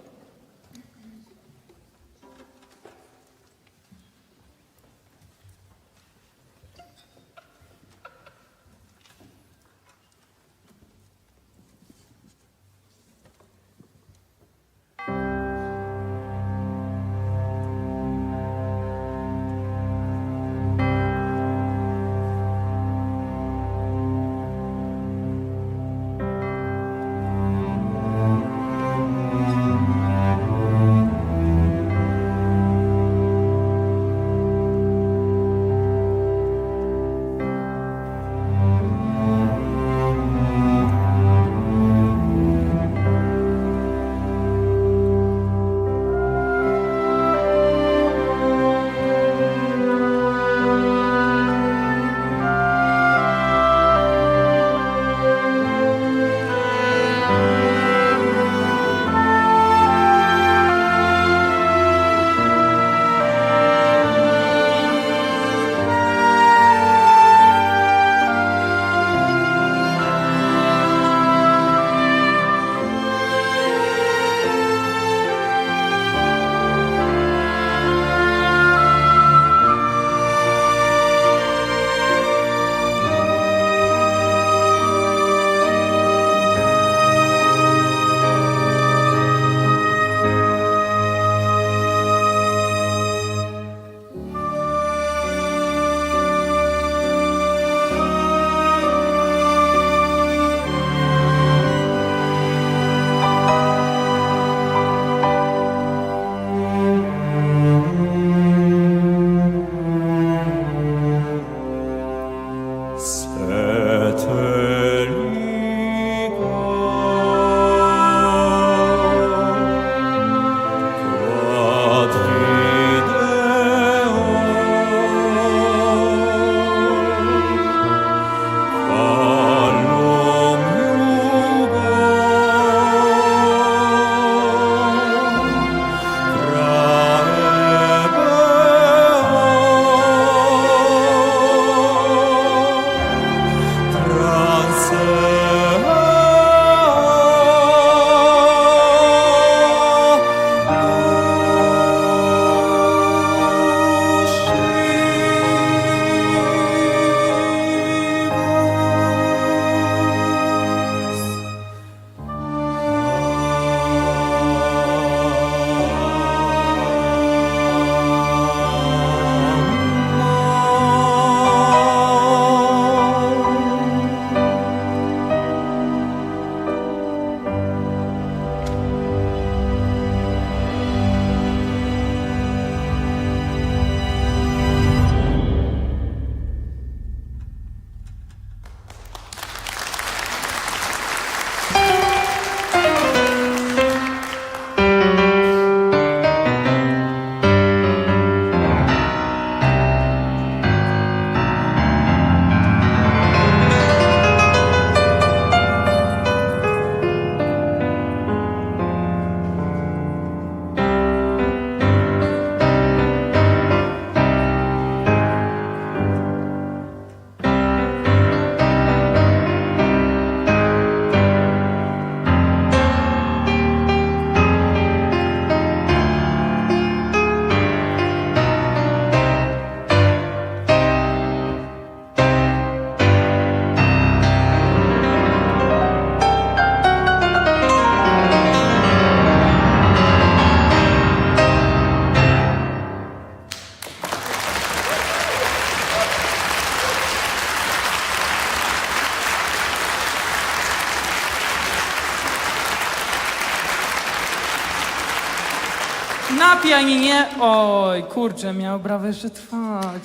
Na pianinie... Oj, kurczę, miał prawo jeszcze trwać.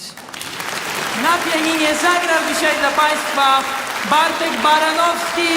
Na pianinie zagrał dzisiaj dla Państwa Bartek Baranowski.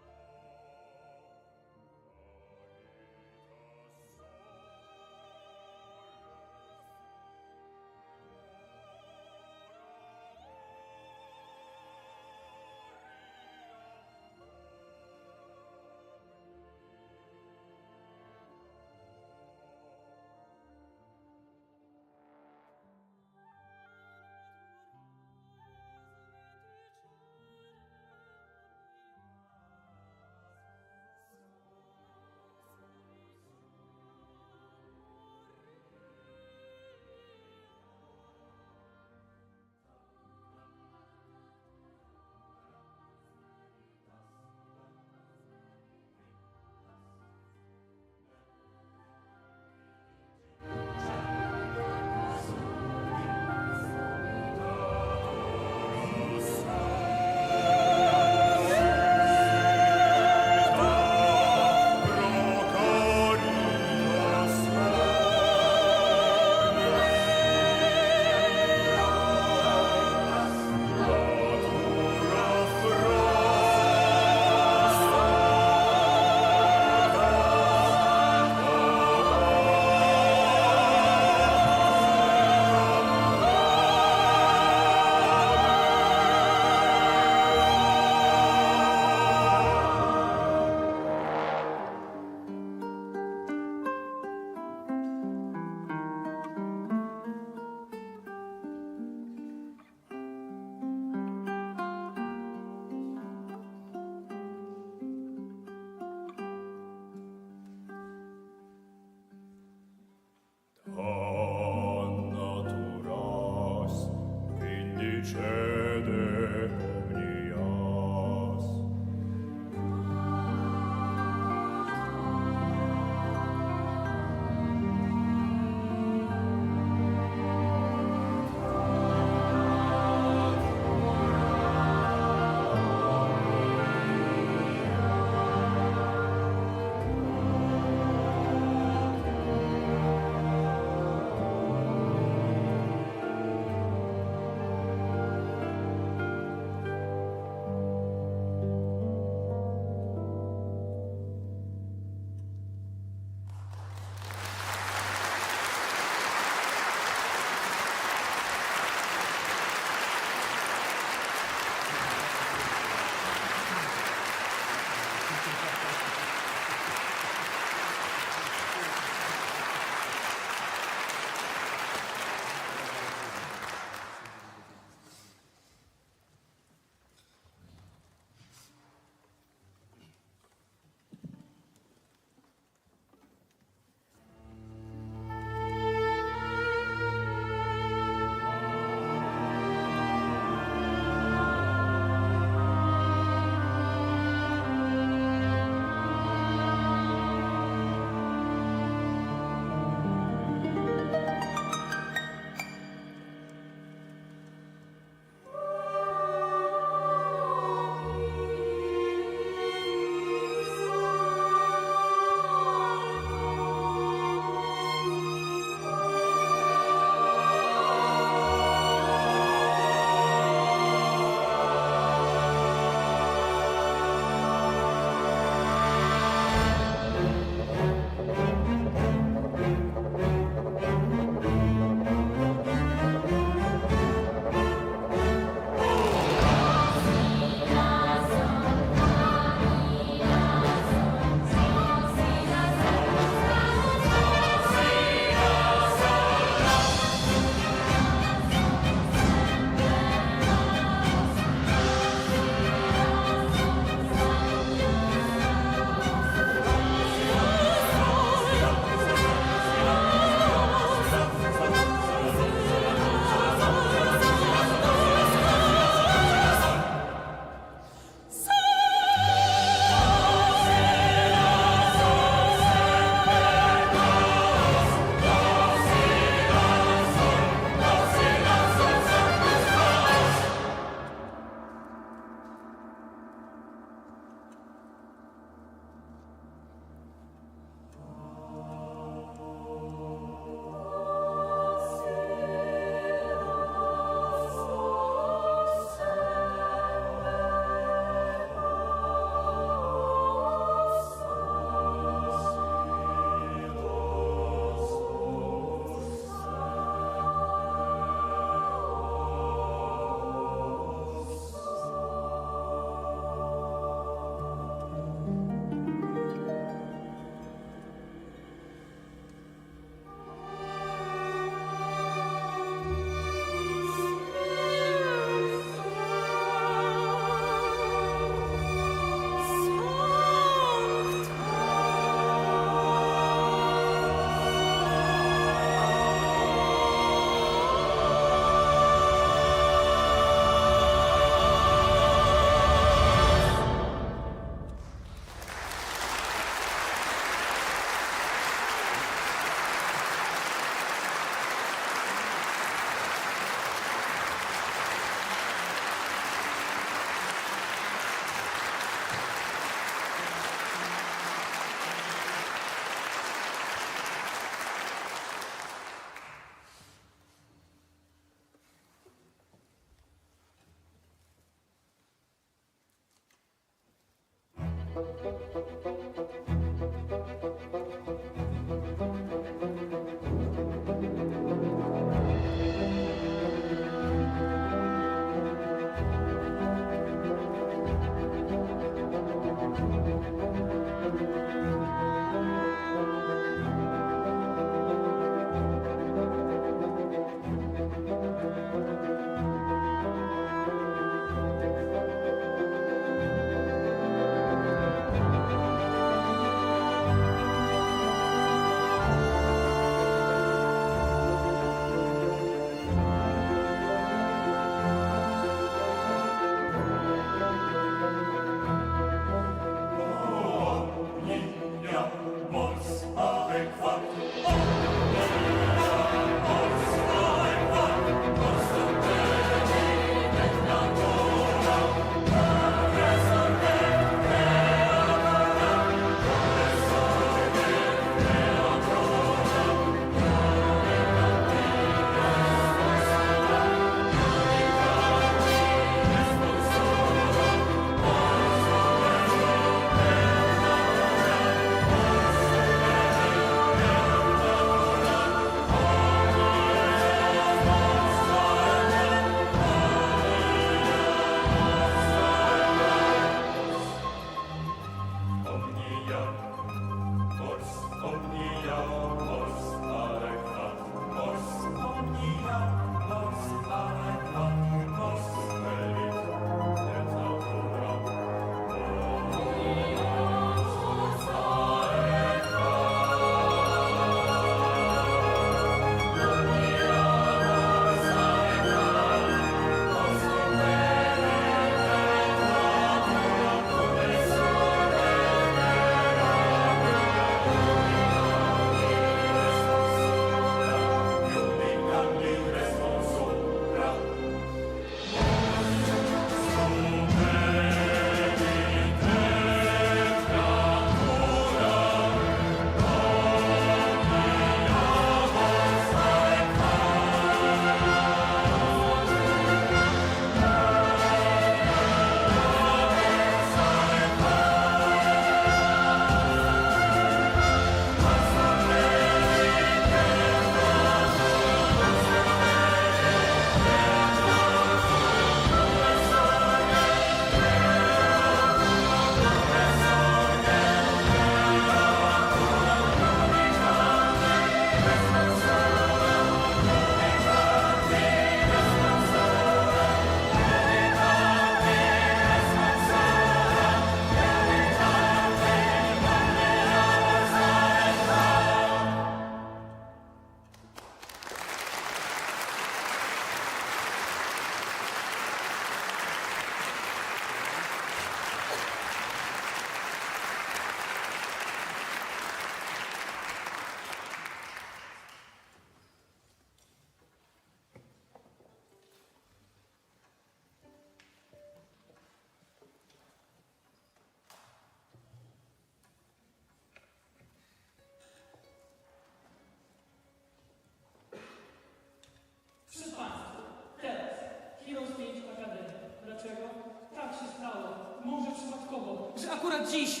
Że akurat dziś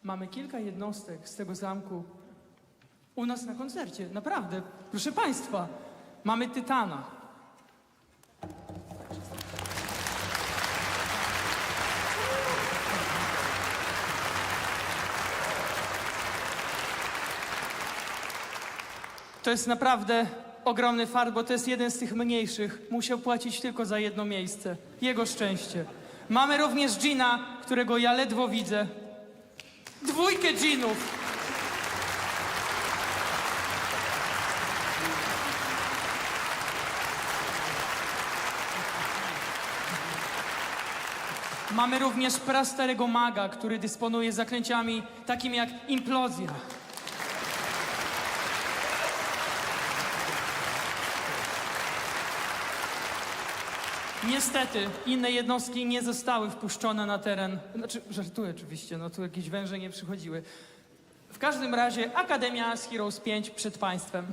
mamy kilka jednostek z tego zamku u nas na koncercie. Naprawdę, proszę Państwa, mamy Tytana. To jest naprawdę ogromny fart, bo to jest jeden z tych mniejszych. Musiał płacić tylko za jedno miejsce. Jego szczęście. Mamy również Gina, którego ja ledwo widzę. Dwójkę Ginów. Mamy również prastarego maga, który dysponuje zaklęciami takimi jak implozja. Niestety, inne jednostki nie zostały wpuszczone na teren. Znaczy, żartuję oczywiście, no tu jakieś węże nie przychodziły. W każdym razie Akademia z Heroes 5 przed Państwem.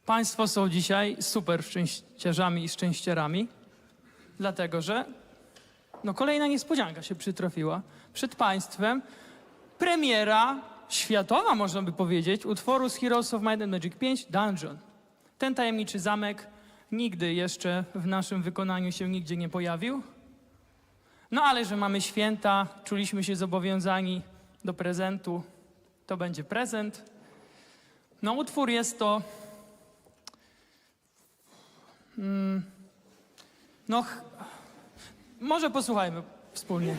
Państwo są dzisiaj super szczęściarzami i szczęściarami, dlatego że kolejna niespodzianka się przytrafiła. Przed Państwem premiera światowa, można by powiedzieć, utworu z Heroes of Might and Magic 5, Dungeon. Ten tajemniczy zamek nigdy jeszcze w naszym wykonaniu się nigdzie nie pojawił. No ale że mamy święta, czuliśmy się zobowiązani do prezentu, to będzie prezent. No utwór jest to... może posłuchajmy wspólnie.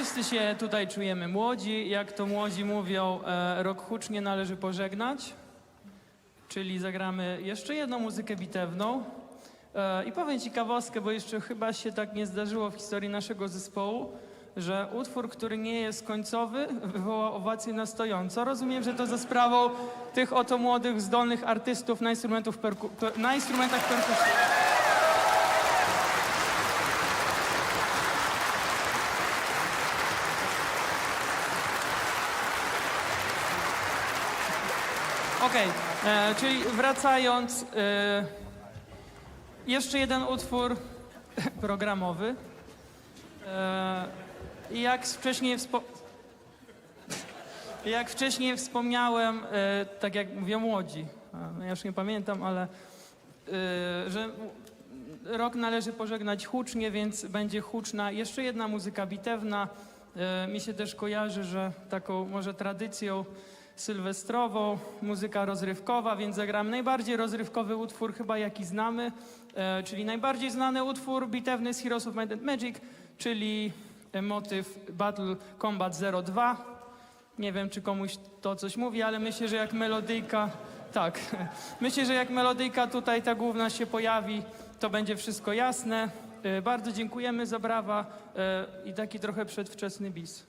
wszyscy się tutaj czujemy młodzi. Jak to młodzi mówią, rok hucznie należy pożegnać. Czyli zagramy jeszcze jedną muzykę bitewną. I powiem ciekawostkę, bo jeszcze chyba się tak nie zdarzyło w historii naszego zespołu, że utwór, który nie jest końcowy, wywoła owację na stojąco. Rozumiem, że to za sprawą tych oto młodych, zdolnych artystów na instrumentach perkusji. Okej, czyli wracając, jeszcze jeden utwór programowy. Jak wcześniej wspomniałem, tak jak mówią młodzi, ja już nie pamiętam, ale że rok należy pożegnać hucznie, więc będzie huczna jeszcze jedna muzyka bitewna. Mi się też kojarzy, że taką może tradycją sylwestrową, muzyka rozrywkowa, więc zagram najbardziej rozrywkowy utwór chyba jaki znamy, czyli najbardziej znany utwór bitewny z Heroes of Might and Magic, czyli motyw Battle Combat 02. Nie wiem, czy komuś to coś mówi, ale myślę, że jak melodyjka, tak, myślę, że jak melodyjka tutaj ta główna się pojawi, to będzie wszystko jasne. Bardzo dziękujemy za brawa i taki trochę przedwczesny bis.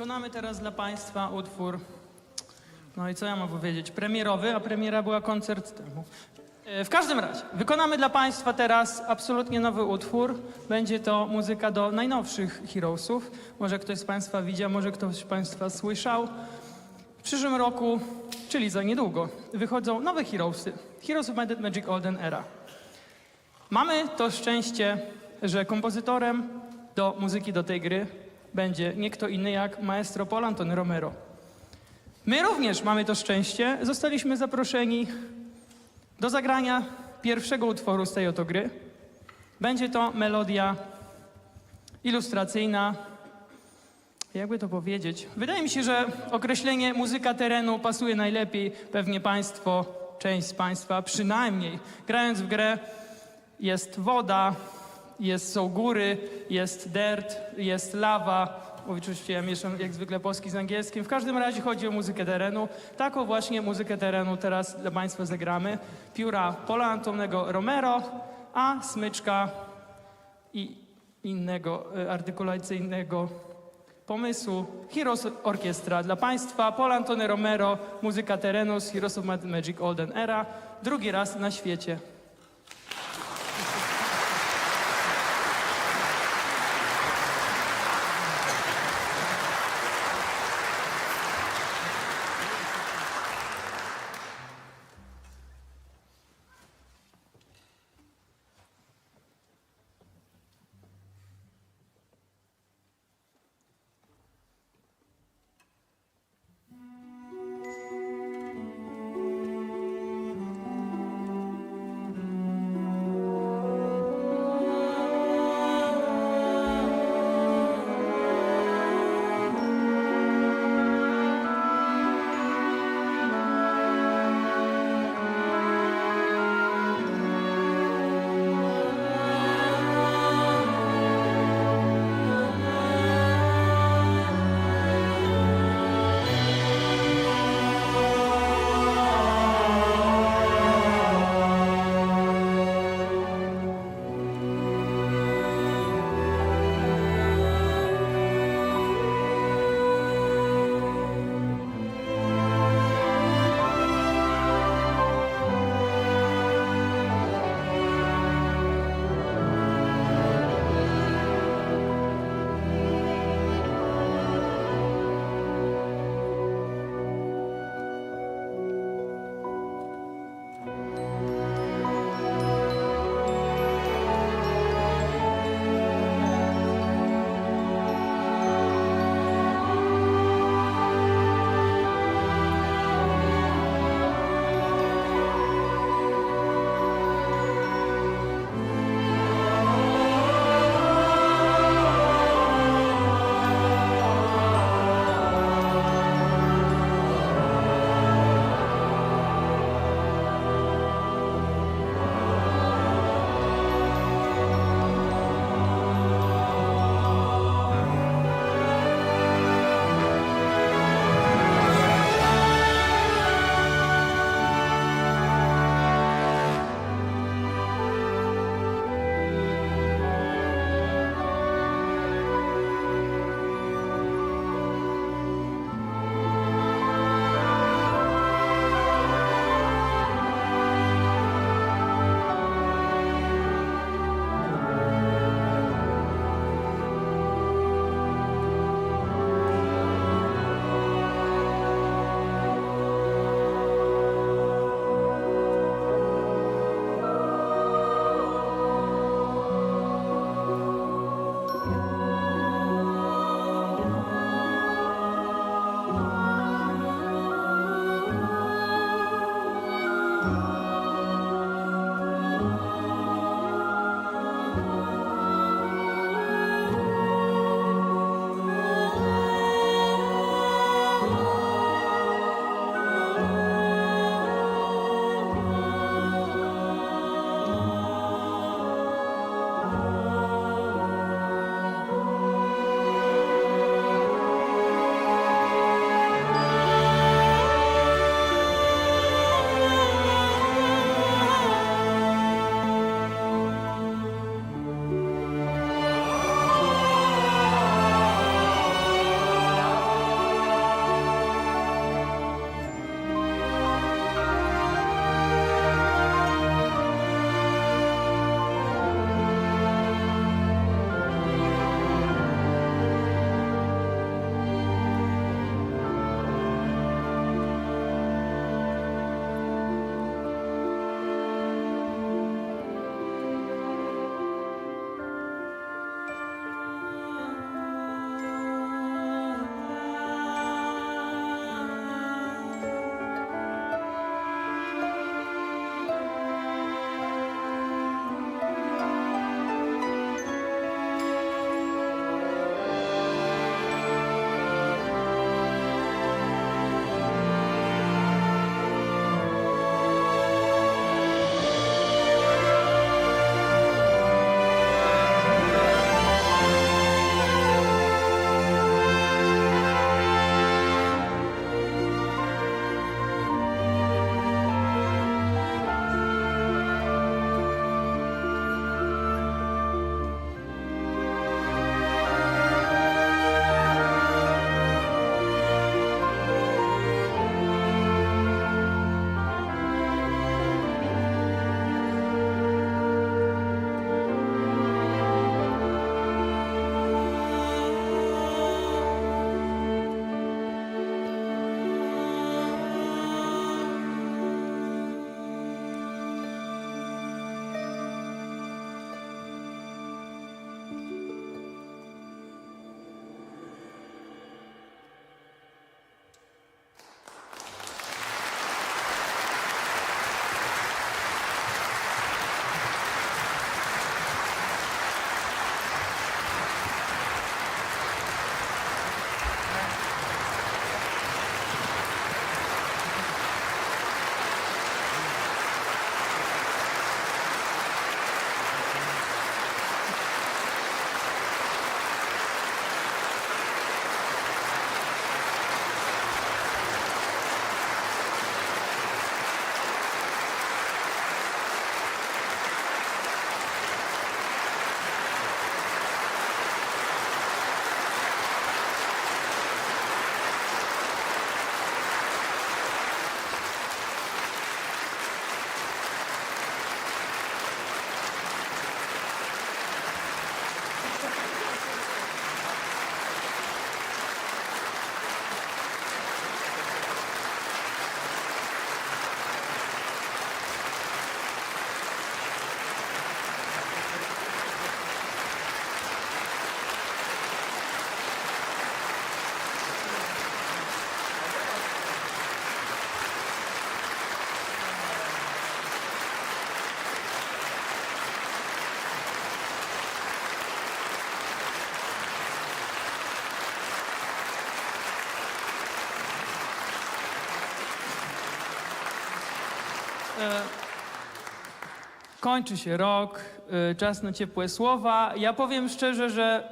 Wykonamy teraz dla Państwa utwór, no i co ja mam powiedzieć, premierowy, a premiera była koncert temu. W każdym razie, wykonamy dla Państwa teraz absolutnie nowy utwór. Będzie to muzyka do najnowszych Heroesów. Może ktoś z Państwa widział, może ktoś z Państwa słyszał. W przyszłym roku, czyli za niedługo, wychodzą nowe Heroesy. Heroes of Might and Magic Olden Era. Mamy to szczęście, że kompozytorem do muzyki do tej gry będzie nie kto inny jak maestro Paul Antony Romero. My również mamy to szczęście. Zostaliśmy zaproszeni do zagrania pierwszego utworu z tej oto gry. Będzie to melodia ilustracyjna. Jakby to powiedzieć? Wydaje mi się, że określenie muzyka terenu pasuje najlepiej. Pewnie Państwo, część z Państwa przynajmniej, grając w grę, jest woda, są góry, jest dirt, jest lawa. Oczywiście ja mieszam jak zwykle polski z angielskim. W każdym razie chodzi o muzykę terenu. Taką właśnie muzykę terenu teraz dla Państwa zagramy. Pióra Paula Antonego Romero, a smyczka i innego artykulacyjnego pomysłu Heroes Orkiestra. Dla Państwa Paul Antony Romero, muzyka terenu z Heroes of Might and Magic Olden Era. Drugi raz na świecie. kończy się rok, czas na ciepłe słowa. Ja powiem szczerze, że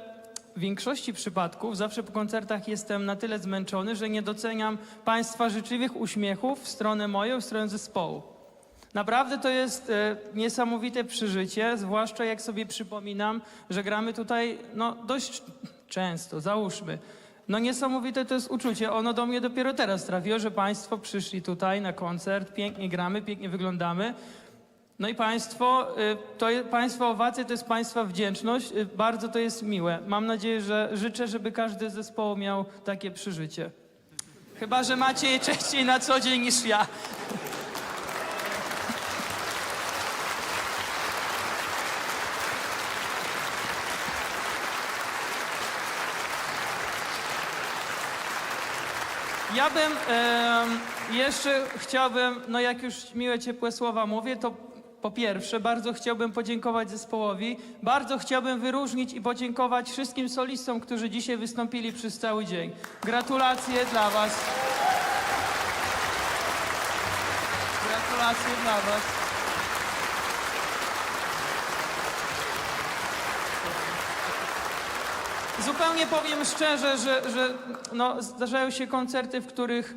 w większości przypadków zawsze po koncertach jestem na tyle zmęczony, że nie doceniam Państwa życzliwych uśmiechów w stronę moją, w stronę zespołu. Naprawdę to jest niesamowite przeżycie, zwłaszcza jak sobie przypominam, że gramy tutaj dość często, załóżmy. Niesamowite to jest uczucie. Ono do mnie dopiero teraz trafiło, że Państwo przyszli tutaj na koncert, pięknie gramy, pięknie wyglądamy. No i Państwo, Państwa owacje to jest Państwa wdzięczność. Bardzo to jest miłe. Mam nadzieję, że życzę, żeby każdy z zespołu miał takie przeżycie. Chyba że macie je częściej na co dzień niż ja. Ja bym jeszcze chciałbym, jak już miłe, ciepłe słowa mówię, to po pierwsze bardzo chciałbym podziękować zespołowi, bardzo chciałbym wyróżnić i podziękować wszystkim solistom, którzy dzisiaj wystąpili przez cały dzień. Gratulacje dla Was. Gratulacje dla Was. Zupełnie powiem szczerze, że zdarzają się koncerty, w których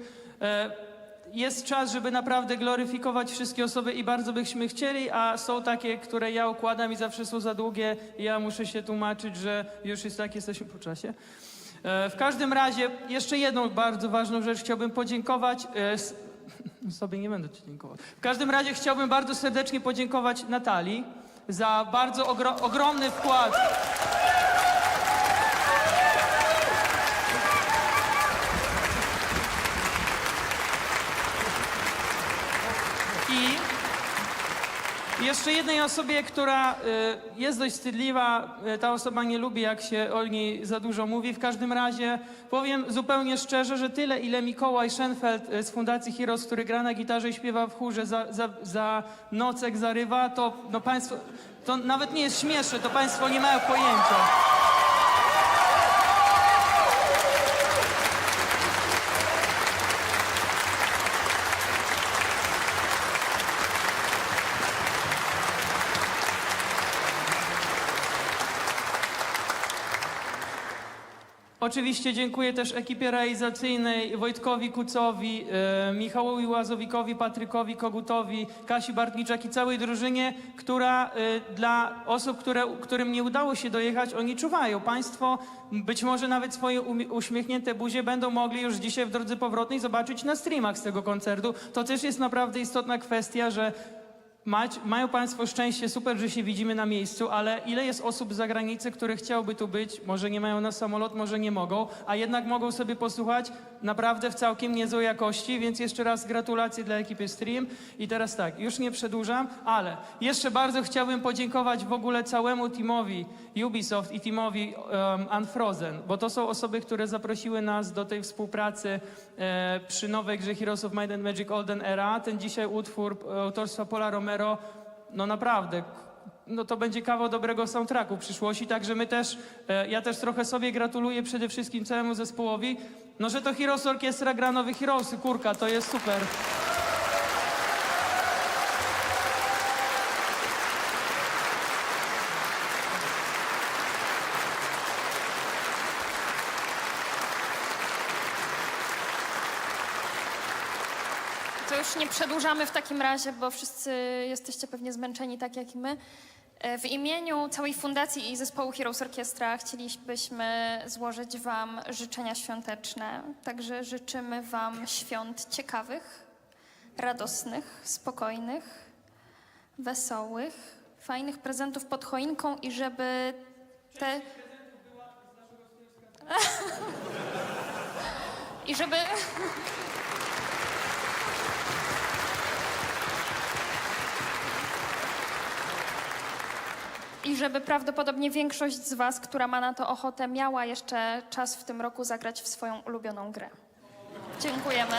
jest czas, żeby naprawdę gloryfikować wszystkie osoby i bardzo byśmy chcieli, a są takie, które ja układam i zawsze są za długie i ja muszę się tłumaczyć, że już jest tak, jesteśmy po czasie. W każdym razie jeszcze jedną bardzo ważną rzecz chciałbym podziękować. Sobie nie będę dziękować. W każdym razie chciałbym bardzo serdecznie podziękować Natalii za bardzo ogromny wkład. I jeszcze jednej osobie, która jest dość wstydliwa, ta osoba nie lubi, jak się o niej za dużo mówi. W każdym razie powiem zupełnie szczerze, że tyle, ile Mikołaj Schenfeld z Fundacji Heroes, który gra na gitarze i śpiewa w chórze, za nocek zarywa, to Państwo, to nawet nie jest śmieszne, to Państwo nie mają pojęcia. Oczywiście dziękuję też ekipie realizacyjnej, Wojtkowi Kucowi, Michałowi Łazowikowi, Patrykowi Kogutowi, Kasi Bartniczak i całej drużynie, która dla osób, którym nie udało się dojechać, oni czuwają. Państwo być może nawet swoje uśmiechnięte buzie będą mogli już dzisiaj w drodze powrotnej zobaczyć na streamach z tego koncertu. To też jest naprawdę istotna kwestia, że mają Państwo szczęście, super, że się widzimy na miejscu, ale ile jest osób z zagranicy, które chciałyby tu być, może nie mają na samolot, może nie mogą, a jednak mogą sobie posłuchać naprawdę w całkiem niezłej jakości, więc jeszcze raz gratulacje dla ekipy Stream. I teraz tak, już nie przedłużam, ale jeszcze bardzo chciałbym podziękować w ogóle całemu teamowi Ubisoft i teamowi Unfrozen, bo to są osoby, które zaprosiły nas do tej współpracy przy nowej grze Heroes of Might and Magic Olden Era. Ten dzisiaj utwór autorstwa Paula Romero, naprawdę, to będzie kawał dobrego soundtracku przyszłości, także ja też trochę sobie gratuluję przede wszystkim całemu zespołowi, że to Heroes Orkiestra gra nowe Heroesy, kurka, to jest super. To już nie przedłużamy w takim razie, bo wszyscy jesteście pewnie zmęczeni tak jak i my. W imieniu całej fundacji i zespołu Heroes Orkiestra chcielibyśmy złożyć Wam życzenia świąteczne. Także życzymy Wam świąt ciekawych, radosnych, spokojnych, wesołych, fajnych prezentów pod choinką i żeby te... I żeby... I żeby prawdopodobnie większość z Was, która ma na to ochotę, miała jeszcze czas w tym roku zagrać w swoją ulubioną grę. Dziękujemy.